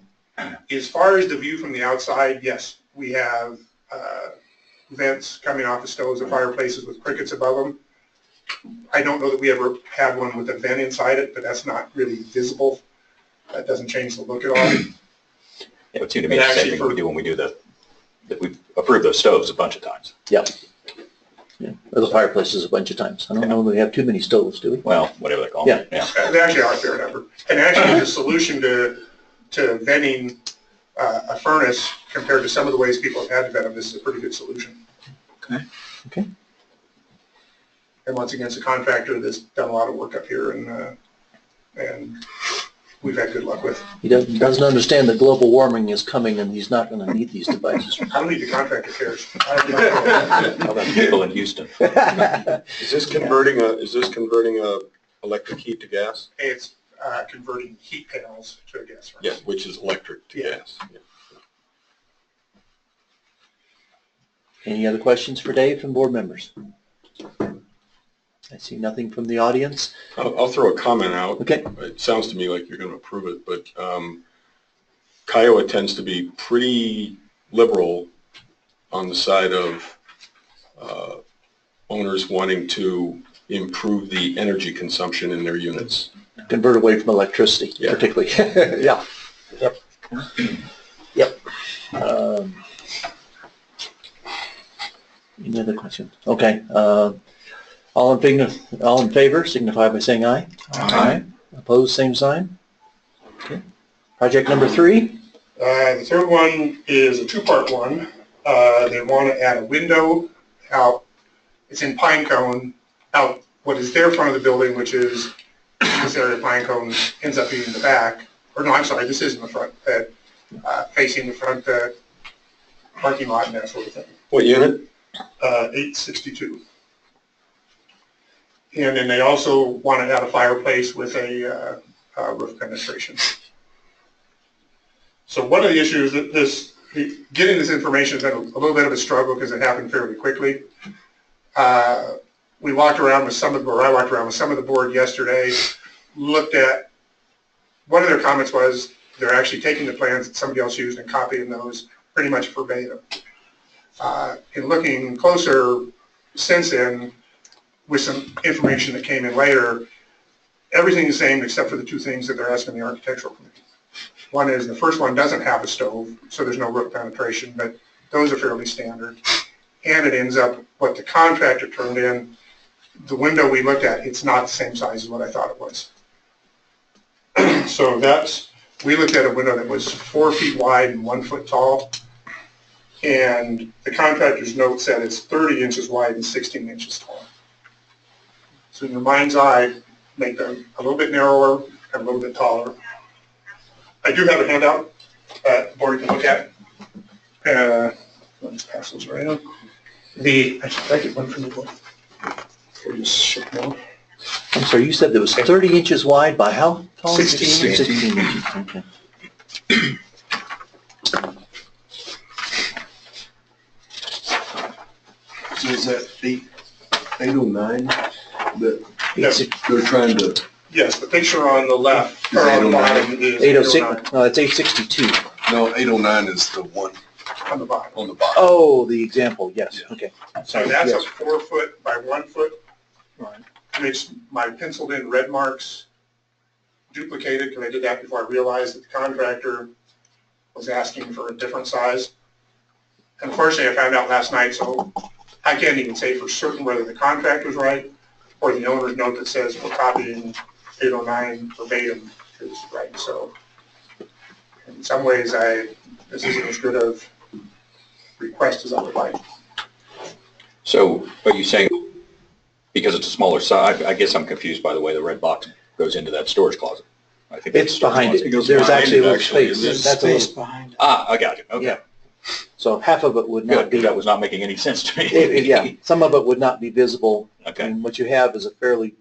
As far as the view from the outside, yes, we have vents coming off the stoves or fireplaces with crickets above them. I don't know that we ever had one with a vent inside it, but that's not really visible. That doesn't change the look at all. It would seem to be the same thing we do when we do the we've approved those stoves a bunch of times. Yeah. Or the fireplaces a bunch of times. I don't know if we have too many stoves, do we? Well, whatever they call them. Yeah. They actually are a fair number. And actually, the solution to venting a furnace compared to some of the ways people have had to vent them, this is a pretty good solution. Okay. And once again, it's a contractor that's done a lot of work up here and we've had good luck with. He doesn't understand that global warming is coming and he's not going to need these devices. I don't need the contractor cares. How about the people in Houston? Is this converting a electric heat to gas? It's converting heat panels to a gas furnace. Yeah, which is electric to gas. Yeah. Any other questions for Dave from board members? I see nothing from the audience. I'll throw a comment out. Okay. It sounds to me like you're going to approve it, but Kiowa tends to be pretty liberal on the side of owners wanting to improve the energy consumption in their units. Convert away from electricity, particularly. Yeah. Yep. Yep. Any other questions? Okay. All in favor, signify by saying aye. Aye. Opposed, same sign. Okay. Project number 3. The third one is a two-part one. They want to add a window out. It's in Pinecone, out what is their front of the building, which is this area of Pinecone ends up being in the back. Or no, I'm sorry, this is in the front, facing the front parking lot and that sort of thing. What unit? 862. And then they also want to add a fireplace with a roof penetration. So one of the issues that getting this information has been a little bit of a struggle because it happened fairly quickly. We walked around with some of the, or I walked around with some of the board yesterday, looked at, one of their comments was they're actually taking the plans that somebody else used and copying those pretty much verbatim. In looking closer since then, with some information that came in later, everything's the same except for the two things that they're asking the architectural committee. One is the first one doesn't have a stove, so there's no roof penetration, but those are fairly standard. And it ends up, what the contractor turned in, the window we looked at, it's not the same size as what I thought it was. So we looked at a window that was 4 feet wide and 1 foot tall. And the contractor's note said it's 30 inches wide and 16 inches tall. So in your mind's eye, make them a little bit narrower and a little bit taller. I do have a handout that the board can look at. Let me pass those around. Actually, I get one from the board. We'll just ship them out. I'm sorry, you said there was 30 inches wide by how tall? 16 inches. 16 inches, okay. So is that 809 that Yes, they're trying to, yes, the picture on the left, or on the bottom is 806, no, it's 862. no, 809 is the one on the bottom. on the bottom. Oh, the example, yes, okay. So Sorry, that's a yes. 4 foot by 1 foot, Right. which my penciled in red marks duplicated, because I did that before I realized that the contractor was asking for a different size. Unfortunately, I found out last night, so I can't even say for certain whether the contractor's right or the owner's note that says we're copying 809 verbatim is right. So in some ways, this isn't as good of request as I would like. So are you saying because it's a smaller size, I guess I'm confused by the way the red box goes into that storage closet. I think It's behind it. goes There's behind actually a it, little actually, space. and there's That's a Space little, behind it. I got you. Okay. Yeah. So half of it would not Good, be, because that was not making any sense to me. yeah, some of it would not be visible. Okay. And what you have is a fairly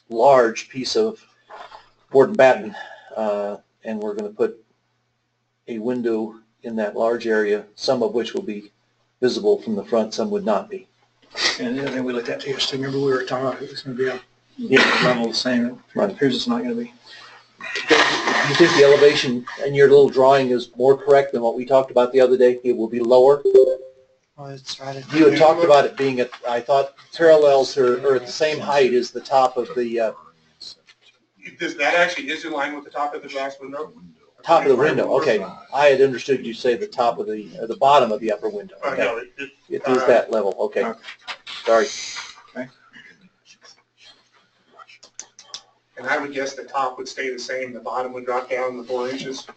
large piece of board and batten, and we're going to put a window in that large area, some of which will be visible from the front, some would not be. And the other thing we looked at yesterday, remember we were talking about it was going to be a Yeah. level the same. It Right. appears it's not going to be. You think the elevation in your little drawing is more correct than what we talked about the other day? It will be lower? Well, it's right at. You had talked about it being at, I thought, parallel to, or at the same height as the top of the, That actually is in line with the top of the glass window. Top of the window, okay. I had understood you say the top of the bottom of the upper window. Okay. No, It is that level, okay. Sorry. and I would guess the top would stay the same, the bottom would drop down the 4 inches.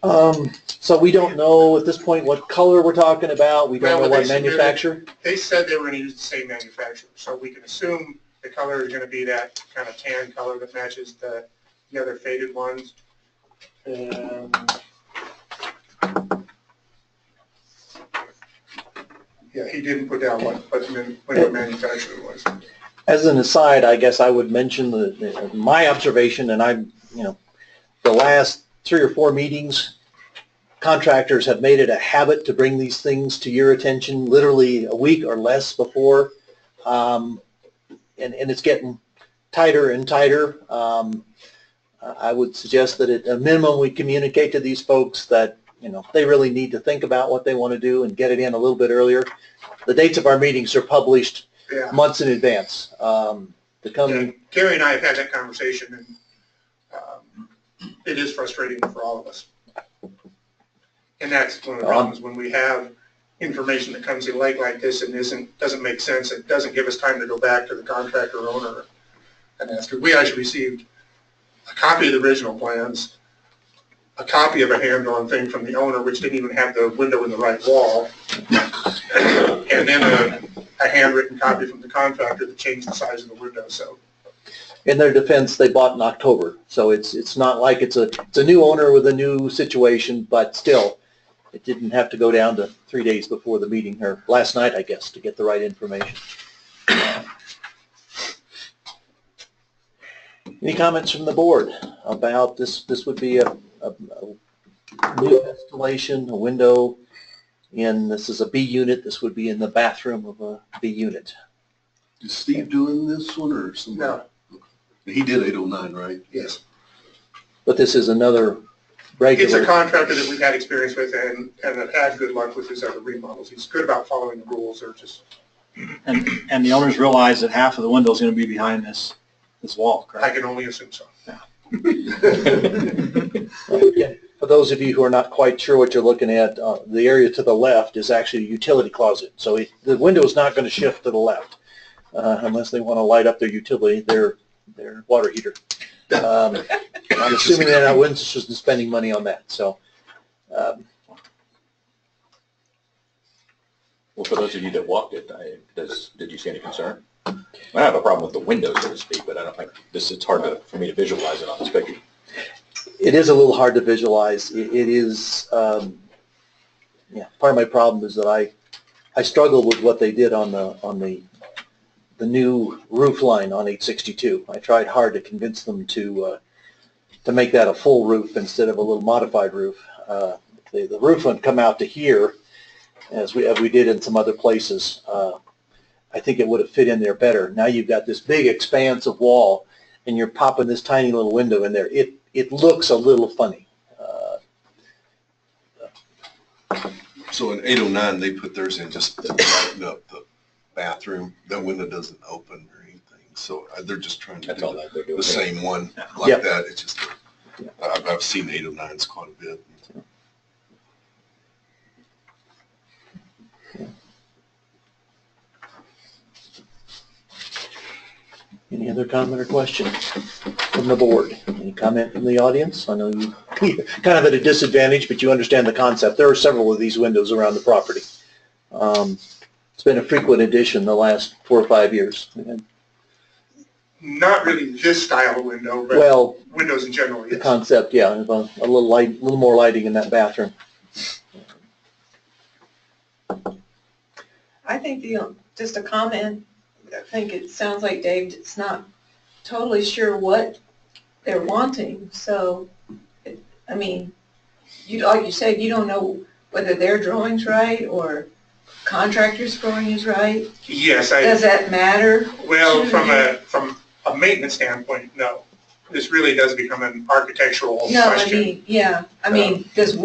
So we don't know at this point what color we're talking about. We don't Well, know they what submitted- manufacturer. They said they were gonna use the same manufacturer, so we can assume the color is gonna be that kind of tan color that matches the other faded ones. And yeah, he didn't put down what manufacturer it was. As an aside, I guess I would mention my observation, and I'm, the last 3 or 4 meetings, contractors have made it a habit to bring these things to your attention literally a week or less before, and it's getting tighter and tighter. I would suggest that at a minimum we communicate to these folks that they really need to think about what they want to do and get it in a little bit earlier. The dates of our meetings are published months in advance. Gary and I have had that conversation, and it is frustrating for all of us. And that's one of the problems when we have information that comes in late like this and doesn't make sense. It doesn't give us time to go back to the contractor or owner and ask. We actually received a copy of the original plans, a copy of a hand-drawn thing from the owner, which didn't even have the window in the right wall, and then a handwritten copy from the contractor that changed the size of the window. So, in their defense, they bought in October, so it's not like it's a new owner with a new situation, but still, it didn't have to go down to 3 days before the meeting, or last night, I guess, to get the right information. Any comments from the board about this? This would be a new installation, a window this is a B unit. This would be in the bathroom of a B unit. Is Steve doing this one or somebody? no, He did 809, right? yes. But this is another regular. It's a contractor that we've had experience with and have had good luck with his other remodels. He's good about following the rules. They're just... And the owners realize that half of the window is going to be behind this wall, correct? I can only assume so. For those of you who are not quite sure what you're looking at, the area to the left is actually a utility closet. So the window is not going to shift to the left unless they want to light up their utility, their water heater. I'm assuming they're not interested in spending money on that. So, Well, for those of you that walked it, did you see any concern? I don't have a problem with the window, so to speak, but I don't think it's hard for me to visualize it on this picture. it is a little hard to visualize. It is, part of my problem is that I struggle with what they did on the new roof line on 862. I tried hard to convince them to make that a full roof instead of a little modified roof. The roof would come out to here, as we did in some other places. I think it would have fit in there better. Now you've got this big expanse of wall, and you're popping this tiny little window in there. It looks a little funny. So in 809, they put theirs in just to brighten up the bathroom. That window doesn't open or anything. So they're just trying to do the same one like that. It's just, I've seen 809s quite a bit. Any other comment or question from the board? Any comment from the audience? I know you're kind of at a disadvantage, but you understand the concept. There are several of these windows around the property. It's been a frequent addition the last 4 or 5 years. Not really this style of window, but windows in general, yes. The concept, a little more lighting in that bathroom. I think just a comment, I think it sounds like Dave is not totally sure what they're wanting. So, like you said, you don't know whether their drawing's right or contractor's drawing is right. Yes. Does that matter? Well, from a maintenance standpoint, no. This really does become an architectural question. Does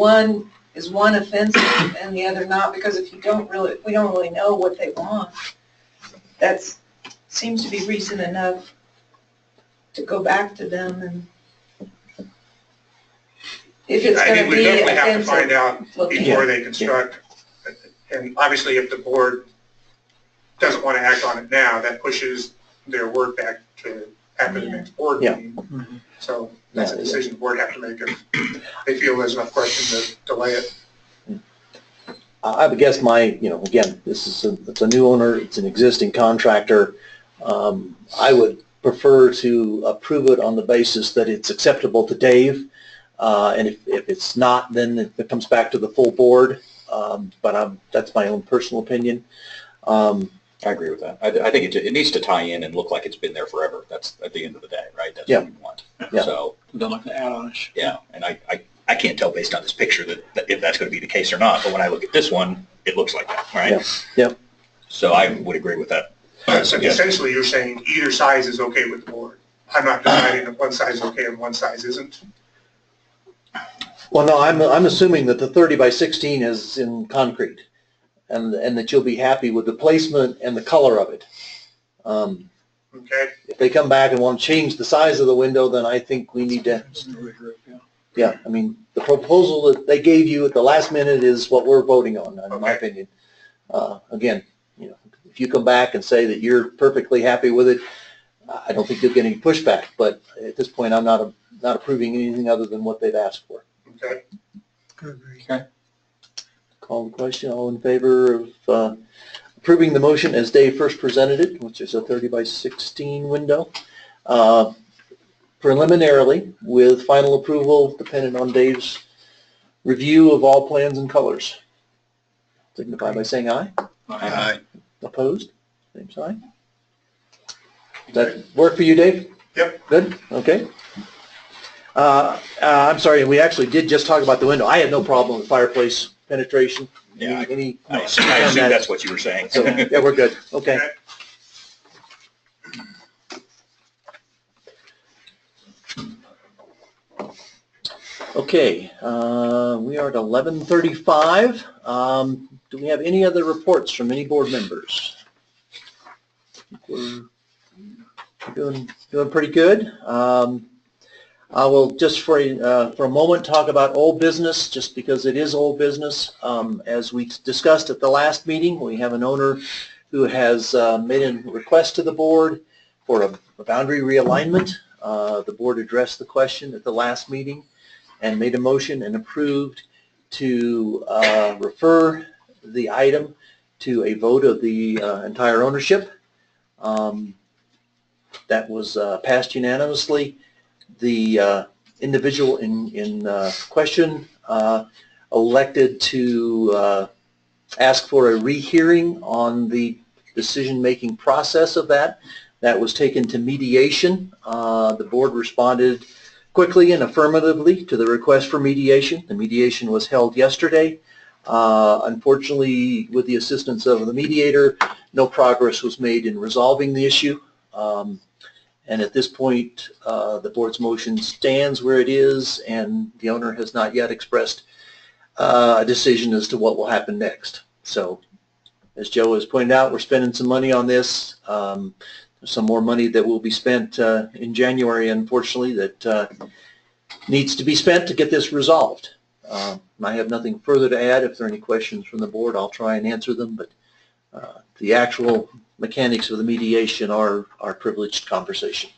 one offensive and the other not? Because if we don't really know what they want, that seems to be reason enough to go back to them and. If it's I gonna think we be definitely have to offensive find out looking. before they construct. And obviously, if the board doesn't want to act on it now, that pushes their work back to after the next board Yeah. meeting. So that's a decision the board have to make if they feel there's enough question to delay it. I would guess again, it's a new owner, it's an existing contractor. I would prefer to approve it on the basis that it's acceptable to Dave. And if it's not, then it comes back to the full board. But that's my own personal opinion. I agree with that. I think it needs to tie in and look like it's been there forever. That's at the end of the day, right? That's what we want. Yeah. So, Don't like the add-on-ish. yeah, and I can't tell based on this picture that if that's going to be the case or not, but when I look at this one, it looks like that, right? Yeah. Yep. So I would agree with that. So essentially, you're saying either size is okay with the board. I'm not deciding if one size is okay and one size isn't. Well, no, I'm assuming that the 30 by 16 is in concrete, and that you'll be happy with the placement and the color of it. Okay. If they come back and want to change the size of the window, then I think we need to. Yeah, I mean, the proposal that they gave you at the last minute is what we're voting on, in my opinion. Again, if you come back and say that you're perfectly happy with it, I don't think you'll get any pushback. But at this point, I'm not approving anything other than what they've asked for. Okay. Okay. Call the question. All in favor of approving the motion as Dave first presented it, which is a 30 by 16 window, preliminarily with final approval dependent on Dave's review of all plans and colors. Signify by saying aye. Aye. Opposed? Same sign. Does that work for you, Dave? Yep. Good? Okay. I'm sorry, we actually did just talk about the window. I had no problem with fireplace penetration. Yeah, I assume that's what you were saying. So, yeah, we're good. Okay. Okay, we are at 11:35. Do we have any other reports from any board members? We're doing pretty good. I will just for a moment talk about old business, just because it is old business. As we discussed at the last meeting, we have an owner who has made a request to the board for a boundary realignment. The board addressed the question at the last meeting and made a motion and approved to refer the item to a vote of the entire ownership. That was passed unanimously. The individual in question elected to ask for a rehearing on the decision-making process of that. That was taken to mediation. The board responded quickly and affirmatively to the request for mediation. The mediation was held yesterday. Unfortunately, with the assistance of the mediator, no progress was made in resolving the issue. And at this point, the board's motion stands where it is, and the owner has not yet expressed a decision as to what will happen next. So, as Joe has pointed out, we're spending some money on this. There's some more money that will be spent in January, unfortunately, that needs to be spent to get this resolved. I have nothing further to add. If there are any questions from the board, I'll try and answer them, but the actual mechanics of the mediation are privileged conversation.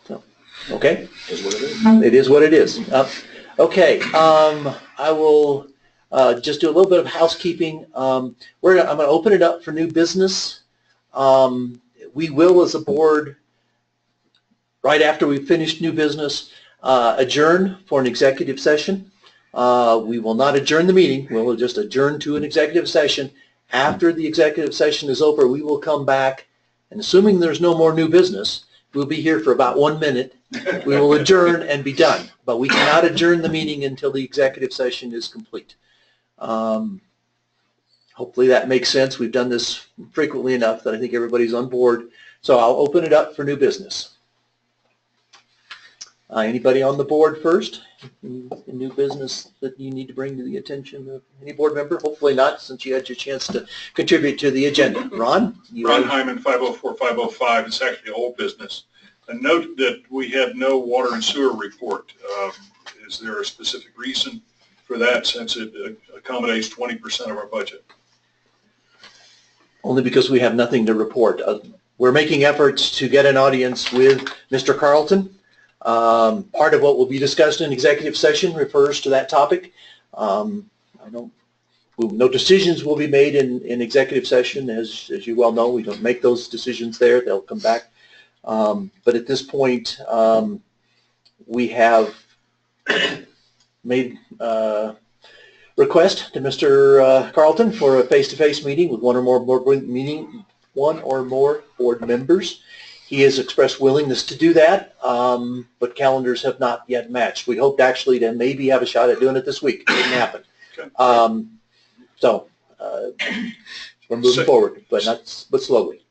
So, okay? It is what it is. It is what it is. Okay, I will just do a little bit of housekeeping. I'm going to open it up for new business. We will, as a board, right after we've finished new business, adjourn for an executive session. We will not adjourn the meeting. We'll just adjourn to an executive session. After the executive session is over, we will come back, and assuming there's no more new business, we'll be here for about 1 minute. We will adjourn and be done. But we cannot adjourn the meeting until the executive session is complete. Hopefully that makes sense. We've done this frequently enough that I think everybody's on board. So I'll open it up for new business. Anybody on the board first? New business that you need to bring to the attention of any board member? Hopefully not, since you had your chance to contribute to the agenda. Ron? Ron Hyman, 504-505. It's actually old business. a note that we had no water and sewer report. Is there a specific reason for that, since it accommodates 20% of our budget? Only because we have nothing to report. We're making efforts to get an audience with Mr. Carlton. Part of what will be discussed in executive session refers to that topic. No decisions will be made in executive session. As you well know, we don't make those decisions there. They'll come back. But at this point, we have made request to Mr. Carlton for a face-to-face meeting with one or more board members. He has expressed willingness to do that, but calendars have not yet matched. We hoped actually to maybe have a shot at doing it this week. It didn't happen. Okay. We're moving forward, but slowly.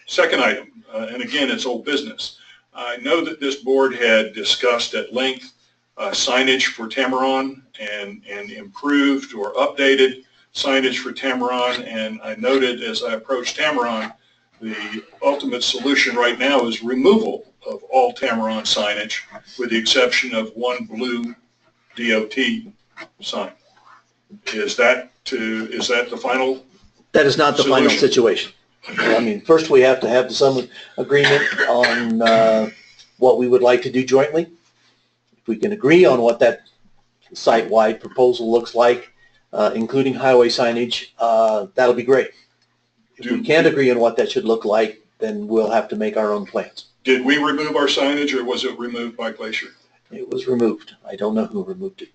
Second item, and again, it's old business. I know that this board had discussed at length signage for Tamaron and improved or updated signage for Tamaron, and I noted as I approached Tamaron, the ultimate solution right now is removal of all Tamaron signage with the exception of one blue DOT sign. Is that the final? That is not the final situation. I mean, first we have to have some agreement on what we would like to do jointly. If we can agree on what that site-wide proposal looks like, including highway signage, that'll be great. If we can't agree on what that should look like, then we'll have to make our own plans. Did we remove our signage, or was it removed by Glacier? It was removed. I don't know who removed it.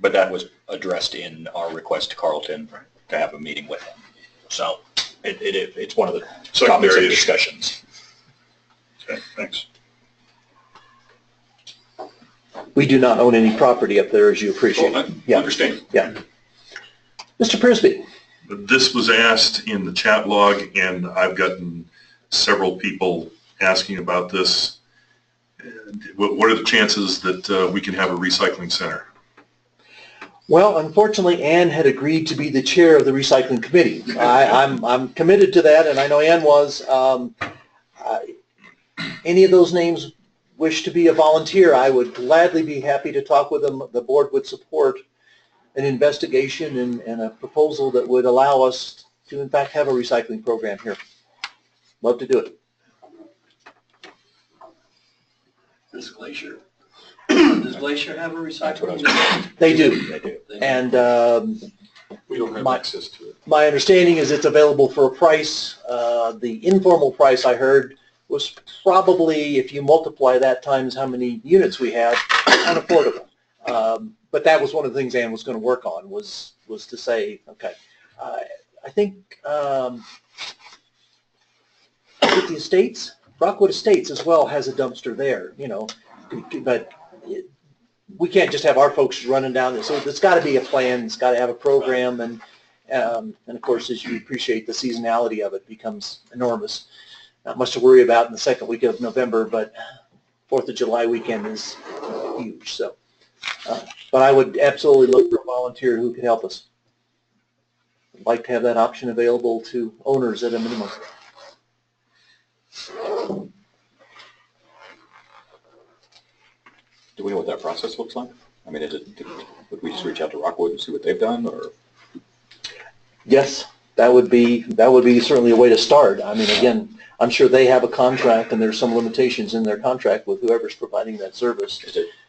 But that was addressed in our request to Carlton to have a meeting with him. So it's one of the topics of discussions. Okay, thanks. We do not own any property up there, as you appreciate. Well, I understand. Yeah. Mr. Prisby. This was asked in the chat log, and I've gotten several people asking about this. What are the chances that we can have a recycling center? Well, unfortunately, Ann had agreed to be the chair of the recycling committee. I'm committed to that, and I know Ann was. Any of those names wish to be a volunteer, I would gladly be happy to talk with them. The board would support an investigation and a proposal that would allow us to, in fact, have a recycling program here. Love to do it. Does Glacier have a recycling? They do. They do. And we don't have access to it. My understanding is it's available for a price. The informal price I heard was probably, if you multiply that times how many units we have, unaffordable. But that was one of the things Ann was going to work on, was to say, okay, I think with the estates, Rockwood Estates as well has a dumpster there, you know, but we can't just have our folks running down there. So it's got to be a plan. It's got to have a program, and of course, as you appreciate, the seasonality of it becomes enormous. Not much to worry about in the second week of November, but 4th of July weekend is huge. So, but I would absolutely look for a volunteer who could help us. I'd like to have that option available to owners at a minimum. Do we know what that process looks like? I mean, would we just reach out to Rockwood and see what they've done, or? Yes, that would be certainly a way to start. I mean, again, I'm sure they have a contract, and there's some limitations in their contract with whoever's providing that service.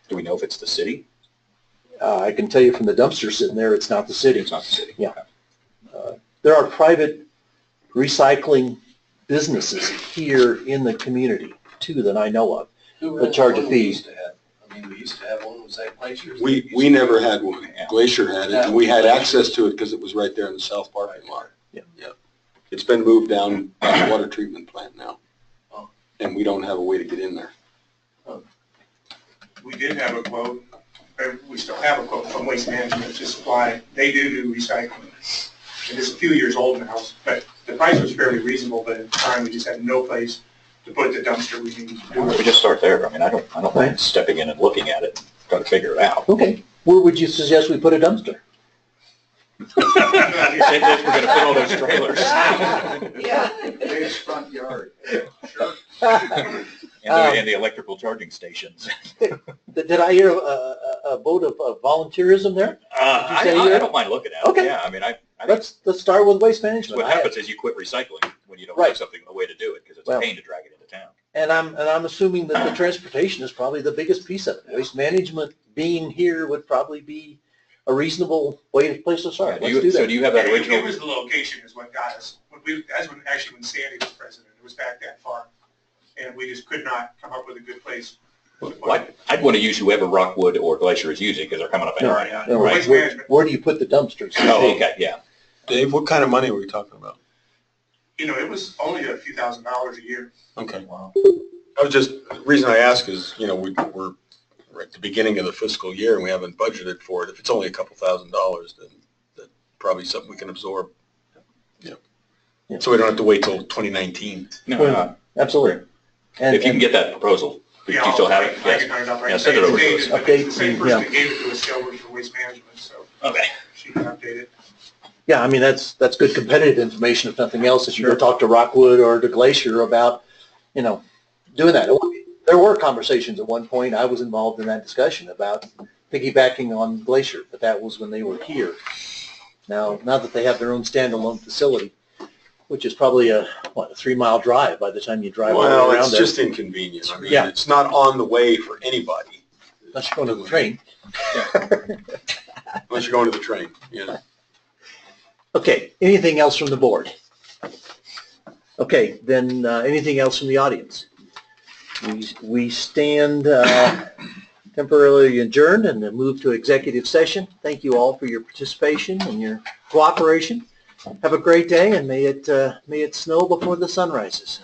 Do we know if it's the city? I can tell you from the dumpster sitting there, it's not the city. It's not the city. Yeah. There are private recycling businesses here in the community, too, that I know of, that charge a fee. We used to have one. Was that Glacier's? We never had one. Glacier had it, and we had access to it because it was right there in the south parking lot. Yeah. Yep. It's been moved down by the water treatment plant now, and we don't have a way to get in there. We did have a quote, we still have a quote from Waste Management to supply. They do recycling. And it's a few years old now, but the price was fairly reasonable, but at the time we just had no place to put the dumpster we needed to do it. We just start there. I mean, I don't mind stepping in and looking at it, trying to figure it out. Okay. Where would you suggest we put a dumpster? Same place we're gonna put all those trailers. Yeah. Dave's front yard. And the electrical charging stations. Did I hear a vote of volunteerism there? I say you're- don't mind looking at it. Okay. Yeah, I mean, I think Let's start with waste management. what happens is you quit recycling when you don't Right. have something, a way to do it, because it's Well- a pain to drag it into town. And I'm assuming that the transportation is probably the biggest piece of it. Waste management being here would probably be a reasonable place to start. Let's do So that. do you have that It original? was the location is what got us. Actually when Sandy was president, it was back that far. And we just could not come up with a good place. Well, I'd want to use whoever Rockwood or Glacier is using, because they're coming up No, anyway. No, Waste where, management. where do you put the dumpsters? Oh, okay, yeah. Dave, what kind of money were we talking about? You know, it was only a few $1,000s a year. Okay. Wow. I was just, the reason I ask is, you know, we're at the beginning of the fiscal year and we haven't budgeted for it. If it's only a couple $1,000s, then that's probably something we can absorb. You know, Yeah. so we don't have to wait till 2019. No, Well, Absolutely. And, if you can get that proposal, do you still have it? I Yes. can hunt it up right Yeah, send it over to us. Update, The same yeah. person that gave it to us still works for Waste Management, so Okay. she can update it. yeah, I mean, that's good competitive information, if nothing else, as you go talk to Rockwood or to Glacier about, you know, doing that. There were conversations at one point, I was involved in that discussion about piggybacking on Glacier, but that was when they were here. Now that they have their own standalone facility, which is probably a 3-mile drive by the time you drive all the Well, way around it's there. just inconvenient. I mean, Yeah. it's not on the way for anybody Unless you're going to the train. unless you're going to the train, you know. Okay, anything else from the board? Okay, then anything else from the audience? We stand temporarily adjourned and then move to executive session. Thank you all for your participation and your cooperation. Have a great day and may it snow before the sun rises.